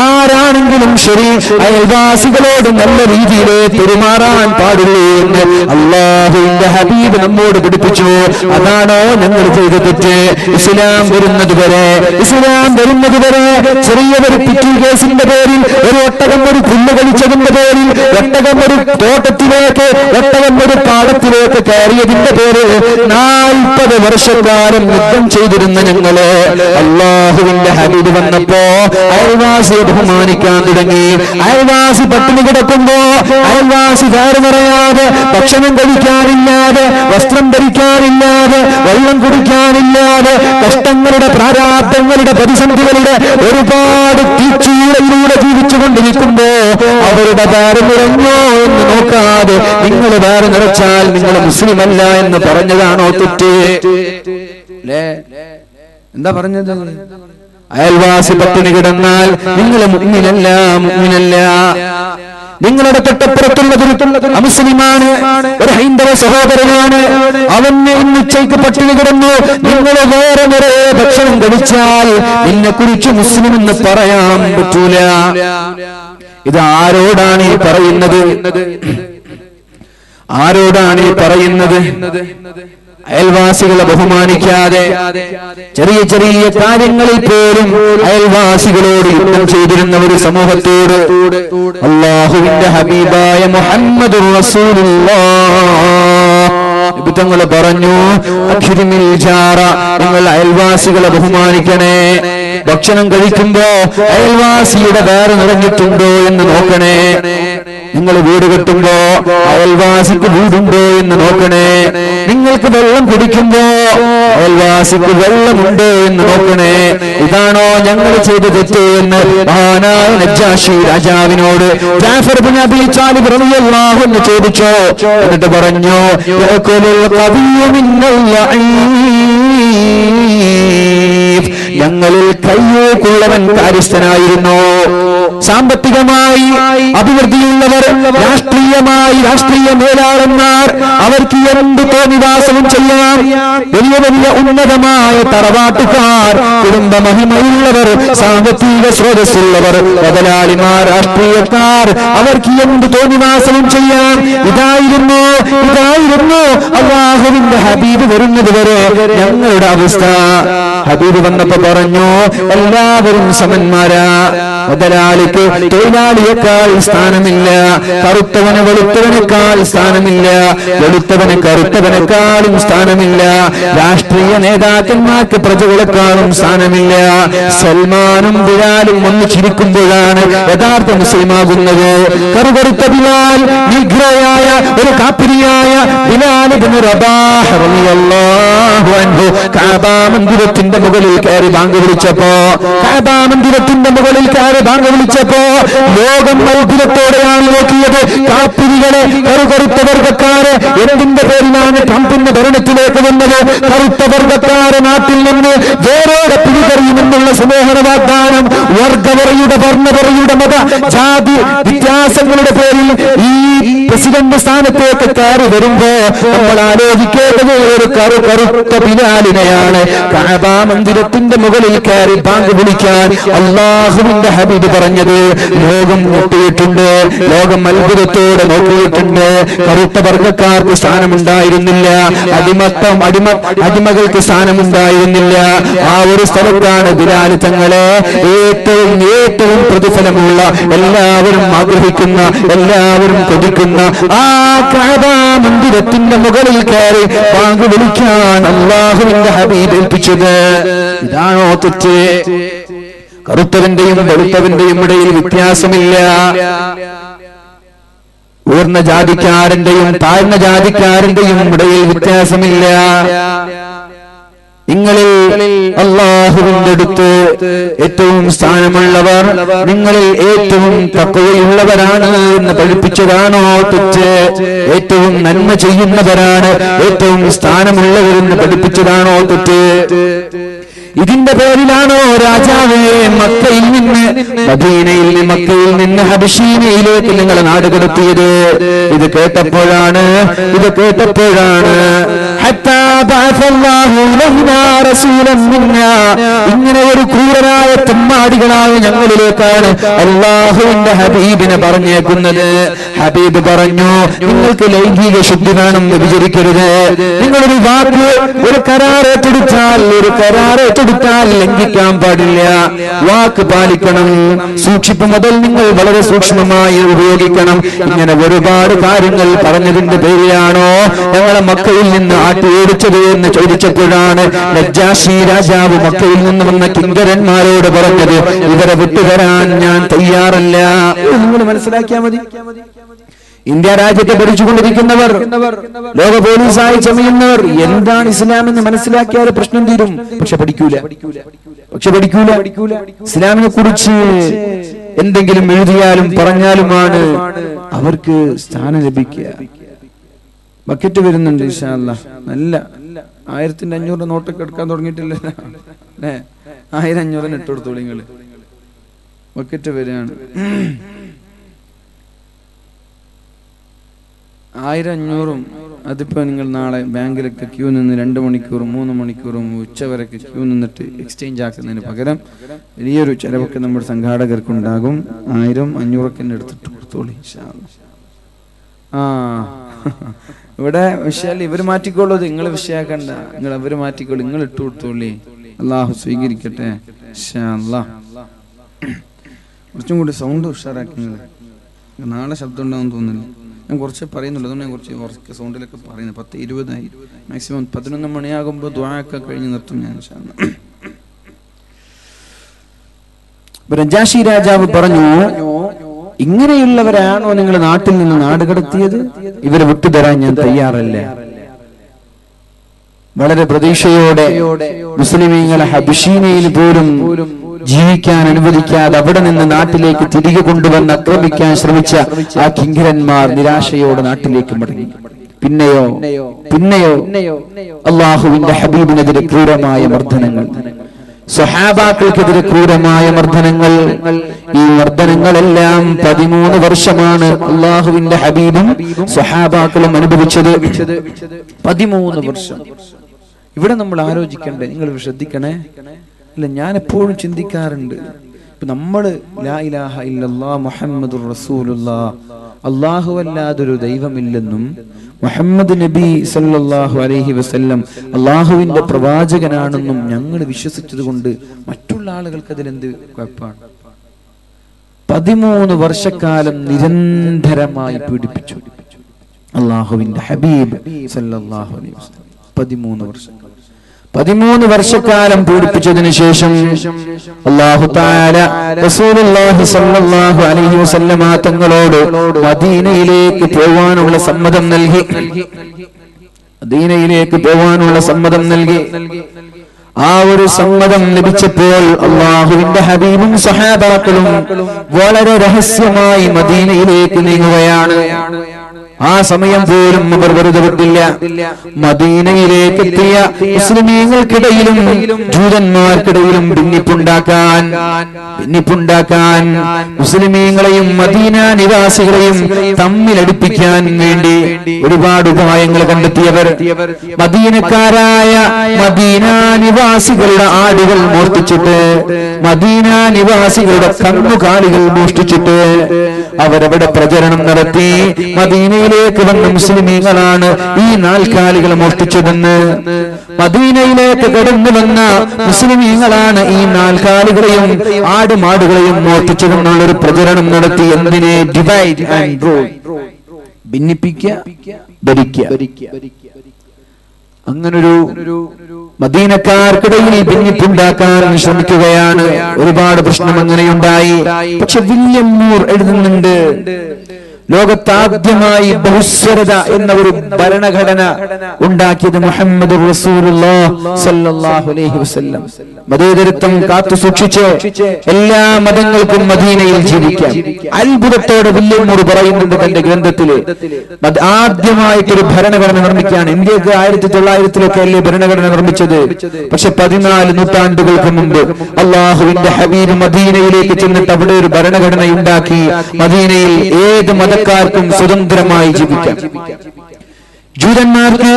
ആരാണെങ്കിലും ശരി, അയൽവാസികളോട് നല്ല രീതിയിൽ പെരുമാറാൻ പാടുള്ളൂ എന്ന് അല്ലാഹുവിന്റെ ഹബീബ് നമ്മോട് പഠിപ്പിച്ചു. അതാണോ ഞങ്ങൾ ചെയ്ത തെറ്റ്? ഇസ്ലാം വരുന്നത് വരെ ചെറിയ ഒരു പിറ്റു കേസിന്റെ പേരിൽ ഒരു ഒട്ടകം ഒരു പുല്ല് കളിച്ചതിന്റെ പേരിൽ ഒട്ടകം ഒരു തോട്ടത്തിലേക്ക്, ഒട്ടകം ഒരു പാടത്തിലേക്ക് കയറിയതിന്റെ പേര് 40 വർഷക്കാലം യുദ്ധം ചെയ്തിരുന്ന ഞങ്ങള് അല്ലാഹുവിന്റെ ഹബീബ് വന്നപ്പോ അയൽവാസിയെ ബഹുമാനിക്കാൻ തുടങ്ങി. അയൽവാസി പട്ടിണി കിടക്കുമ്പോ അയൽവാസി കയറി നിറയാതെ, ഭക്ഷണം കഴിക്കാനില്ലാതെ, വസ്ത്രം ധരിക്കാനില്ലാതെ, വെള്ളം കുടിക്കാനില്ലാതെ, കഷ്ടങ്ങളുടെ പ്രാരാബ്ദങ്ങളുടെ പ്രതിസന്ധികളുടെ ഒരുപാട് തീച്ചൂളയിലൂടെ ജീവിച്ചുകൊണ്ടിരിക്കുമ്പോ അവരുടെ വയറ് നിറഞ്ഞോ എന്ന് നോക്കാതെ നിങ്ങൾ വയറ് നിറച്ചാൽ നിങ്ങൾ മുസ്ലിമല്ല എന്ന് പറഞ്ഞതാണോ തെറ്റ്? എന്താ പറഞ്ഞത്? അയൽവാസി പട്ടിണി കിടന്നാൽ നിങ്ങൾ മുഅ്മിനല്ല, മുഅ്മിനല്ല. നിങ്ങളുടെ തൊട്ടപ്പുറത്തുള്ളത് അമുസ്ലിമാണ്, ഒരു ഹൈന്ദവ സഹോദരനാണ്. അവന് ഇന്ന് ഉച്ചയ്ക്ക് പട്ടിണി കിടന്നു, നിങ്ങൾ വേറെ നിറയെ ഭക്ഷണം കഴിച്ചാൽ നിന്നെ കുറിച്ച് മുസ്ലിം എന്ന് പറയാൻ പറ്റൂല. ഇത് ആരോടാണ് ഈ പറയുന്നത്? ആരോടാണ് ഈ പറയുന്നത്? അയൽവാസികളെ ബഹുമാനിക്കാതെ ചെറിയ ചെറിയ കാര്യങ്ങളിൽ പോലും അയൽവാസികളോട് യുദ്ധം ചെയ്തിരുന്ന ഒരു സമൂഹത്തോട് അല്ലാഹുവിന്റെ ഹബീബായ മുഹമ്മദുർ റസൂലുള്ളാഹ് തങ്ങള് പറഞ്ഞു, അഖിരിമിൽ ജാറ, നിങ്ങൾ അയൽവാസികളെ ബഹുമാനിക്കണേ. ഭക്ഷണം കഴിക്കുമ്പോ അയൽവാസിയുടെ വയറ് നിറഞ്ഞിട്ടുണ്ടോ എന്ന് നോക്കണേ. നിങ്ങൾ വീട് കെട്ടുമ്പോ അയൽവാസിക്ക് വീടുണ്ടോ എന്ന് നോക്കണേ. നിങ്ങൾക്ക് വെള്ളം കുടിക്കുമ്പോ അയൽവാസിക്ക് വെള്ളമുണ്ടോ എന്ന് നോക്കണേ. ഇതാണോ ഞങ്ങൾ ചെയ്ത തെറ്റ് എന്ന് മഹാനായ നജ്ജാശി രാജാവിനോട് ജാഫർ ഇബ്നു അബീ ത്വാലിബ് റളിയല്ലാഹു അൻഹു ചോദിച്ചു. എന്നിട്ട് പറഞ്ഞു, ഞങ്ങളിൽ കയ്യൂക്കുള്ളവൻ കാര്യസ്ഥനായിരുന്നു. സാമ്പത്തികമായി അഭിവൃദ്ധിയുള്ളവർ, രാഷ്ട്രീയ മേലാളന്മാർ, അവർക്ക് എന്ത് തോന്നിവാസവും ചെയ്യാം. വലിയ വലിയ ഉന്നതമായ തറവാട്ടുകാർ, കുടുംബ മഹിമയുള്ളവർ, സാമ്പത്തിക സ്രോതസ്സുള്ളവർ, മുതലാളിമാർ, രാഷ്ട്രീയക്കാർ, അവർക്ക് എന്ത് തോന്നിവാസവും ചെയ്യാം. ഇതായിരുന്നു അല്ലാഹുവിന്റെ ഹബീബ് വരുന്നത് വരെ ഞങ്ങളുടെ അവസ്ഥ. ഹബീബ് വന്നപ്പോ പറഞ്ഞു, എല്ലാവരും സമന്മാരാ. മുതലാളിക്ക് തൊഴിലാളിയേക്കാൾ സ്ഥാനമില്ല, കറുത്തവന് വെളുത്തവനേക്കാൾ സ്ഥാനമില്ല, വെളുത്തവന് കറുത്തവനേക്കാളും സ്ഥാനമില്ല, രാഷ്ട്രീയ നേതാക്കന്മാർക്ക് പ്രജകളെക്കാളും സ്ഥാനമില്ല. സൽമാനും ബിലാലും ഒന്ന് ചിരിക്കുമ്പോഴാണ് യഥാർത്ഥ മുസ്ലിമാകുന്നത്. കറുകറുത്ത ബിലാൽ, നിഗ്രോയായ ഒരു കാപ്പിരിയായ ബിലാൽ ഇബ്നു റബാഹ് റളിയല്ലാഹു അൻഹു കഅബ മന്ദിരത്തിന്റെ മുകളിൽ കയറി ബാങ്ക് വിളിച്ചപ്പോ, ലോകം അത്ഭുതത്തോടെയാണ് നോക്കിയത്. കാപ്പിരികളെ, കറുകറുത്ത വർഗക്കാരെ, എന്തിന്റെ പേരിലാണ് ട്രംപിന്റെ ഭരണത്തിലേക്ക് വന്നത്? കറുത്ത വർഗക്കാരെ നാട്ടിൽ നിന്ന് വേറോടെ പിടികറിയുമെന്നുള്ള സ്നേഹ വാഗ്ദാനം വർഗവറയുടെ, വർണ്ണവറയുടെ, മത ജാതി വ്യത്യാസങ്ങളുടെ പേരിൽ ഈ പ്രസിഡന്റ് സ്ഥാനത്തേക്ക് കയറി വരുമ്പോ നമ്മൾ ആലോചിക്കേണ്ടത് ഒരു കറുത്ത ബിലാലിനെയാണ്. കഅബ മന്ദിരത്തിന്റെ മുകളിൽ കയറി ബാങ്ക് വിളിക്കാൻ അല്ലാഹുവിന്റെ ഹബീബ് പറഞ്ഞത്. ലോകം മുട്ടിയിട്ടുണ്ട്, ലോകം അത്ഭുതത്തോടെ നോക്കിയിട്ടുണ്ട്. കറുത്ത വർഗക്കാർക്ക് സ്ഥാനമുണ്ടായിരുന്നില്ല, അടിമകൾക്ക് സ്ഥാനമുണ്ടായിരുന്നില്ല. ആ ഒരു സ്ഥലത്താണ് ബിലാൽ തങ്ങളെ ഏറ്റവും പ്രതിഫലമുള്ള, എല്ലാവരും ആഗ്രഹിക്കുന്ന, എല്ലാവരും കൊതിക്കുന്ന ആ കഅബ മന്ദിരത്തിന്റെ മുകളിൽ കയറി ബാങ്ക് വിളിക്കാൻ അല്ലാഹുവിന്റെ ഹബീബ് ഏൽപ്പിച്ചത്. ഇതാണോ തെറ്റ്? കറുത്തവന്റെയും വെളുത്തവന്റെയും ഇടയിൽ വ്യത്യാസമില്ല. ഉയർന്ന ജാതിക്കാരന്റെയും താഴ്ന്ന ജാതിക്കാരന്റെയും ഇടയിൽ വ്യത്യാസമില്ല. നിങ്ങളിൽ അല്ലാഹുവിന്റെ അടുത്ത് ഏറ്റവും സ്ഥാനമുള്ളവർ നിങ്ങളിൽ ഏറ്റവും തഖ്വയുള്ളവരാണ് എന്ന് പഠിപ്പിച്ചതാണോ തെറ്റ്? ഏറ്റവും നന്മ ചെയ്യുന്നവരാണ് ഏറ്റവും സ്ഥാനമുള്ളവരെന്ന് പഠിപ്പിച്ചതാണോ തെറ്റ്? ഇതിന്റെ പേരിലാണോ രാജാവേ മക്കയിൽ നിന്ന്, മക്കയിൽ നിന്ന് ഹബശീനയിലേക്ക് നിങ്ങളെ നാട് കടത്തിയത്? ഇത് കേട്ടപ്പോഴാണ് ഹത്താ ഇങ്ങനെ ഒരു ക്രൂരനായ തെമ്മാടികളായ ഞങ്ങളിലേക്കാണ് അല്ലാഹുവിന്റെ ഹബീബിനെ പറഞ്ഞേക്കുന്നത്. ഹബീബ് പറഞ്ഞു, നിങ്ങൾക്ക് ലൈംഗിക ശുദ്ധി വേണം, വ്യഭിചരിക്കരുത്. നിങ്ങളൊരു വാക്ക്, ഒരു കരാറെടുത്താൽ ലംഘിക്കാൻ പാടില്ല, വാക്ക് പാലിക്കണം. സൂക്ഷിപ്പ് മുതൽ നിങ്ങൾ വളരെ സൂക്ഷ്മമായി ഉപയോഗിക്കണം. ഇങ്ങനെ ഒരുപാട് കാര്യങ്ങൾ പറഞ്ഞതിന്റെ പേരിലാണോ ഞങ്ങളെ മക്കയിൽ നിന്ന് ആട്ടിയോടിച്ചത് എന്ന് ചോദിച്ചപ്പോഴാണ് നജ്ജാശി രാജാവ് മക്കയിൽ നിന്ന് വന്ന കിങ്കരന്മാരോട് പറഞ്ഞത്, ഇവരെ വിട്ടുതരാൻ ഞാൻ തയ്യാറല്ല. നിങ്ങൾ മനസ്സിലാക്കിയാൽ മതി. ഇന്ത്യ രാജ്യത്തെ ഭരിച്ചുകൊണ്ടിരിക്കുന്നവർ, ലോക പോലീസായി ചമയുന്നവർ എന്താണ് ഇസ്ലാം എന്ന് മനസ്സിലാക്കിയാൽ പ്രശ്നം തീരും. പക്ഷെ പഠിക്കൂല. ഇസ്ലാമിനെ കുറിച്ച് എന്തെങ്കിലും എഴുതിയാലും പറഞ്ഞാലുമാണ് അവർക്ക് സ്ഥാനം ലഭിക്കുക. ബക്കറ്റ് വരുന്നുണ്ട് ഇൻഷാ അല്ലാഹ്. നല്ല 1500 നോട്ടൊക്കെ എടുക്കാൻ തുടങ്ങിയിട്ടില്ല. 1500 ഇട്ട് കൊടുത്തോളൂ നിങ്ങൾ. ബക്കറ്റ് വരികയാണ്. 1500 അതിപ്പോ നിങ്ങൾ നാളെ ബാങ്കിലൊക്കെ ക്യൂ നിന്ന് 2 മണിക്കൂറും 3 മണിക്കൂറും ഉച്ചവരൊക്കെ ക്യൂ നിന്നിട്ട് എക്സ്ചേഞ്ച് ആക്കുന്നതിന് പകരം വലിയൊരു ചെലവൊക്കെ നമ്മുടെ സംഘാടകർക്കുണ്ടാകും. 1000 500 എടുത്തിട്ട് കൊടുത്തോളൂ ഇൻഷാ അല്ലാഹ്. ഇവിടെ വിഷയം ഇവര് മാറ്റിക്കോളൂ, നിങ്ങൾ വിഷയാക്കണ്ട. നിങ്ങൾ അവര് മാറ്റിക്കോളൂ, നിങ്ങൾ ഇട്ട് കൊടുത്തോളേ. അള്ളാഹു സ്വീകരിക്കട്ടെ ഇൻഷാ അല്ലാഹ്. കുറച്ചും കൂടി സൗണ്ട് ഉഷാറാക്കി. നാളെ ശബ്ദം ഉണ്ടാവും തോന്നുന്നില്ല. ഞാൻ കുറച്ച് പറയുന്നുള്ളൂ, അതുകൊണ്ട് ഞാൻ കുറച്ച് സൗണ്ടിലൊക്കെ പറയുന്നത്. 10:20 മാക്സിമം 11 മണിയാകുമ്പോൾ ദുആ ഒക്കെ കഴിഞ്ഞ് നിർത്തും ഞാൻ ഇൻഷാ അല്ലാഹ്. നജ്ജാശി രാജാവ് പറഞ്ഞു, ഇങ്ങനെയുള്ളവരാണോ നിങ്ങൾ നാട്ടിൽ നിന്ന് നാട് കടത്തിയത്? ഇവരെ വിട്ടുതരാൻ ഞാൻ തയ്യാറല്ല. വളരെ പ്രതീക്ഷയോടെ മുസ്ലിമീങ്ങളെ ഹബശീനയിൽ പോലും ജീവിക്കാൻ അനുവദിക്കാതെ അവിടെ നിന്ന് നാട്ടിലേക്ക് തിരികെ കൊണ്ടുവന്ന് ആക്രമിക്കാൻ ശ്രമിച്ച ആ കിങ്കരന്മാർ നിരാശയോടെ നാട്ടിലേക്ക് മടങ്ങി. പിന്നെയോ അല്ലാഹുവിന്റെ ഹബീബിനെതിരെ ക്രൂരമായ മർദ്ദനങ്ങൾ, സ്വഹാബാക്കൾക്കെതിരെ ക്രൂരമായ മർദ്ദനങ്ങൾ. ഈ മർദ്ദനങ്ങളെല്ലാം 13 വർഷമാണ് അല്ലാഹുവിന്റെ ഹബീബും സ്വഹാബാക്കളും അനുഭവിച്ചത്. 13 വർഷം. ഇവിടെ നമ്മൾ ആലോചിക്കണ്ടേ? നിങ്ങൾ ശ്രദ്ധിക്കണേ. അല്ല, ഞാൻ എപ്പോഴും ചിന്തിക്കാറുണ്ട്, ഇപ്പൊ നമ്മള് ലാ ഇലാഹ ഇല്ലല്ലാഹ് മുഹമ്മദുർ റസൂലുള്ളാഹ്, അല്ലാഹു അല്ലാതൊരു ദൈവമില്ലെന്നും മുഹമ്മദ് നബി സല്ലല്ലാഹു അലൈഹി വസല്ലം അല്ലാഹുവിന്റെ പ്രവാചകനാണെന്നും ഞങ്ങൾ വിശ്വസിച്ചത് കൊണ്ട് മറ്റുള്ള ആളുകൾക്ക് അതിലെന്ത് കുഴപ്പമാണ്? 13 വർഷക്കാലം നിരന്തരമായി പീഡിപ്പിച്ചു അല്ലാഹുവിന്റെ ഹബീബ് സല്ലല്ലാഹു അലൈഹി വസല്ലം. 13 വർഷക്കാലം പീഡിപ്പിച്ചതിന് ശേഷം അല്ലാഹു തആല റസൂലുള്ളാഹി സ്വല്ലല്ലാഹു അലൈഹി വസല്ലമ തങ്ങളോട് മദീനയിലേക്ക് പോവാനുള്ള സമ്മതം നൽകി. ആ ഒരു സമ്മതം ലഭിച്ചപ്പോൾ അല്ലാഹുവിന്റെ ഹബീബും സ്വഹാബാക്കളും വളരെ രഹസ്യമായി മദീനയിലേക്ക് നീങ്ങുകയാണ്. ആ സമയം പോലും അവർ വെറുതെ വിട്ടില്ല. മദീനയിലേക്ക് എത്തിയ മുസ്ലിമീങ്ങൾക്കിടയിലും ജൂതന്മാർക്കിടയിലും ഭിന്നിപ്പുണ്ടാക്കാൻ മുസ്ലിമീങ്ങളെയും മദീന നിവാസികളെയും തമ്മിലടിപ്പിക്കാൻ വേണ്ടി ഒരുപാട് ഉപായങ്ങൾ കണ്ടെത്തിയവർ മദീനക്കാരായ മദീന നിവാസികളുടെ ആടുകൾ മോഷ്ടിച്ചിട്ട്, മദീന നിവാസികളുടെ കന്നുകാലികൾ മോഷ്ടിച്ചിട്ട് അവരവിടെ പ്രചരണം നടത്തി. മദീനയിലേക്ക് വന്ന മുസ്ലിമീങ്ങളാണ് ഈ നാൽക്കാലികൾ മോഷ്ടിച്ചതെന്ന്, മദീനയിലേക്ക് കടന്നു വന്ന മുസ്ലിമീങ്ങളാണ് ഈ നാൽക്കാലികളെയും ആടുമാടുകളെയും മോഷ്ടിച്ചതെന്നുള്ളൊരു പ്രചരണം നടത്തി. എന്തിനെ? ഡിവൈഡ് ആൻഡ് റൂൾ, ഭിന്നിപ്പിക്കുക, ഭരിക്കുക. അങ്ങനൊരു മദീനക്കാർക്കിടയിൽ ഭിന്നിപ്പുണ്ടാക്കാൻ ശ്രമിക്കുകയാണ്. ഒരുപാട് പ്രശ്നം അങ്ങനെയുണ്ടായി. പക്ഷെ വില്യം മൂർ എഴുതുന്നുണ്ട്, ലോകത്താദ്യമായി ബഹുസ്വരത എന്ന ഒരു ഭരണഘടന ഉണ്ടാക്കിയത് മുഹമ്മദ് റസൂലുള്ളാഹി സ്വല്ലല്ലാഹു അലൈഹി വസല്ലം. മതേതരത്വം കാത്തു സൂക്ഷിച്ച് എല്ലാ മതങ്ങൾക്കും മദീനയിൽ ജീവിക്കാം. അത്ഭുതത്തോടെ വില്യം മൂർ പറയുന്നുണ്ട് തന്റെ ഗ്രന്ഥത്തില്, ആദ്യമായിട്ടൊരു ഭരണഘടന നിർമ്മിക്കുകയാണ്. ഇന്ത്യക്ക് 1900-ലൊക്കെ അല്ലേ ഭരണഘടന നിർമ്മിച്ചത്. പക്ഷെ 14 നൂറ്റാണ്ടുകൾക്ക് മുമ്പ് അല്ലാഹുവിന്റെ ഹബീബ് മദീനയിലേക്ക് ചെന്നിട്ട് അവിടെ ഒരു ഭരണഘടന ഉണ്ടാക്കി. മദീനയിൽ ഏത് മതക്കാർക്കും സ്വതന്ത്രമായി ജീവിക്കാം. ജൂതന്മാർക്ക്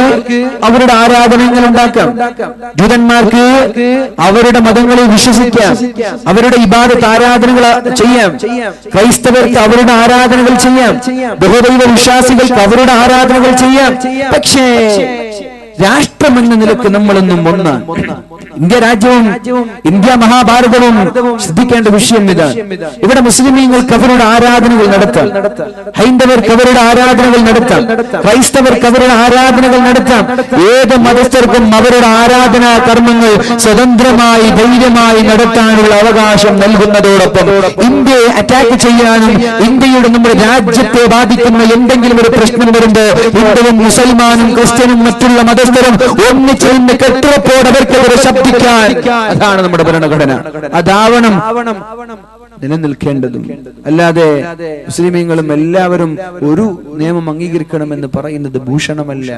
അവരുടെ ആരാധനകൾ ഉണ്ടാക്കാം, ജൂതന്മാർക്ക് അവരുടെ മതങ്ങളിൽ വിശ്വസിക്കാം, അവരുടെ ഇബാദത്ത് ആരാധനകൾ ചെയ്യാം. ക്രൈസ്തവർക്ക് അവരുടെ ആരാധനകൾ ചെയ്യാം, ബഹുദൈവ വിശ്വാസികൾക്ക് അവരുടെ ആരാധനകൾ ചെയ്യാം. പക്ഷേ രാഷ്ട്രമെന്ന നിലക്ക് നമ്മളൊന്നും ഒന്നാണ്. ഇന്ത്യ രാജ്യവും ഇന്ത്യ മഹാഭാരതവും ശ്രദ്ധിക്കേണ്ട വിഷയം ഇതാണ്. ഇവിടെ മുസ്ലിമീങ്ങൾക്ക് അവരുടെ ആരാധനകൾ നടത്താം, ഹൈന്ദവർക്ക് അവരുടെ ആരാധനകൾ നടത്താം, ക്രൈസ്തവർക്ക് അവരുടെ ആരാധനകൾ നടത്താം. ഏത് മതസ്ഥർക്കും അവരുടെ ആരാധനാ കർമ്മങ്ങൾ സ്വതന്ത്രമായി ധൈര്യമായി നടത്താനുള്ള അവകാശം നൽകുന്നതോടൊപ്പം ഇന്ത്യയെ അറ്റാക്ക് ചെയ്യാനും ഇന്ത്യയുടെ നമ്മുടെ രാജ്യത്തെ ബാധിക്കുന്ന എന്തെങ്കിലും ഒരു പ്രശ്നം വരുമ്പോൾ ഹിന്ദുവും മുസൽമാനും ക്രിസ്ത്യനും മറ്റുള്ള മതസ്ഥരും ഒന്നിച്ച് നിന്ന് കെട്ടുറപ്പോടെ അവർക്കെതിരെ ശബ്ദിക്കാൻ, അതാണ് നമ്മുടെ ഭരണഘടന. അതാവണം നിലനിൽക്കേണ്ടതും. അല്ലാതെ മുസ്ലിമീങ്ങളും എല്ലാവരും ഒരു നിയമം അംഗീകരിക്കണമെന്ന് പറയുന്നത് ഭൂഷണമല്ല,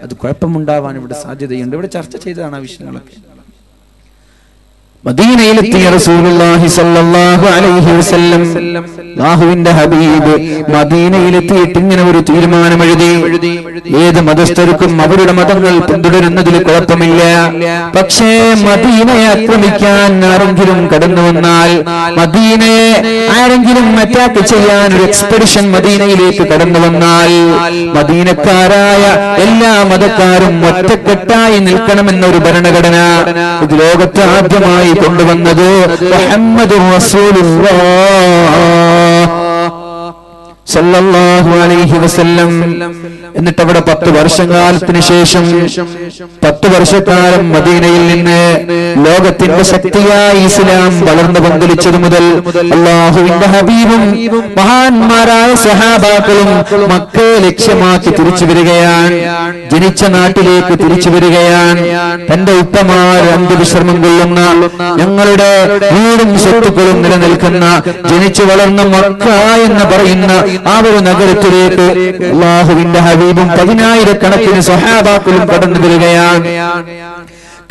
അത് കുഴപ്പമുണ്ടാവാൻ ഇവിടെ സാധ്യതയുണ്ട്. ഇവിടെ ചർച്ച ചെയ്തതാണ് ആ വിഷയങ്ങളൊക്കെ. മദീനയിലെത്തിയ റസൂലുള്ളാഹി സ്വല്ലല്ലാഹു അലൈഹി വസല്ലം, അല്ലാഹുവിന്റെ ഹബീബ് മദീനയിലെത്തിയിട്ട് ഇങ്ങനെ ഒരു തീരുമാനം എഴുതി, ഏത് മതസ്ഥർക്കും അവരുടെ മതങ്ങൾ പിന്തുടരുന്നതിൽ കുഴപ്പമില്ല. പക്ഷേ മദീനയെ ആക്രമിക്കാൻ ആരെങ്കിലും കടന്നു വന്നാൽ, മദീനയെ ആരെങ്കിലും അറ്റാക്ക് ചെയ്യാൻ ഒരു എക്സ്പെഡിഷൻ മദീനയിലേക്ക് കടന്നു വന്നാൽ, മദീനക്കാരായ എല്ലാ മതക്കാരും ഒറ്റക്കെട്ടായി നിൽക്കണമെന്നൊരു ഭരണഘടന ഇത് ലോകത്ത് ആദ്യമായി കൊണ്ടുവന്നത് മുഹമ്മദുർ റസൂലുള്ളാഹ് സല്ലല്ലാഹു അലൈഹി വസല്ലം. എന്നിട്ട് അവിടെ 10 വർഷക്കാലത്തിന് ശേഷം 10 വർഷക്കാലം മദീനയിൽ നിന്ന് ലോകത്തിന്റെ ശക്തിയായ ഇസ്ലാം വളർന്നു പന്തലിച്ചത് മുതൽ അല്ലാഹുവിന്റെ ഹബീബും മഹാന്മാരായ സഹാബാക്കളും മക്കയെ ലക്ഷ്യമാക്കി തിരിച്ചു വരികയാണ്, ജനിച്ച നാട്ടിലേക്ക് തിരിച്ചു വരികയാണ്. തന്റെ ഉപ്പമാർ അന്ത്യവിശ്രമം കൊള്ളുന്ന, ഞങ്ങളുടെ വീടും സ്വത്തുക്കളും നിലനിൽക്കുന്ന, ജനിച്ചു വളർന്ന മക്ക എന്ന് പറയുന്ന ആ ഒരു നഗരത്തിലേക്ക് അല്ലാഹുവിന്റെ ഹബീബും 10,000 സ്വഹാബാക്കളും കടന്നു വരികയാണ്.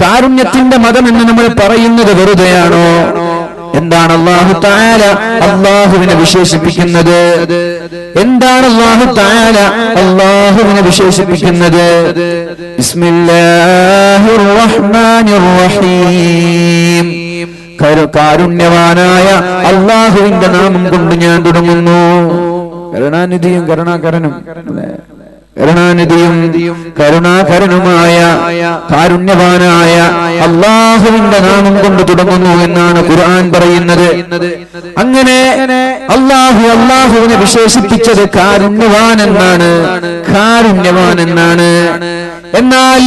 കാരുണ്യത്തിന്റെ മതം എന്ന് നമ്മൾ പറയുന്നത് വെറുതെയാണോ? എന്താണ് അല്ലാഹു തആല അല്ലാഹുവിനെ വിശേഷിപ്പിക്കുന്നത്? എന്താണ് അല്ലാഹു തആല അല്ലാഹുവിനെ വിശേഷിപ്പിക്കുന്നത്? ബിസ്മില്ലാഹിർ റഹ്മാനിർ റഹീം. കാരുണ്യവാനായ അല്ലാഹുവിന്റെ നാമം കൊണ്ട് ഞാൻ തുടങ്ങുന്നു. കരുണാനിധിയും കരുണാകരനും, കരുണാനിധിയും കരുണാകരനുമായ കാരുണ്യവാനായ അല്ലാഹുവിന്റെ നാമം കൊണ്ട് തുടങ്ങുന്നു എന്നാണ് ഖുർആൻ പറയുന്നത്. അങ്ങനെ അല്ലാഹുവിനെ വിശേഷിപ്പിച്ചത് കാരുണ്യവാൻ എന്നാണ്, കാരുണ്യവാൻ എന്നാണ്. എന്നാൽ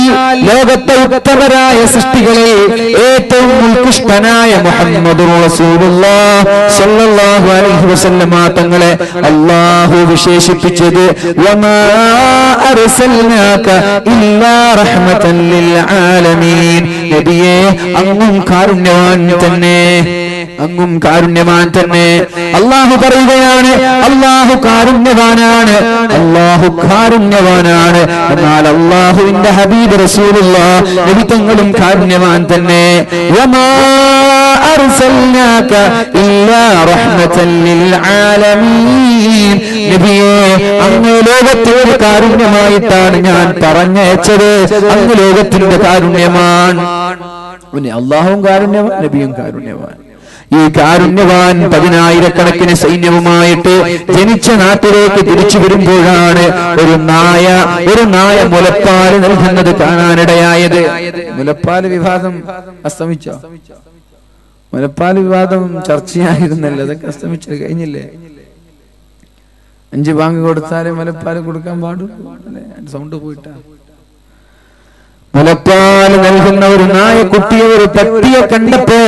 ലോകത്തെ ഉത്തമരായ സൃഷ്ടികളിൽ ഏറ്റവും ഉത്കൃഷ്ടനായ മുഹമ്മദുർ റസൂലുള്ളാഹി സ്വല്ലല്ലാഹു അലൈഹി വസല്ലമ തങ്ങളെ അല്ലാഹു വിശേഷിപ്പിച്ചത് വമാ അർസൽനാക ഇല്ലാ റഹ്മതൻ ലിൽ ആലമീൻ. നബിയേ, അങ്ങും കാരുണ്യവാൻ തന്നെ, അങ്ങും കാരുണ്യവാൻ തന്നെ. അല്ലാഹു പറയുകയാണ്, അല്ലാഹു കാരുണ്യവാനാണ്, അല്ലാഹു കാരുണ്യവാനാണ്. എന്നാൽ അല്ലാഹുവിന്റെ ഹബീബ് റസൂലുള്ളാഹി നബി തങ്ങളും കാരുണ്യവാൻ തന്നെ. വമാ അർസൽനാക ഇല്ലാ റഹ്മതൻ ലിൽ ആലമീൻ. നബിയേ, അങ്ങ് ലോകത്തിന്റെ കാരുണ്യമായിട്ടാണ് ഞാൻ പറഞ്ഞയച്ചത്, അങ്ങ് ലോകത്തിന്റെ കാരുണ്യമാണ്. അല്ലാഹുവും കാരുണ്യവാൻ, നബിയും കാരുണ്യവാൻ. ഈ കാരുണ്യവാൻ 10,000 സൈന്യവുമായിട്ട് ജനിച്ച നാട്ടിലേക്ക് തിരിച്ചു വരുമ്പോഴാണ് ഒരു നായ മുലപ്പാല് നൽകുന്നത് കാണാനിടയായത്. മുലപ്പാല് വിവാദം അസ്തമിച്ചോ? മുലപ്പാല് വിവാദം ചർച്ചയായിരുന്നല്ലോ, അതൊക്കെ അസ്തമിച്ചു കഴിഞ്ഞില്ലേ? 5 ബാങ്ക് കൊടുത്താലേ മുലപ്പാല് കൊടുക്കാൻ പാടുള്ളൂ. സൗണ്ട് പോയിട്ടാ. മുലപ്പാല് നൽകുന്ന ഒരു നായക്കുട്ടിയെ, ഒരു പട്ടിയെ കണ്ടപ്പോ,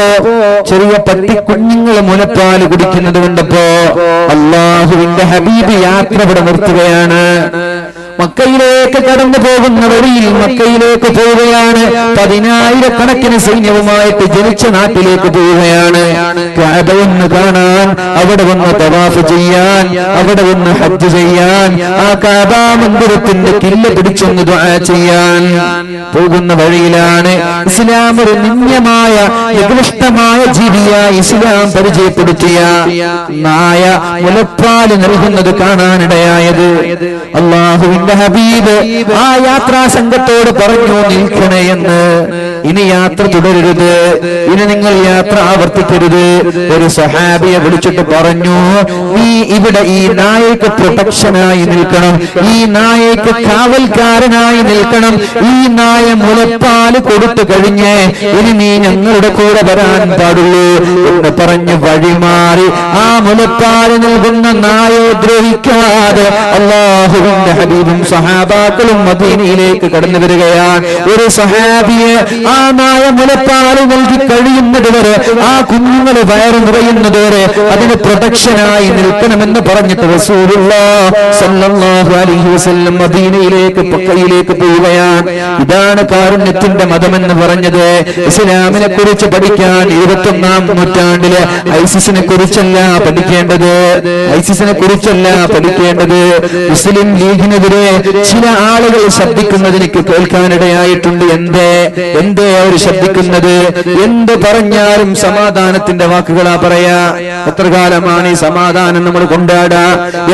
ചെറിയ പട്ടി കുഞ്ഞുങ്ങൾ മുലപ്പാല് കുടിക്കുന്നത് കണ്ടപ്പോ അല്ലാഹുവിന്റെ ഹബീബ് യാത്ര ഇവിടെ നിർത്തുകയാണ്. മക്കയിലേക്ക് കടന്നു പോകുന്ന വഴിയിൽ മക്കയിലേക്ക് പോവുകയാണ്. 10,000 സൈന്യവുമായിട്ട് ജനിച്ച നാട്ടിലേക്ക് പോവുകയാണ്. കഅബയൊന്ന് കാണാൻ, അവിടെ വന്ന് തവാഫ് ചെയ്യാൻ, അവിടെ വന്ന് ഹജ്ജ് ചെയ്യാൻ, ആ കഅബ മന്ദിരത്തിന്റെ കില്ല പിടിച്ചൊന്ന് ദുആ ചെയ്യാൻ പോകുന്ന വഴിയിലാണ് ഇസ്ലാം ഒരു നിന്ദ്യമായ നികൃഷ്ടമായ ജീവിയായി ഇസ്ലാം പരിചയപ്പെടുത്തിയ നായ മുലപ്പാല് നൽകുന്നത് കാണാനിടയായത്. അല്ലാഹുവിന്റെ അല്ലാഹുവിന്റെ ഹബീബ് ആ യാത്രാ സംഘത്തോട് പറഞ്ഞു, നിൽക്കണേ എന്ന്. ഇനി യാത്ര തുടരരുത്, ഇനി നിങ്ങൾ യാത്ര ആവർത്തിക്കരുത്. ഒരു സഹാബിയെ വിളിച്ചിട്ട് പറഞ്ഞു, നീ ഇവിടെ ഈ നായക്ക് പ്രൊട്ടക്ഷനായി നിൽക്കണം, ഈ നായക്ക് കാവൽക്കാരനായി നിൽക്കണം. ഈ നായ മുലപ്പാല് കൊടുത്തു കഴിഞ്ഞ് ഇനി നീ ഞങ്ങളുടെ കൂടെ വരാൻ പാടുള്ളൂ എന്ന് പറഞ്ഞ് വഴിമാറി ആ മുലപ്പാല് നൽകുന്ന നായെ ദ്രോഹിക്കാതെ അല്ലാഹുവിന്റെ ഹബീബും സഹാബാക്കളും മദീനയിലേക്ക് കടന്നു വരികയാണ്. ഒരു സഹാബിയെ ആ നായ മുലപ്പാല് നൽകി കഴിയുന്നത് വരെ, ആ കുഞ്ഞുങ്ങൾ വയറ് നിറയുന്നത് വരെ അതിന് പ്രൊട്ടക്ഷനായി നിൽക്കണമെന്ന് പറഞ്ഞിട്ട് റസൂലുള്ളാഹി സ്വല്ലല്ലാഹു അലൈഹി വസല്ലം മദീനയിലേക്ക് പക്കയിലേക്ക് പോവുകയാണ്. ഇതാണ് കാരുണ്യത്തിന്റെ മതമെന്ന് പറഞ്ഞത്. ഇസ്ലാമിനെ കുറിച്ച് പഠിക്കാൻ 21-ാം നൂറ്റാണ്ടിലെ ഐസിസിനെ കുറിച്ചല്ല പഠിക്കേണ്ടത്, ഐസിസിനെ കുറിച്ചല്ല പഠിക്കേണ്ടത്. മുസ്ലിം ലീഗിനെതിരെ ചില ആളുകൾ ശബ്ദിക്കുന്നത് എനിക്ക് കേൾക്കാനിടയായിട്ടുണ്ട്. എന്തേ അവർ ശബ്ദിക്കുന്നത്? എന്ത് പറഞ്ഞാലും സമാധാനത്തിന്റെ വാക്കുകളാ പറയാ. എത്ര കാലമാണ് ഈ സമാധാനം നമ്മൾ കൊണ്ടാടാ?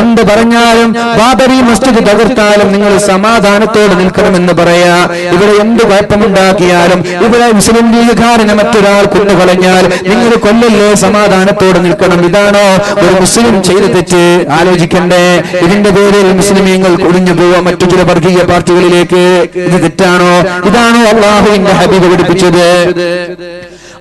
എന്ത് പറഞ്ഞാലും ബാബരി മസ്ജിദ് തകർത്താലും നിങ്ങൾ സമാധാനത്തോടെ നിൽക്കണമെന്ന് പറയാ. ഇവിടെ എന്ത് കുഴപ്പമുണ്ടാക്കിയാലും, ഇവിടെ മുസ്ലിം ലീഗുകാരനെ മറ്റൊരാൾ കൊന്നുകളഞ്ഞാൽ നിങ്ങൾ കൊല്ലല്ലേ, സമാധാനത്തോടെ നിൽക്കണം. ഇതാണോ ഒരു മുസ്ലിം ചെയ്ത തെറ്റ്? ആലോചിക്കണ്ടേ? ഇതിന്റെ പേരിൽ മുസ്ലിമീങ്ങൾ ഒളിഞ്ഞു പോവാ മറ്റു ചില വർഗീയ പാർട്ടികളിലേക്ക്. ഇത് തെറ്റാണോ? ഇതാണോ അല്ലാഹുവിന്റെ ഹബീബ് പഠിപ്പിച്ചത്?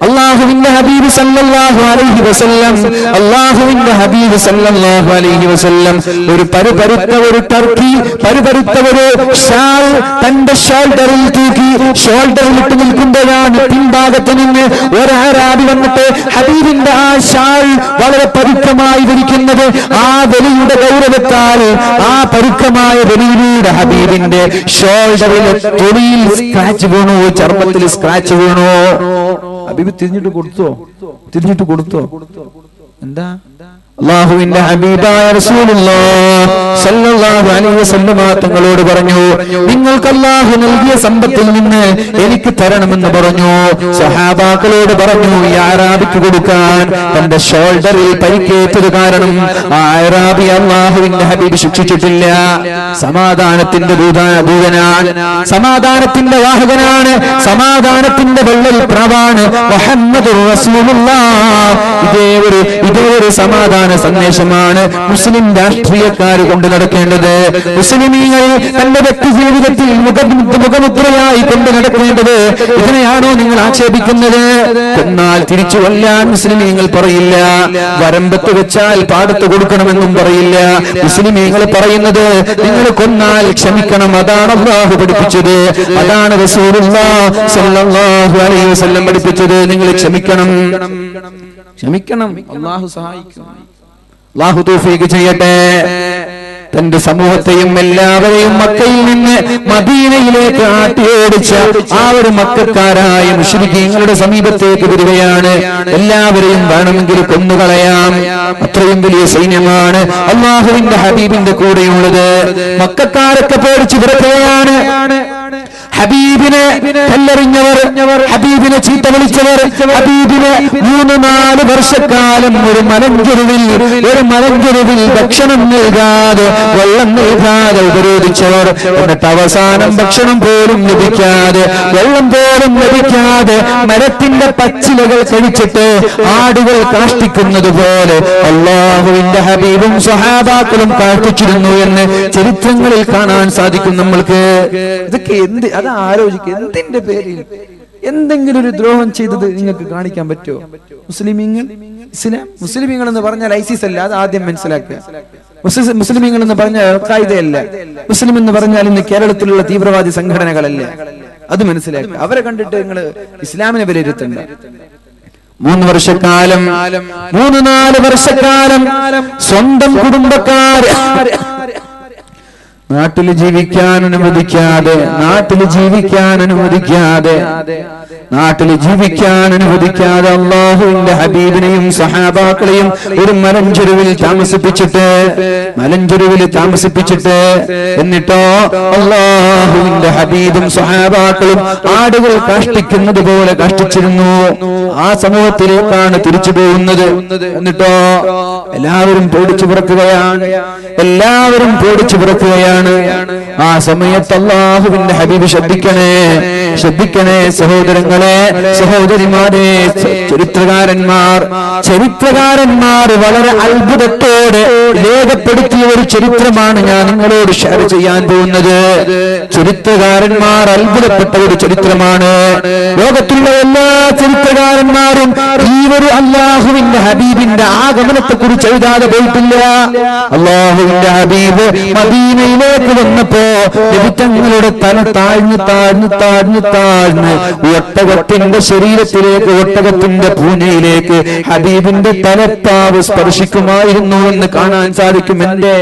അല്ലാഹുവിന്റെ ഹബീബ് സല്ലല്ലാഹു അലൈഹി വസല്ലം, അല്ലാഹുവിന്റെ ഹബീബ് സല്ലല്ലാഹു അലൈഹി വസല്ലം ഒരു പരുപരുത്ത ഒരു ടർക്കി, പരുപരുത്ത ഒരു ഷാൾ തന്റെ ഷോൾഡറിൽ തൂക്കി ഷോൾഡറിൽ ഇട്ട് നിൽക്കുമ്പോഴാണ് പിൻഭാഗത്ത് നിന്ന് ഒരു അറാബി വന്നിട്ട് ഹബീബിന്റെ ആ ഷാൾ വളരെ പരുക്കമായി ധരിക്കുന്നത്. ആ ബലിയുടെ ഗൗരവത്താൽ ആ പരുക്കമായ ബലിയിലൂടെ ഹബീബിന്റെ ഷോൾഡറിൽ തൊലിയിൽ സ്ക്രാച്ച് വീണു, ചർമ്മത്തിൽ സ്ക്രാച്ച് വീണു. ഹബീബ് തിരിഞ്ഞിട്ട് കൊടുത്തോ? എന്താ? അല്ലാഹുവിന്റെ ഹബീബായ റസൂലുള്ളാഹി സ്വല്ലല്ലാഹു അലൈഹി വസല്ലം തങ്ങളോട് പറഞ്ഞു, നിങ്ങൾക്ക് അല്ലാഹു നൽകിയ സമ്പത്തിൽ നിന്ന് എനിക്ക് തരണമെന്ന് പറഞ്ഞു. സഹാബാക്കളോട് പറഞ്ഞു ഈ അറാബിക്ക് കൊടുക്കാൻ. തന്റെ ഷോൾഡറിൽ പരിക്കേറ്റത് കാരണം ആ അറാബി അല്ലാഹുവിന്റെ ഹബീബ് ശിക്ഷിച്ചിട്ടില്ല. സമാധാനത്തിന്റെ ദൂതനാണ്, സമാധാനത്തിന്റെ വാഹകനാണ്, സമാധാനത്തിന്റെ വെള്ളൽ പ്രാവാണ് മുഹമ്മദുർ റസൂലുള്ളാഹ്. ഇതേ ഒരു സമാധാന സന്ദേശമാണ് മുസ്ലിം രാഷ്ട്രീയക്കാർ കൊണ്ട് നടക്കേണ്ടത്. മുസ്ലിമീങ്ങൾ തന്റെ വ്യക്തി ജീവിതത്തിൽ മുഖമുദ്രയായി കൊണ്ട് നടക്കേണ്ടത്. ഇതിനെയാണോ നിങ്ങൾ ആക്ഷേപിക്കുന്നത്? എന്നാൽ തിരിച്ചു കൊല്ലാൻ മുസ്ലിമീങ്ങൾ പറയില്ല. വരമ്പത്ത് വെച്ചാൽ പാടത്ത് കൊടുക്കണമെന്നും പറയില്ല. മുസ്ലിമീങ്ങൾ പറയുന്നത് നിങ്ങൾ കൊന്നാൽ ക്ഷമിക്കണം. അതാണ് അല്ലാഹു പഠിപ്പിച്ചത്, അതാണ് റസൂലുള്ളാഹി സ്വല്ലല്ലാഹു അലൈഹി വസല്ലം പഠിപ്പിച്ചത്. നിങ്ങൾ ക്ഷമിക്കണം. അല്ലാഹു സഹായിക്കും. അല്ലാഹു തൗഫീഖ് ചെയ്യട്ടെ. തന്റെ സമൂഹത്തെയും എല്ലാവരെയും മക്കയിൽ നിന്ന് മദീനയിലേക്ക് ആട്ടിയോടിച്ച ആ ഒരു മക്കക്കാരായ മുശ്രിക്കീങ്ങളുടെ സമീപത്തേക്ക് വരികയാണ്. എല്ലാവരെയും വേണമെങ്കിൽ കൊന്നുകളയാം, അത്രയും വലിയ സൈന്യമാണ് അല്ലാഹുവിന്റെ ഹബീബിന്റെ കൂടെയുള്ളത്. മക്കക്കാരൊക്കെ പേടിച്ചു വിറക്കുകയാണ്. ഹബീബിനെ കല്ലെറിഞ്ഞവർ, ഹബീബിനെ ചീത്ത വിളിച്ചവർ, ഹബീബിനെ 3-4 വർഷക്കാലം ഒരു മലഞ്ചെരുവിൽ ഭക്ഷണം നൽകാതെ, വെള്ളം നൽകാതെ ഉപരോധിച്ചവർ, എന്നിട്ട് അവസാനം ഭക്ഷണം പോലും ലഭിക്കാതെ, വെള്ളം പോലും ലഭിക്കാതെ മരത്തിന്റെ പച്ചിലകൾ കഴിച്ചിട്ട് ആടുകൾ കാഷ്ടിക്കുന്നത് പോലെ അല്ലാഹുവിന്റെ ഹബീബും സ്വഹാബാക്കളും കാഷ്ടിച്ചിരുന്നു എന്ന് ചരിത്രങ്ങളിൽ കാണാൻ സാധിക്കും നമ്മൾക്ക്. ഇതൊക്കെ അത് ആലോചിക്കുക. എന്തിന്റെ പേരിൽ എന്തെങ്കിലും ഒരു ദ്രോഹം ചെയ്തത് നിങ്ങൾക്ക് കാണിക്കാൻ പറ്റുമോ? മുസ്ലിമീങ്ങൾ എന്ന് പറഞ്ഞാൽ ഐസിസ് അല്ല, അത് ആദ്യം മനസ്സിലാക്കുക. മുസ്ലിമീങ്ങൾ എന്ന് പറഞ്ഞാൽ ഖായിദയല്ല. മുസ്ലിം എന്ന് പറഞ്ഞാൽ ഇന്ന് കേരളത്തിലുള്ള തീവ്രവാദി സംഘടനകളല്ല, അത് മനസ്സിലാക്കുക. അവരെ കണ്ടിട്ട് നിങ്ങൾ ഇസ്ലാമിനെ വിലയിരുത്തണ്ട. 3 വർഷക്കാലം 3-4 വർഷക്കാലം സ്വന്തം കുടുംബക്കാർ നാട്ടിൽ ജീവിക്കാൻ അനുവദിക്കാതെ അല്ലാഹുവിന്റെ ഹബീബിനെയും സഹാബാക്കളെയും ഒരു മലഞ്ചെരുവിൽ താമസിപ്പിച്ചിട്ട് എന്നിട്ടോ അല്ലാഹുവിന്റെ ഹബീബും സഹാബാക്കളും ആടുകൾ കാഷ്ടിക്കുന്നത് പോലെ കാഷ്ടിച്ചിരുന്നു. ആ സമൂഹത്തിലേക്കാണ് തിരിച്ചു പോകുന്നത്. എന്നിട്ടോ എല്ലാവരും പേടിച്ചു പിറക്കുകയാണ്. വരികയാണ്. ആ സമയത്ത് അല്ലാഹുവിന്റെ ഹബീബ് ശ്രദ്ധിക്കണേ സഹോദരങ്ങളെ, സഹോദരിമാരെ, ചരിത്രകാരന്മാർ വളരെ അത്ഭുതത്തോടെ രേഖപ്പെടുത്തിയ ഒരു ചരിത്രമാണ് ഞാൻ നിങ്ങളോട് ഷെയർ ചെയ്യാൻ പോകുന്നത്. ചരിത്രകാരന്മാർ അത്ഭുതപ്പെട്ട ഒരു ചരിത്രമാണ്. ലോകത്തുള്ള എല്ലാ ചരിത്രകാരന്മാരും ഈ ഒരു അല്ലാഹുവിന്റെ ഹബീബിന്റെ ആഗമനത്തെ കുറിച്ച് എഴുതാതെ പോയിട്ടില്ല. അല്ലാഹുവിന്റെ ഹബീബ് മദീനയിലേക്ക് വന്നപ്പോ തങ്ങളുടെ തല താഴ്ന്ന് ഒട്ടകത്തിന്റെ ശരീരത്തിലേക്ക്, ഒട്ടകത്തിന്റെ പൂഞ്ഞയിലേക്ക് ഹബീബിന്റെ തലപ്പാവ് സ്പർശിക്കുമായിരുന്നു എന്ന് കാണാൻ സാധിക്കും. എന്റെ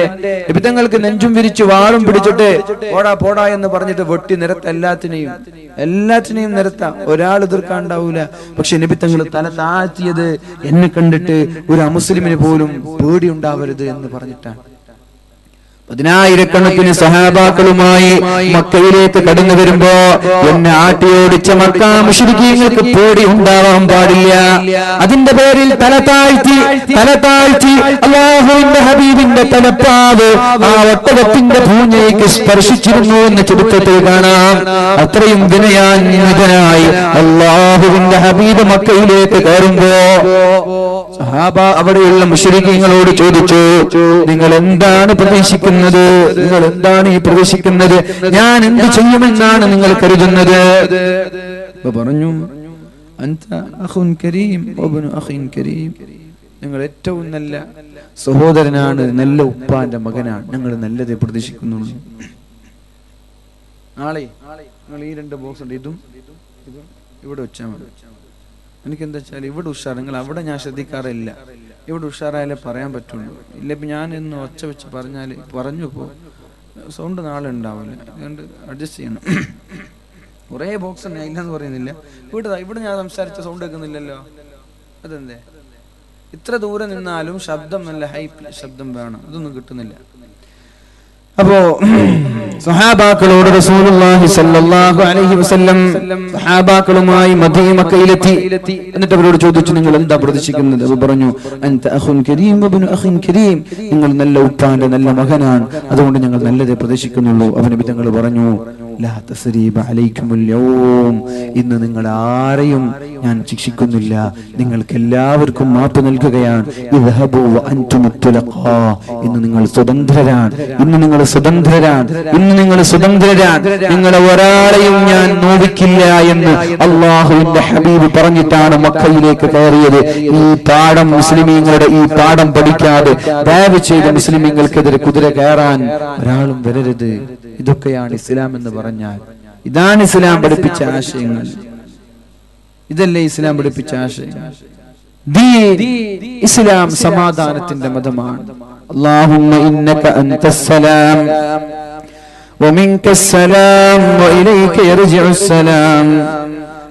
നിബിതങ്ങൾക്ക് നെഞ്ചും വിരിച്ചു വാളും പിടിച്ചിട്ട് പോടാ എന്ന് പറഞ്ഞിട്ട് വെട്ടി നിരത്ത എല്ലാത്തിനെയും നിരത്താം, ഒരാൾ എതിർക്കാണ്ടാവൂല. പക്ഷെ നിബിതങ്ങൾ തല താഴ്ത്തിയത് എന്നെ കണ്ടിട്ട് ഒരു അമുസ്ലിമിന് പോലും പേടി ഉണ്ടാവരുത് എന്ന് പറഞ്ഞിട്ടാണ്. 10,000 സഹാബാക്കളുമായി മക്കയിലേക്ക് കടന്നു വരുമ്പോ എന്നെ ആട്ടിയോടിച്ച മക്ക മുശ്രിക്കീങ്ങൾക്ക് പേടി ഉണ്ടാവാൻ പാടില്ല. അതിന്റെ പേരിൽ തല താഴ്ത്തി അല്ലാഹുവിന്റെ ഹബീബിന്റെ തലപ്പാവ് ആ ഒട്ടകത്തിന്റെ പൂഞ്ഞയ്ക്ക് സ്പർശിച്ചിരുന്നു എന്ന് ചരിത്രത്തിൽ കാണാം. അത്രയും വിനയാന്വിതനായി അല്ലാഹുവിന്റെ ഹബീബ് മക്കയിലേക്ക് കയറുമ്പോ സഹാബ അവിടെയുള്ള മുശ്രിക്കീങ്ങളോട് ചോദിച്ചു, നിങ്ങൾ എന്താണ് പ്രതീക്ഷിക്കുന്നത്? നിങ്ങൾ എന്താണ് ഈ പ്രതീക്ഷിക്കുന്നത്? ഞാൻ എന്ത് ചെയ്യുമെന്നാണ് നിങ്ങൾ കരുതുന്നത്? പറഞ്ഞു, നിങ്ങൾ ഏറ്റവും നല്ല സഹോദരനാണ്, നല്ല ഉപ്പാന്റെ മകനാണ്, ഞങ്ങൾ നല്ലത് പ്രതീക്ഷിക്കുന്നുള്ളൂ. നാളെ നിങ്ങൾ ഈ 2 ബോക്സ് ഉണ്ട്, ഇതും ഇവിടെ വെച്ചാൽ മതി. എനിക്കെന്താ വെച്ചാൽ ഇവിടെ ഉഷാർ, നിങ്ങൾ അവിടെ ഞാൻ ശ്രദ്ധിക്കാറില്ല. ഇവിടെ ഉഷാറായാലേ പറയാൻ പറ്റുള്ളൂ. ഇല്ല ഇപ്പം ഞാൻ ഇന്ന് ഒച്ച വെച്ച് പറഞ്ഞു ഇപ്പോൾ സൗണ്ട് നാളെ ഉണ്ടാവില്ല, അതുകൊണ്ട് അഡ്ജസ്റ്റ് ചെയ്യണം. കുറേ ബോക്സ് ഉണ്ട്, ഇല്ലെന്ന് പറയുന്നില്ല. ഇവിടെ ഞാൻ സംസാരിച്ച സൗണ്ട് കേൾക്കുന്നില്ലല്ലോ, അതെന്തേ? ഇത്ര ദൂരെ നിന്നാലും ശബ്ദം നല്ല ഹൈ ശബ്ദം വേണം, അതൊന്നും കിട്ടുന്നില്ല. അപ്പോ സഹാബാക്കളോട് റസൂലുള്ളാഹി സ്വല്ലല്ലാഹു അലൈഹി വസല്ലം സഹാബാക്കളുമായി മക്കയിലെത്തി. എന്നിട്ട് അവരോട് ചോദിച്ചു, നിങ്ങൾ എന്താ പ്രതീക്ഷിക്കുന്നത്? അവർ പറഞ്ഞു, അൻത അഖുൻ കരീം വബ്നു അഖിൻ കരീം, നിങ്ങൾ നല്ല ഉപ്പാന്റെ നല്ല മകനാണ്, അതുകൊണ്ട് ഞങ്ങൾ നല്ലതേ പ്രതീക്ഷിക്കുന്നുള്ളൂ. അവൻ നബി തങ്ങൾ പറഞ്ഞു, ലാ തസ്രീബ അലൈക്കുമുൽ യൗം, ഇന്ന് നിങ്ങൾ ആരെയും ഞാൻ ശിക്ഷിക്കുന്നില്ല, നിങ്ങൾക്ക് എല്ലാവർക്കും മാപ്പ് നൽകുകയാണ്. ഇദ്ഹബു വഅൻതും തുലഖാ, ഇന്ന് നിങ്ങൾ സ്വതന്ത്രരാണ്, നിങ്ങളെ ഒരാളെയും ഞാൻ നോവിക്കില്ല എന്ന് അല്ലാഹുവിന്റെ ഹബീബ് പറഞ്ഞിട്ടാണ് മക്കയിലേക്ക് കയറിയത്. ഈ പാഠം മുസ്ലിമീങ്ങളുടെ ഈ പാഠം പഠിക്കാതെ ദയവ് ചെയ്ത് മുസ്ലിമീങ്ങൾക്കെതിരെ കുതിര കയറാൻ ഒരാളും വരരുത്. ഇതൊക്കെയാണ് ഇസ്ലാം എന്ന് പറഞ്ഞാൽ. ഇതാണ് ഇസ്ലാം പഠിപ്പിച്ച ആശയങ്ങൾ. ഇതല്ലേ ഇസ്ലാം പഠിപ്പിച്ച ആശയങ്ങൾ. ഇസ്ലാം സമാധാനത്തിന്റെ മതമാണ്. اللهم إنك أنت السلام ومنك السلام وإليك يرجع السلام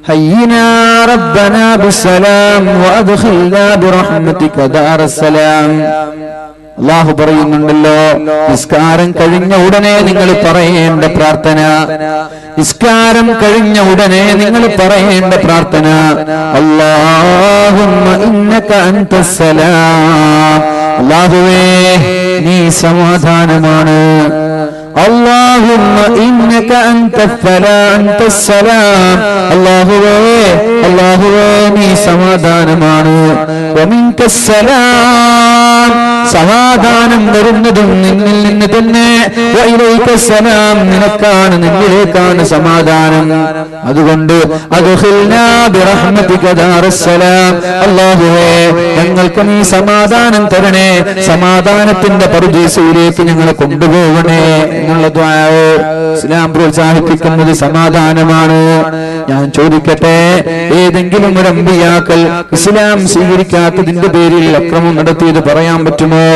حينا ربنا بالسلام وأدخلنا برحمتك دار السلام. അല്ലാഹു പറയുന്നുണ്ടല്ലോ, നിസ്കാരം കഴിഞ്ഞ ഉടനെ നിങ്ങൾ പറയേണ്ട പ്രാർത്ഥന, നിസ്കാരം കഴിഞ്ഞ ഉടനെ നിങ്ങൾ പറയേണ്ട പ്രാർത്ഥന, അല്ലാഹുമ്മ ഇന്നക അൻതസ്സലാം, അല്ലാഹുവേ നീ സമാധാനമാണ്. അല്ലാഹുമ്മ ഇന്നക അൻതസ്സലാം, അല്ലാഹുവേ നീ സമാധാനമാണ്. വമിൻകസ്സലാം, സമാധാനം വരുന്നതും നിന്നിൽ നിന്ന് തന്നെ. വഇലൈകസ്സലാം, നിനക്കാണ്, നിന്നിലേക്കാണ് സമാധാനം. അതുകൊണ്ട് അദ്ഖിൽനാ ബിറഹ്മതിക ദാറസ്സലാം, അല്ലാഹുവേ ഞങ്ങൾക്ക് നീ സമാധാനം തരണേ, സമാധാനത്തിന്റെ പറുദീസയിലേക്ക് ഞങ്ങളെ കൊണ്ടുപോകണേ എന്നുള്ള ദുആ ഇസ്ലാം പ്രോത്സാഹിപ്പിക്കുന്നത് സമാധാനമാണ്. ഞാൻ ചോദിക്കട്ടെ, ഏതെങ്കിലും ഒരു അമ്പിയാക്കൾ ഇസ്ലാം സ്വീകരിക്കാത്തതിന്റെ പേരിൽ അക്രമം നടത്തിയത് പറയാൻ പറ്റുമോ?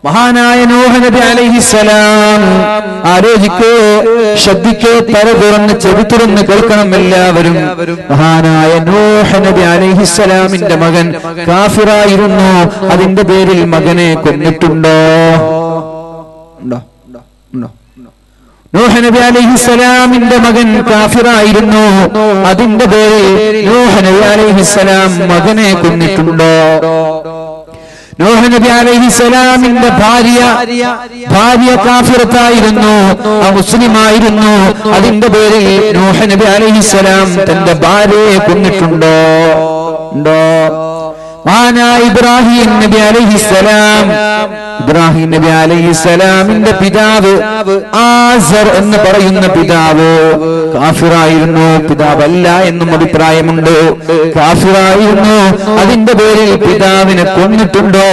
മഹാനായ നൂഹ് നബി അലൈഹിസ്സലാം, ആലോചിക്കോ, ശ്രദ്ധിക്കോ, തല തുറന്ന് ചെവി തുറന്ന് കേൾക്കണം എല്ലാവരും. മഹാനായ നൂഹ് നബി അലൈഹിസ്സലാമിന്റെ മകൻ കാഫിറായിരുന്നു, അതിന്റെ പേരിൽ മകനെ കൊന്നിട്ടുണ്ടോ? നൂഹ് നബി അലൈഹിസ്സലാമിന്റെ മകൻ കാഫിറായിരുന്നു, അതിന്റെ പേരിൽ നൂഹ് നബി അലൈഹിസ്സലാം മകനെ കൊന്നിട്ടുണ്ടോ? നൂഹ് നബി അലൈഹിസ്സലാമിന്റെ ഭാര്യ കാഫിറത്തായിരുന്നു, മുസ്ലിമായിരുന്നു. അതിന്റെ പേരിൽ നൂഹ് നബി അലൈഹിസ്സലാം തന്റെ ഭാര്യയെ കൊന്നിട്ടുണ്ടോ? ഇബ്രാഹിം നബി അലൈഹിസ്സലാമിന്റെ പിതാവ് ആസർ എന്ന് പറയുന്ന പിതാവ് കാഫിറായിരുന്നു. പിതാവല്ല എന്നും അഭിപ്രായമുണ്ട്. കാഫിറായിരുന്നു. അതിന്റെ പേരിൽ പിതാവിനെ കൊന്നിട്ടുണ്ടോ?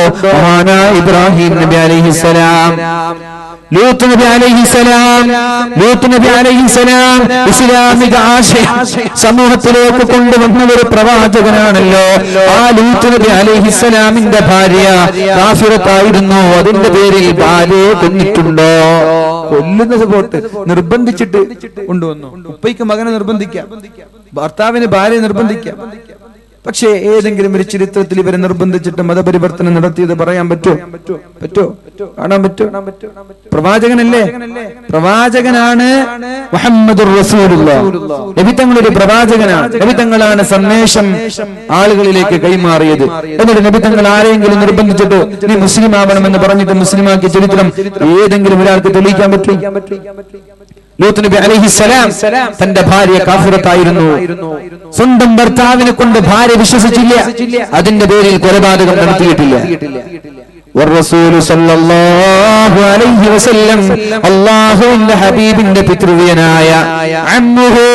ഇബ്രാഹിം നബി അലൈഹിസ്സലാം. ലൂത്ത് നബി അലൈഹിസ്സലാം ഇസ്ലാമിക ആശയം സമൂഹത്തിലേക്ക് കൊണ്ടുവന്ന ഒരു പ്രവാചകനാണല്ലോ. ആ ലൂത്ത് നബി അലൈഹിസ്സലാമിന്റെ ഭാര്യ കാഫിറത്തായിരുന്നു. അതിന്റെ പേരിൽ ഭാര്യയെ കൊന്നിട്ടുണ്ടോ? കൊല്ലുന്നത് പോട്ട് നിർബന്ധിച്ചിട്ട് കൊണ്ടുവന്നു. ഉപ്പയ്ക്ക് മകനെ നിർബന്ധിക്കാം, ഭർത്താവിന് ഭാര്യയെ നിർബന്ധിക്കാം. പക്ഷേ ഏതെങ്കിലും ഒരു ചരിത്രത്തിൽ ഇവരെ നിർബന്ധിച്ചിട്ട് മതപരിവർത്തനം നടത്തിയത് പറയാൻ പറ്റോ? കാണാൻ പറ്റോ? പ്രവാചകനല്ലേ? പ്രവാചകനാണ് മുഹമ്മദുർ റസൂലുള്ളാഹ്. നബി തങ്ങളൊരു പ്രവാചകനാണ്. നബി തങ്ങളാണ് സന്ദേശം ആളുകളിലേക്ക് കൈമാറിയത്. എന്നിട്ട് നബി തങ്ങൾ ആരെങ്കിലും നിർബന്ധിച്ചിട്ട് നീ മുസ്ലിം ആവണമെന്ന് പറഞ്ഞിട്ട് മുസ്ലിമാക്കിയ ചരിത്രം ഏതെങ്കിലും ഒരാൾക്ക് തെളിയിക്കാൻ പറ്റും? ലൂത്ത് നബി അലൈഹിസ്സലാം തന്റെ ഭാര്യ കാഫിറത്തായിരുന്നു. സ്വന്തം ഭർത്താവിനെ കൊണ്ട് ഭാര്യ വിശ്വസിച്ചില്ല. അതിന്റെ പേരിൽ കൊലപാതകം നടത്തിയിട്ടില്ല. والرسول صلى الله عليه وسلم അല്ലാഹുവിന്റെ ഹബീബിന്റെ പിതൃവ്യനായ അമ്മുഹു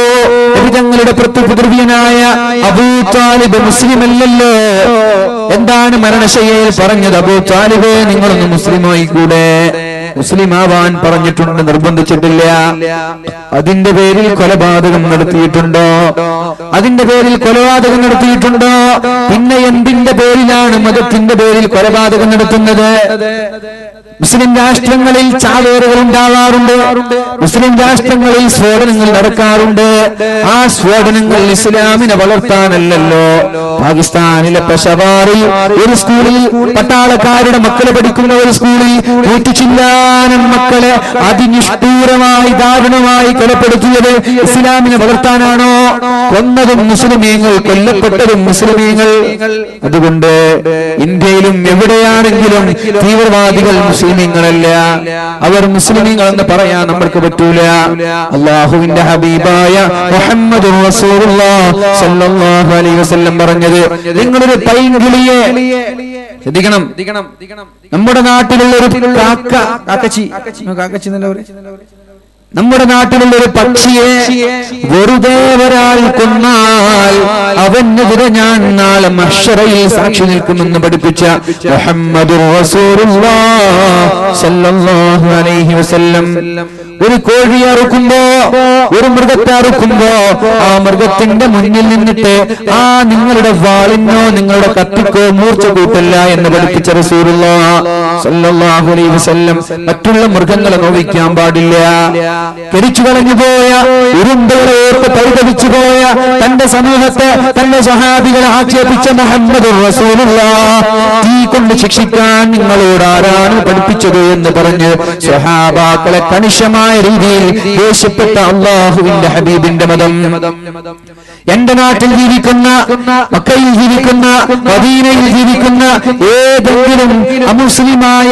തങ്ങളുടെ പിതൃവ്യനായ അബൂ താലിബ് മുസ്ലിമല്ലല്ലോ. എന്താണ് മരണശയ്യയിൽ പറഞ്ഞത്? അബൂ താലിബേ, നിങ്ങളൊന്ന് മുസ്ലിമായി കൂടെ? മുസ്ലിമാവാൻ പറഞ്ഞിട്ടുണ്ട്, നിർബന്ധിച്ചിട്ടില്ല. അതിന്റെ പേരിൽ കൊലപാതകം നടത്തിയിട്ടുണ്ടോ? പിന്നെ എന്തിന്റെ പേരിലാണ് മതത്തിന്റെ പേരിൽ കൊലപാതകം നടത്തുന്നത്? മുസ്ലിം രാഷ്ട്രങ്ങളിൽ ചാവേറുകൾ ഉണ്ടാവാറുണ്ട്. മുസ്ലിം രാഷ്ട്രങ്ങളിൽ സ്ഫോടനങ്ങൾ നടക്കാറുണ്ട്. ആ സ്ഫോടനങ്ങൾ ഇസ്ലാമിനെ വളർത്താനല്ലല്ലോ. പാകിസ്ഥാനിലെ പെഷവാറിൽ ഒരു സ്കൂളിൽ പട്ടാളക്കാരുടെ മക്കളെ പഠിക്കുന്ന ഒരു സ്കൂളിൽ 100 ചില്ലാനം മക്കളെ അതിനിഷ്ഠൂരമായി ദാരുണമായി കൊലപ്പെടുത്തിയത് ഇസ്ലാമിനെ വളർത്താനാണോ? കൊന്നതും മുസ്ലിമീങ്ങൾ, കൊല്ലപ്പെട്ടതും മുസ്ലിമീങ്ങൾ. അതുകൊണ്ട് ഇന്ത്യയിലും എവിടെയാണെങ്കിലും തീവ്രവാദികൾ മുസ്ലിമീങ്ങളല്ല. അവർ മുസ്ലിമീങ്ങൾ എന്ന് പറയാൻ നമ്മൾക്ക് പറ്റൂല. അല്ലാഹുവിന്റെ ഹബീബായ മുഹമ്മദുർ റസൂലുള്ളാഹി സ്വല്ലല്ലാഹു അലൈഹി വസല്ലം പറഞ്ഞത്, നിങ്ങളൊരു പൈങ്കിളിയെ ശ്രദ്ധിക്കണം. നമ്മുടെ നാട്ടിലുള്ള ഒരു കാക്കച്ചി നമ്മുടെ നാട്ടിലുള്ള ഒരു പക്ഷിയെ വെറുതെ ഒരാൾ കൊന്നാൽ അവനെതിരെ ഞാൻ നാളെ മഹ്ശറയിൽ സാക്ഷി നിൽക്കുമെന്ന് പഠിപ്പിച്ച മുഹമ്മദുർ റസൂലുള്ളാഹി സ്വല്ലല്ലാഹു അലൈഹി വസല്ലം. ഒരു കോഴി അറുക്കുമ്പോ, ഒരു മൃഗത്തെ അറുക്കുമ്പോ ആ മൃഗത്തിന്റെ മുന്നിൽ നിന്നിട്ട് നിങ്ങളുടെ വാളിനോ നിങ്ങളുടെ കത്തിക്കോ മൂർച്ച കൂട്ടല്ല എന്ന് പഠിപ്പിച്ച റസൂലുള്ളാഹി സ്വല്ലല്ലാഹു അലൈഹി വസല്ലം. മറ്റുള്ള മൃഗങ്ങളെ നോവിക്കാൻ പാടില്ല. കരിച്ചു കളഞ്ഞു പോയ, ഉരുമ്പുകളേറ്റ് പരിതപിച്ചു പോയ തന്റെ സമൂഹത്തെ, തന്റെ സ്വഹാബികളെ ആക്ഷേപിച്ച മുഹമ്മദുർ റസൂലുള്ളാഹി തീ കൊണ്ട് ശിക്ഷിക്കാൻ നിങ്ങളോട് ആരാണ് പഠിപ്പിച്ചത് എന്ന് പറഞ്ഞ് സ്വഹാബാക്കളെ കണിശമായ രീതിയിൽ ദേഷ്യപ്പെട്ട അല്ലാഹുവിന്റെ ഹബീബിന്റെ മതം. എന്റെ നാട്ടിൽ ജീവിക്കുന്ന, മക്കയിൽ ജീവിക്കുന്ന, മദീനയിൽ ജീവിക്കുന്ന ഏതെങ്കിലും അമുസ്ലിമായ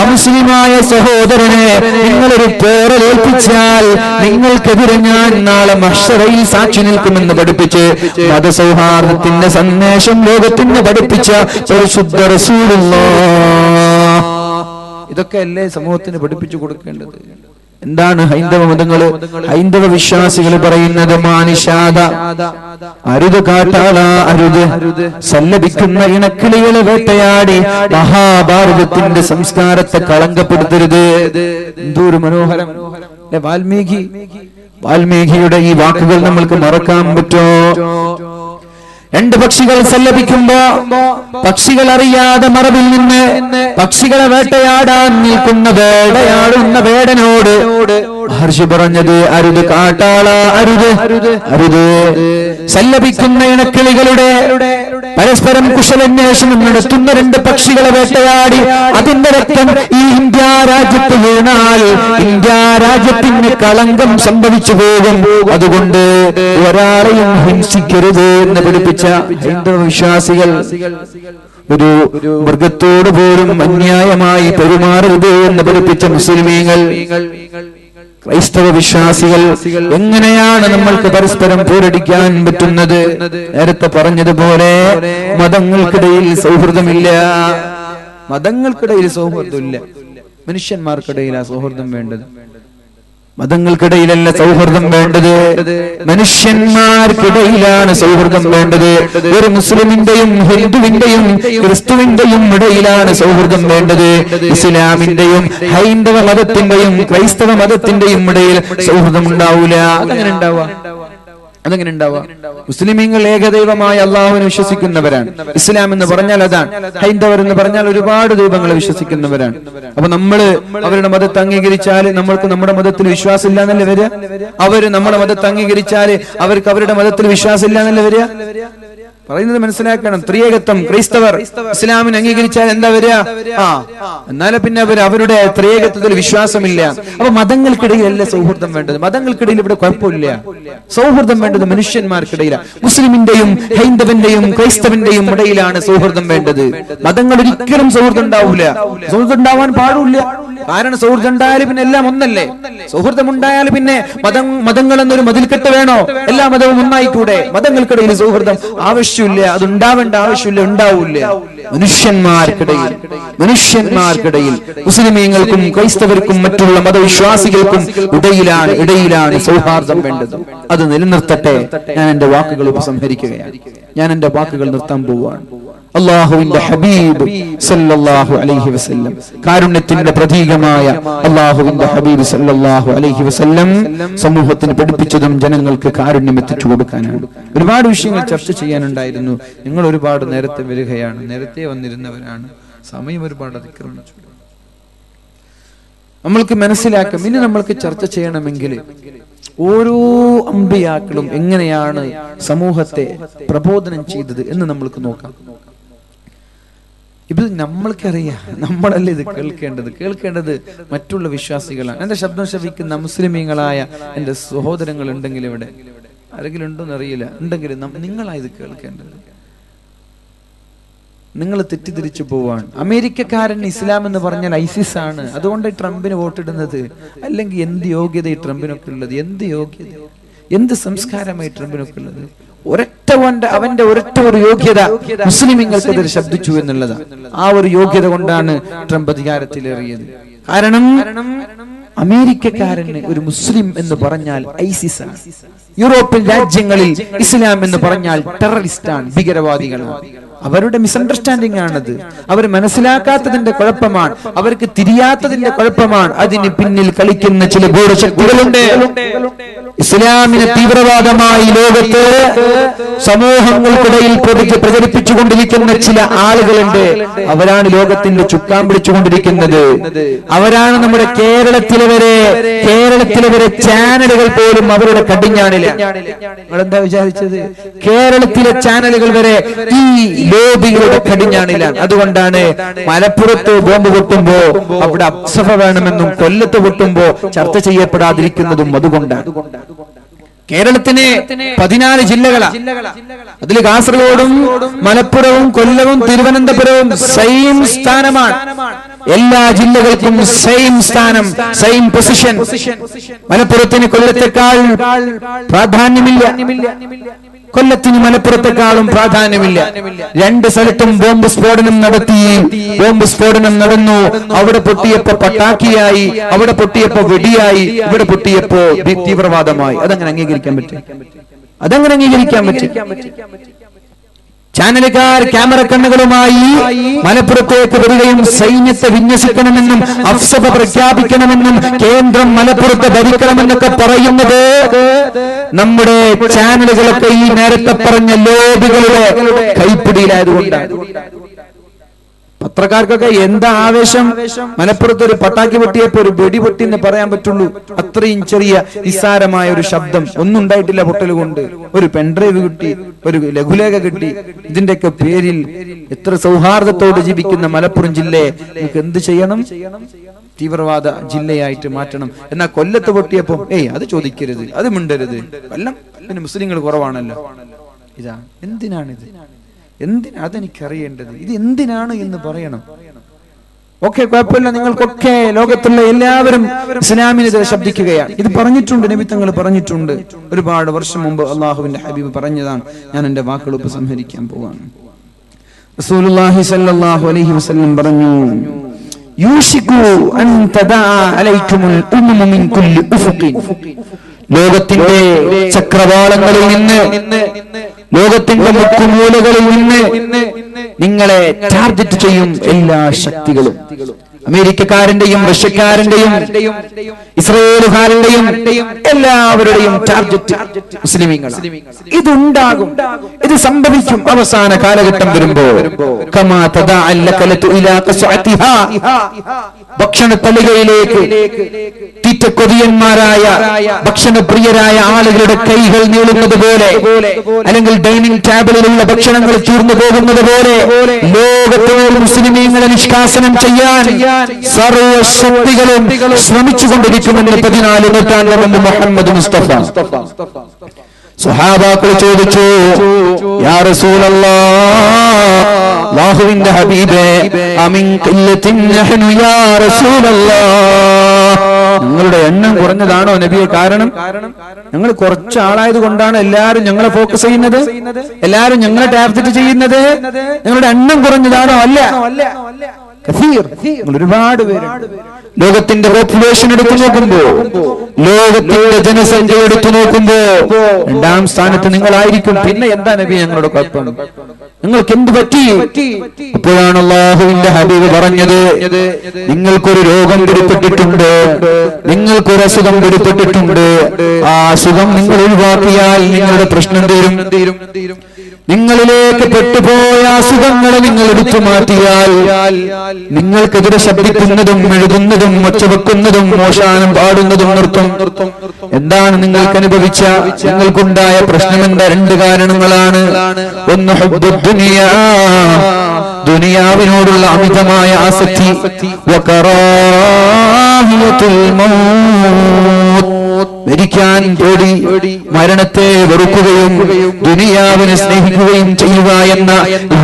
അമുസ്ലിമായ സഹോദരനെ നിങ്ങളൊരു പോറലേൽപ്പിച്ചാൽ നിങ്ങൾക്കെതിരെ ഞാൻ നാളെ മഹ്ശറയിൽ സാക്ഷി നിൽക്കുമെന്ന് പഠിപ്പിച്ച് മതസൗഹാർദ്ദത്തിന്റെ സന്ദേശം ലോകത്തിന് പഠിപ്പിച്ച പരിശുദ്ധ റസൂലുള്ളാഹി. ഇതൊക്കെ അല്ലേ സമൂഹത്തിന് പഠിപ്പിച്ചു കൊടുക്കേണ്ടത്? എന്താണ് ഹൈന്ദവ മതങ്ങള്, ഹൈന്ദവ വിശ്വാസികൾ പറയുന്നത്? മാനിഷാദ, അരുത് കാട്ടാള, അരുത്. സല്ലപിക്കുന്ന ഇണക്കിളികളെ വേട്ടയാടി മഹാഭാരതത്തിന്റെ സംസ്കാരത്തെ കളങ്കപ്പെടുത്തരുത്. എന്തോരു മനോഹരം! വാൽമീകിയുടെ ഈ വാക്കുകൾ നമ്മൾക്ക് മറക്കാൻ പറ്റോ? 2 പക്ഷികൾ സല്ലപിക്കുമ്പോ പക്ഷികൾ അറിയാതെ മറവിൽ നിന്ന് പക്ഷികളെ വേട്ടയാടാൻ നിൽക്കുന്ന വേടയാടുന്ന വേടനോട് മഹർഷി പറഞ്ഞത് അരുത് കാട്ടാള, അരുത്. സല്ലപിക്കുന്ന ഇണക്കിളികളുടെ പരസ്പരം കുശലന്വേഷണം നടത്തുന്ന രണ്ട് പക്ഷികളെ വേട്ടയാടി അതിന്റെ രക്തം ഈ ഇന്ത്യ രാജ്യത്ത് വീണാൽ ഇന്ത്യ രാജ്യത്തിന് കളങ്കം സംഭവിച്ചു പോകും. അതുകൊണ്ട് ഒരാളെയും ഹിംസിക്കരുത് എന്ന് പഠിപ്പിച്ച ഹൈന്ദവ വിശ്വാസികൾ ഒരു മൃഗത്തോട് പോലും അന്യായമായി പെരുമാറരുത് എന്ന് പഠിപ്പിച്ച മുസ്ലിമീങ്ങൾ ക്രൈസ്തവ വിശ്വാസികൾ എങ്ങനെയാണ് നമ്മൾക്ക് പരസ്പരം പോരടിക്കാൻ പറ്റുന്നത്? നേരത്തെ പറഞ്ഞതുപോലെ മതങ്ങൾക്കിടയിൽ സൗഹൃദമില്ല, മതങ്ങൾക്കിടയിൽ സൗഹൃദമില്ല, മനുഷ്യന്മാർക്കിടയിലാ സൗഹൃദം വേണ്ടത്. മതങ്ങൾക്കിടയിലല്ല സൗഹൃദം വേണ്ടത്, മനുഷ്യന്മാർക്കിടയിലാണ് സൗഹൃദം വേണ്ടത്. ഒരു മുസ്ലിമിന്റെയും ഹിന്ദുവിന്റെയും ക്രിസ്തുവിന്റെയും ഇടയിലാണ് സൗഹൃദം വേണ്ടത്. ഇസ്ലാമിന്റെയും ഹൈന്ദവ മതത്തിന്റെയും ക്രൈസ്തവ മതത്തിന്റെയും ഇടയിൽ സൗഹൃദം ഉണ്ടാവൂല. അതെങ്ങനെ ഉണ്ടാവുക? മുസ്ലിമീങ്ങൾ ഏകദൈവമായ അള്ളാഹുവിനെ വിശ്വസിക്കുന്നവരാണ്. ഇസ്ലാം എന്ന് പറഞ്ഞാൽ അതാണ്. ഹൈന്ദവർ എന്ന് പറഞ്ഞാൽ ഒരുപാട് ദൈവങ്ങളെ വിശ്വസിക്കുന്നവരാണ്. അപ്പൊ നമ്മള് അവരുടെ മതത്തെ അംഗീകരിച്ചാൽ നമ്മൾക്ക് നമ്മുടെ മതത്തിൽ വിശ്വാസം ഇല്ല എന്നല്ലേ വരിക? അവര് നമ്മുടെ മതത്തെ അംഗീകരിച്ചാൽ അവർക്ക് അവരുടെ മതത്തിൽ വിശ്വാസം ഇല്ല എന്നല്ലേ വരിക? പറയുന്നത് മനസ്സിലാക്കണം. ത്രിയേകത്വം ക്രൈസ്തവർ ഇസ്ലാമിനെ അംഗീകരിച്ചാൽ എന്താ വരിക? എന്നാലും പിന്നെ അവരുടെ ത്രിയേകത്വത്തിൽ വിശ്വാസമില്ല. അപ്പൊ മതങ്ങൾക്കിടയിലല്ല സൗഹൃദം വേണ്ടത്. മതങ്ങൾക്കിടയിൽ ഇവിടെ കുഴപ്പമില്ല. സൗഹൃദം വേണ്ടത് മനുഷ്യന്മാർക്കിടയിലാണ്. മുസ്ലിമിന്റെയും ഹൈന്ദവന്റെയും ക്രൈസ്തവന്റെയും ഇടയിലാണ് സൗഹൃദം വേണ്ടത്. മതങ്ങൾ ഒരിക്കലും സൗഹൃദം ഉണ്ടാവൂല, സൗഹൃദം ഉണ്ടാവാൻ പാടില്ല. കാരണം സൗഹൃദം ഉണ്ടായാലും പിന്നെ എല്ലാം ഒന്നല്ലേ? സൗഹൃദം ഉണ്ടായാലും പിന്നെ മതങ്ങൾ എന്നൊരു മതിൽക്കെട്ട് വേണോ? എല്ലാ മതവും ഒന്നായിക്കൂടെ? മതങ്ങൾക്കിടയിൽ സൗഹൃദം ആവശ്യമില്ല, അത് ഉണ്ടാവേണ്ട ആവശ്യമില്ല, ഉണ്ടാവില്ല. മനുഷ്യന്മാർക്കിടയിൽ മുസ്ലിമീങ്ങൾക്കും ക്രൈസ്തവർക്കും മറ്റുള്ള മതവിശ്വാസികൾക്കും ഇടയിലാണ് സൗഹാർദ്ദം വേണ്ടത്. അത് നിലനിർത്തട്ടെ. ഞാൻ എന്റെ വാക്കുകൾ ഉപസംഹരിക്കുകയാണ്. ഞാൻ എന്റെ വാക്കുകൾ നിർത്താൻ പോവുകയാണ്. അല്ലാഹുവിന്റെ ഹബീബ് സല്ലല്ലാഹു അലൈഹി വസല്ലം, കാരുണ്യത്തിന്റെ പ്രതീകമായ അല്ലാഹുവിന്റെ ഹബീബ് സല്ലല്ലാഹു അലൈഹി വസല്ലം സമൂഹത്തിന് പഠിപ്പിച്ചതും ജനങ്ങൾക്ക് കാരുണ്യം എത്തിച്ചു കൊടുക്കാനാണ്. ഒരുപാട് വിഷയങ്ങൾ ചർച്ച ചെയ്യാനുണ്ടായിരുന്നു. നിങ്ങൾ ഒരുപാട് നേരത്തെ വരികയാണ്, നേരത്തെ വന്നിരുന്നവരാണ്. സമയം ഒരുപാട് അതിക്രമിച്ചു. നമ്മൾക്ക് മനസ്സിലാക്കാം. ഇനി നമ്മൾക്ക് ചർച്ച ചെയ്യണമെങ്കിൽ ഓരോ അമ്പിയാക്കളും എങ്ങനെയാണ് സമൂഹത്തെ പ്രബോധനം ചെയ്തത് എന്ന് നമ്മൾക്ക് നോക്കാം. ഇത് നമ്മൾക്കറിയാം, നമ്മളല്ലേ ഇത് കേൾക്കേണ്ടത് മറ്റുള്ള വിശ്വാസികളാണ്. എന്റെ ശബ്ദം ശ്രവിക്കുന്ന മുസ്ലിമീങ്ങളായ എന്റെ സഹോദരങ്ങൾ ഉണ്ടെങ്കിൽ ഇവിടെ ആരെങ്കിലും ഉണ്ടോന്ന് അറിയില്ല, ഉണ്ടെങ്കിൽ നിങ്ങളായത് കേൾക്കേണ്ടത്. നിങ്ങൾ തെറ്റിദ്ധരിച്ചു പോവാണ്. അമേരിക്കക്കാരൻ ഇസ്ലാം എന്ന് പറഞ്ഞാൽ ഐസിസ് ആണ്, അതുകൊണ്ട് ട്രംപിന് വോട്ടിടുന്നത്. അല്ലെങ്കിൽ എന്ത് യോഗ്യത ഈ ട്രംപിനൊക്കെ ഉള്ളത്? എന്ത് യോഗ്യത, എന്ത് സംസ്കാരമായി ട്രംപിനൊക്കെ ഉള്ളത്? അവന്റെ ഒരൊറ്റ ഒരു യോഗ്യത മുസ്ലിമീങ്ങൾക്കെതിരെ ശബ്ദിച്ചു എന്നുള്ളതാണ്. ആ ഒരു യോഗ്യത കൊണ്ടാണ് ട്രംപ് അധികാരത്തിലേറിയത്. കാരണം അമേരിക്കക്കാരന് ഒരു മുസ്ലിം എന്ന് പറഞ്ഞാൽ ഐസിസ് ആണ്. യൂറോപ്യൻ രാജ്യങ്ങളിൽ ഇസ്ലാം എന്ന് പറഞ്ഞാൽ ടെററിസ്റ്റ് ആണ്, ഭീകരവാദികളാണ്. അവരുടെ മിസ്അണ്ടർസ്റ്റാൻഡിംഗ് ആണത്. അവർ മനസ്സിലാക്കാത്തതിന്റെ കുഴപ്പമാണ്, അവർക്ക് തിരിയാത്തതിന്റെ കുഴപ്പമാണ്. അതിന് പിന്നിൽ കളിക്കുന്ന ചില ഗൂഢശക്തികളുണ്ട്. ഇസ്ലാമിനെ തീവ്രവാദമായി ലോകത്ത് സമൂഹങ്ങൾക്കിടയിൽ പ്രചരിപ്പിച്ചുകൊണ്ടിരിക്കുന്ന ചില ആളുകളുണ്ട്. അവരാണ് ലോകത്തിന്റെ ചുക്കാൻ പിടിച്ചുകൊണ്ടിരിക്കുന്നത്. അവരാണ് നമ്മുടെ കേരളത്തിലെ വരെ ചാനലുകൾ പോലും അവരുടെ കടിഞ്ഞാണില്ല. നിങ്ങളെന്താ വിചാരിച്ചത്? കേരളത്തിലെ ചാനലുകൾ വരെ ഈ ലോബികളുടെ കടിഞ്ഞാണിലാണ്. അതുകൊണ്ടാണ് മലപ്പുറത്ത് ബോംബ് പൊട്ടുമ്പോ അവിടെ അപ്സഫ വേണമെന്നും കൊല്ലത്ത് പൊട്ടുമ്പോ ചർച്ച ചെയ്യപ്പെടാതിരിക്കുന്നതും അതുകൊണ്ടാണ്. കേരളത്തിന് 14 ജില്ലകളാണ്. അതിൽ കാസർഗോഡും മലപ്പുറവും കൊല്ലവും തിരുവനന്തപുരവും സെയിം സ്ഥാനമാണ്. എല്ലാ ജില്ലകൾക്കും സെയിം സ്ഥാനം, സെയിം പൊസിഷൻ. മലപ്പുറത്തിന് കൊല്ലത്തെക്കാൾ പ്രാധാന്യമില്ല, കൊല്ലത്തിന് മലപ്പുറത്തെക്കാളും പ്രാധാന്യമില്ല. രണ്ട് സ്ഥലത്തും ബോംബ് സ്ഫോടനം നടന്നു. അവിടെ പൊട്ടിയപ്പോ പട്ടാക്കിയായി, അവിടെ പൊട്ടിയപ്പോ വെടിയായി, ഇവിടെ പൊട്ടിയപ്പോ തീവ്രവാദമായി. അതങ്ങനെ അംഗീകരിക്കാൻ പറ്റും? ചാനലുകാർ ക്യാമറ കണ്ണുകളുമായി മലപ്പുറത്തേക്ക് വരികയും സൈന്യത്തെ വിന്യസിക്കണമെന്നും അഫ്സഭ പ്രഖ്യാപിക്കണമെന്നും കേന്ദ്രം മലപ്പുറത്തെ ഭരിക്കണമെന്നൊക്കെ പറയുന്നത് നമ്മുടെ ചാനലുകളൊക്കെ ഈ നേരത്തെ പറഞ്ഞ ലോബികളുടെ കൈപ്പിടിയിലായതുകൊണ്ടാണ്. പത്രക്കാർക്കൊക്കെ എന്താ ആവേശം, മലപ്പുറത്ത് ഒരു പട്ടാക്കി പൊട്ടിയപ്പോ ഒരു വെടി പൊട്ടി എന്ന് പറയാൻ പറ്റുള്ളൂ. അത്രയും ചെറിയ നിസ്സാരമായ ഒരു ശബ്ദം, ഒന്നും ഉണ്ടായിട്ടില്ല പൊട്ടൽ കൊണ്ട്. ഒരു പെൻഡ്രൈവ് കിട്ടി, ഒരു ലഘുലേഖ കിട്ടി. ഇതിന്റെയൊക്കെ പേരിൽ എത്ര സൗഹാർദ്ദത്തോട് ജീവിക്കുന്ന മലപ്പുറം ജില്ലയെ നമുക്ക് എന്ത് ചെയ്യണം? തീവ്രവാദ ജില്ലയായിട്ട് മാറ്റണം. എന്നാ കൊല്ലത്ത് പൊട്ടിയപ്പോ അത് ചോദിക്കരുത്, അത് മിണ്ടരുത്, കൊല്ലം പിന്നെ മുസ്ലിങ്ങൾ കുറവാണല്ലോ. ഇതാ എന്തിനാണിത്? അതെനിക്കറിയേണ്ടത്. ഇത് എന്തിനാണ് എന്ന് പറയണം. ഓക്കെ, കുഴപ്പമില്ല, നിങ്ങൾക്കൊക്കെ ലോകത്തുള്ള എല്ലാവരും ഇസ്ലാമിനെതിരെ ശബ്ദിക്കുകയാണ്. ഇത് പറഞ്ഞിട്ടുണ്ട്, നബി തങ്ങൾ പറഞ്ഞിട്ടുണ്ട്. ഒരുപാട് വർഷം മുമ്പ് അള്ളാഹുവിന്റെ ഹബീബ് പറഞ്ഞതാണ്. ഞാൻ എന്റെ വാക്കുകൾ ഉപസംഹരിക്കാൻ പോവാണ്. റസൂലുള്ളാഹി സ്വല്ലല്ലാഹു അലൈഹി വസല്ലം പറഞ്ഞു, യൂഷികു അൻ തദാ അലൈക്കുമുൽ ഉമ്മമു മിൻ കുല്ലി ഉഫുഖിൻ. ലോകത്തിന്റെ ചക്രവാളങ്ങളിൽ നിന്ന്, ലോകത്തിന്റെ മുക്കുമൂലകളിൽ നിന്ന് നിങ്ങളെ ടാർഗറ്റ് ചെയ്യും എല്ലാ ശക്തികളും. അമേരിക്കക്കാരന്റെയും റഷ്യക്കാരന്റെയും ഇസ്രായേലുകാരന്റെയും എല്ലാവരുടെയും ടാർഗറ്റ് മുസ്ലിമീങ്ങളാണ്. ഇതുണ്ടാകും, ഇത് സംഭവിക്കും അവസാന കാലഘട്ടം വരുമ്പോ. കമാ തദഅൽ ലകലതു ഇലാ ഖസ്അതിഹാ. ഭക്ഷണത്തളികയിലേക്ക് തീറ്റക്കൊതിയന്മാരായ ഭക്ഷണപ്രിയരായ ആളുകളുടെ കൈകൾ നീളുന്നത് പോലെ, അല്ലെങ്കിൽ ഡൈനിങ് ടേബിളിലുള്ള ഭക്ഷണങ്ങൾ ചൂർന്നു പോകുന്നത് പോലെ ലോകത്തിലെ മുസ്ലിമീങ്ങളെ നിഷ്കാസനം ചെയ്യാൻ സർവശക്തികളും ശ്രമിച്ചുകൊണ്ടിരിക്കുമെന്ന് 14 നൂറ്റാണ്ട് മുമ്പ് മുഹമ്മദ് മുസ്തഫ. സ്വഹാബാക്കൾ ചോദിച്ചു, യാ റസൂലല്ലാഹ്, അല്ലാഹുവിന്റെ ഹബീബേ, അമിൻ ഖില്ലത്തിൻ നഹ്നു യാ റസൂലല്ലാഹ്, നിങ്ങളുടെ എണ്ണം കുറഞ്ഞതാണോ നബിയെ? കാരണം ഞങ്ങൾ കുറച്ച് ആളായത് കൊണ്ടാണ് എല്ലാരും ഞങ്ങളെ ഫോക്കസ് ചെയ്യുന്നത്, എല്ലാരും ഞങ്ങളെ ടാർഗറ്റ് ചെയ്യുന്നത്. ഞങ്ങളുടെ എണ്ണം കുറഞ്ഞതാണോ? അല്ല, ഒരുപാട് പേരുണ്ട്. ലോകത്തിന്റെ പോപ്പുലേഷൻ എടുത്തു നോക്കുമ്പോ, ലോകത്തിന്റെ ജനസംഖ്യ എടുത്തു നോക്കുമ്പോ 2ാം സ്ഥാനത്ത് നിങ്ങളായിരിക്കും. പിന്നെ എന്താ നബി ഞങ്ങളുടെ കുഴപ്പം? നിങ്ങൾക്ക് എന്ത് പറ്റി? അപ്പോഴാണ് അല്ലാഹുവിന്റെ ഹബീബ് പറഞ്ഞത്, നിങ്ങൾക്കൊരു രോഗം പിടിപെട്ടിട്ടുണ്ട്, നിങ്ങൾക്കൊരു അസുഖം പിടിപെട്ടിട്ടുണ്ട്. ആ അസുഖം നിങ്ങൾ ഒഴിവാക്കിയാൽ നിങ്ങളുടെ പ്രശ്നം തീരും. നിങ്ങളിലേക്ക് പെട്ടുപോയ അസുഖങ്ങളെ നിങ്ങൾ എടുത്തു മാറ്റിയാൽ നിങ്ങൾക്കെതിരെ ശബ്ദിക്കുന്നതും എഴുതുന്നതും ഒച്ചവെക്കുന്നതും മോശാനം പാടുന്നതും നിർത്തും. എന്താണ് നിങ്ങൾക്ക് അനുഭവിച്ച, നിങ്ങൾക്കുണ്ടായ പ്രശ്നമെന്താ? 2 കാരണങ്ങളാണ്. ഒന്ന് ഹുബ്ബുദ് ദുനിയാ, ദുനിയാവിനോടുള്ള അമിതമായ ആസക്തി. വകറാഹിയത്തുൽ മൗത്ത്, മരിക്കാൻ പേടി, മരണത്തെ വെറുക്കുകയും ദുനിയാവിനെ സ്നേഹിക്കുകയും ചെയ്യുക എന്ന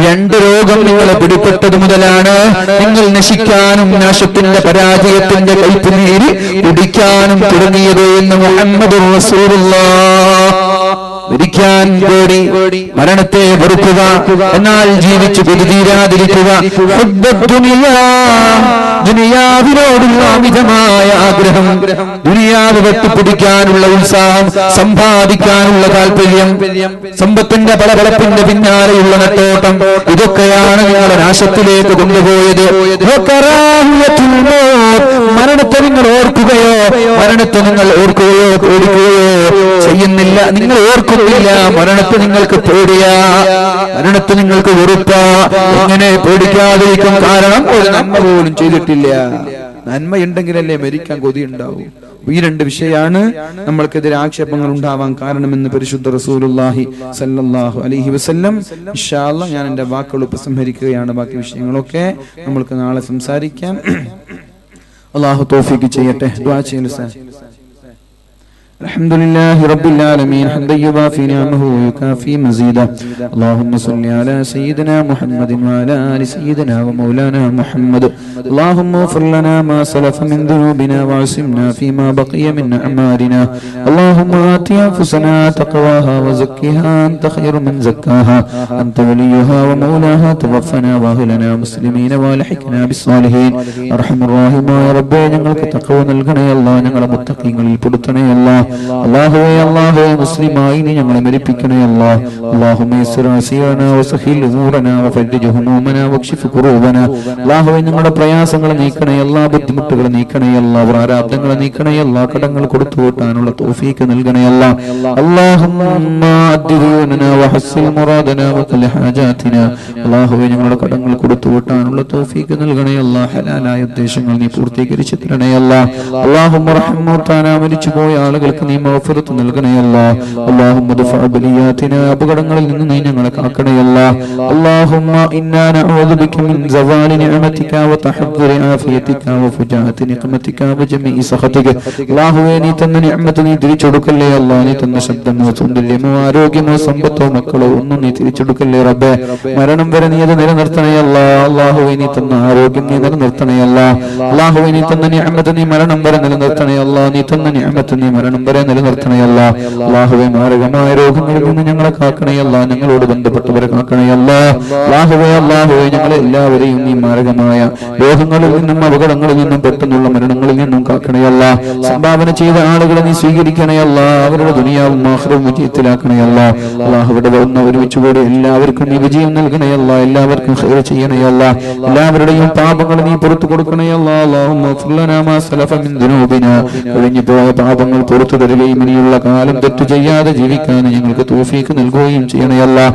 2 രോഗം നിങ്ങളെ പിടിപ്പെട്ടത് മുതലാണ് നിങ്ങൾ നശിക്കാനും നാശത്തിന്റെ പരാജയത്തിന്റെ കൈപ്പുനീര് കുടിക്കാനും തുടങ്ങിയത് എന്ന് മുഹമ്മദുർ റസൂലുള്ളാഹ്. മരിക്കാൻ പേടി, മരണത്തെ വെറുക്കുക, എന്നാൽ ജീവിച്ചു കൊതിതീരാതിരിക്കുക. ദുനിയാവിനോടുള്ള അമിതമായ ആഗ്രഹം, ദുനിയാവ് വെട്ടിപ്പിടിക്കാനുള്ള ഉത്സാഹം, സമ്പാദിക്കാനുള്ള താല്പര്യം, സമ്പത്തിന്റെ പളപളപ്പിന്റെ പിന്നാലെയുള്ള നെട്ടോട്ടം, ഇതൊക്കെയാണ് നിങ്ങളെ നാശത്തിലേക്ക് കൊണ്ടുപോയത്. മരണത്തെ നിങ്ങൾ ഓർക്കുകയോ, മരണത്തെ നിങ്ങൾ ഓർക്കുകയോ ഓടിക്കുകയോ ചെയ്യുന്നില്ല. നിങ്ങൾ ഓർക്കുന്നില്ല, മരണത്തെ നിങ്ങൾക്ക് പേടിയാ, മരണത്തെ നിങ്ങൾക്ക് വെറുപ്പാ. എങ്ങനെ പേടിക്കാതിരിക്കും? കാരണം ഒരു നന്മ പോലും ചെയ്തിട്ടില്ല. നന്മയുണ്ടെങ്കിലല്ലേ മരിക്കാൻ കൊതിയുണ്ടാവും. ഈ 2 വിഷയമാണ് നമ്മൾക്കെതിരെ ആക്ഷേപങ്ങൾ ഉണ്ടാവാൻ കാരണമെന്ന് പരിശുദ്ധ റസൂലുള്ളാഹി സല്ലല്ലാഹു അലൈഹി വസല്ലം. ഇൻഷാ അല്ലാഹ് ഞാൻ എന്റെ വാക്കുകൾ ഉപസംഹരിക്കുകയാണ്. ബാക്കി വിഷയങ്ങളൊക്കെ നമ്മൾക്ക് നാളെ സംസാരിക്കാം. അല്ലാഹു തൗഫീഖ് ചെയ്യട്ടെ. ദുആ ചെയ്യുന്നു. الحمد لله رب العالمين حمدا يوافي نعمه ويكافي مزيدا. اللهم صل على سيدنا محمد وعلى آل سيدنا ومولانا محمد. اللهم اغفر لنا ما سلف من ذنوبنا وعصمنا فيما بقي من أعمالنا. اللهم آت أنفسنا تقواها وزكها أنت خير من زكاها أنت وليها ومولاها. توفنا وأهلنا مسلمين والحقنا بالصالحين. أرحم الراحمين يا رب, ഞങ്ങൾക്ക് തഖ്വ നൽകണേ അല്ലാഹ്, ഞങ്ങളെ മുത്തഖീങ്ങളിൽ പെടുത്തണേ അല്ലാഹ്. അല്ലാഹുവേ മുസ്ലിമായി നീ ഞങ്ങളെ മരിപ്പിക്കണേ അല്ലാ. اللهم يسر عسيرنا وسهل امورنا وفرج همومنا واكشف كروبنا. അല്ലാഹുവേ ഞങ്ങളുടെ പ്രയാസങ്ങൾ നീക്കണേ അല്ലാ, ബുദ്ധിമുട്ടുകൾ നീക്കണേ അല്ലാ, പ്രാരാബ്ധങ്ങൾ നീക്കണേ അല്ലാ, കടങ്ങൾ കൊടുത്തു വീട്ടാനുള്ള തൗഫീഖ് നൽകണേ അല്ലാ. اللهم أد ديوننا وحسن مرادنا وقل حاجاتنا. അല്ലാഹുവേ ഞങ്ങളുടെ കടങ്ങൾ കൊടുത്തു വീട്ടാനുള്ള തൗഫീഖ് നൽകണേ അല്ലാ, ഹലാലായ ഉദ്ദേശങ്ങൾ നീ പൂർത്തീകരിച്ചു തരണേ അല്ലാ. اللهم ارحم موتانا മരിച്ചുപോയ ആളുകൾക്ക് നീ മഗ്ഫിറത്ത് നൽകണേ അല്ലാ. اللهم ادفع بلياتنا അപകടങ്ങളിൽ നിന്ന് നീ ഞങ്ങളെ കാക്കണേ അല്ലാ. اللهم إنا نعوذ بك من زوال نعمتك وتحضر عافيتك وفجاءة نقمتك وجميع سخطك. അല്ലാഹുവേ നീ തന്ന നിഅമത്ത് നീ തിരിച്ചെടുക്കല്ലേ അല്ലാ. നീ തന്ന ശബ്ദമോ സൗന്ദര്യമോ ആരോഗ്യമോ സമ്പത്തോ മക്കളോ ഒന്നും നീ തിരിച്ചെടുക്കല്ലേ റബ്ബേ. മരണം വരെ നീ അത് നിലനിർത്തണേ അല്ലാ. അല്ലാഹുവേ നീ തന്ന ആരോഗ്യം നീ നിലനിർത്തണേ അല്ലാ. അല്ലാഹുവേ നീ തന്ന നിഅമത്ത് നീ മരണം വരെ നിലനിർത്തണേ അല്ലാ. നീ തന്ന നിഅമത്ത് നീ മരണം വരെ നിലനിർത്തണേ അല്ലാ. അല്ലാഹുവേ മാരകമായ രോഗങ്ങളിൽ നിന്ന് ഞങ്ങളെ കാക്കണേ അല്ലാ. ഞങ്ങളോട് ബന്ധപ്പെട്ടവരെ കാക്കണേ അല്ലാ. അല്ലാഹുവേ ഞങ്ങളെ എല്ലാവരെയും നീ മാരകമായ രോഗങ്ങളിൽ നിന്നും അപകടങ്ങളിൽ നിന്നും പെട്ടെന്നുള്ള മരണങ്ങളിൽ നിന്നും കാക്കണേ അല്ലാ. സംഭാവന ചെയ്ത ആളുകളെ നീ സ്വീകരിക്കണേ അല്ലാ. അവരുടെ ദുനിയാവും ആഖിറവും വിജയത്തിലാക്കണേ അല്ലാ. അല്ലാഹുവേ വന്ന ഒരുമിച്ചുകൂടി എല്ലാവർക്കും നീ വിജയം നൽകണേ അല്ലാ. എല്ലാവർക്കും ഖൈർ ചെയ്യണേ അല്ലാ. എല്ലാവരുടെയും പാപങ്ങൾ നീ പുറത്തു കൊടുക്കണേ അല്ലാ. അല്ലാഹുമ്മ ഗ്ഫിർ ലനാ മാ സലഫ മിൻ ദുനൂബിനാ. കഴിഞ്ഞു പോയ പാപങ്ങൾ പുറത്തു തരുകയും ഇനിയുള്ള കാലം തെറ്റു ചെയ്യാതെ ജീവിക്കാൻ ഞങ്ങൾക്ക് തൗഫീഖ് നൽകുകയും ചെയ്യണേ അല്ലാ.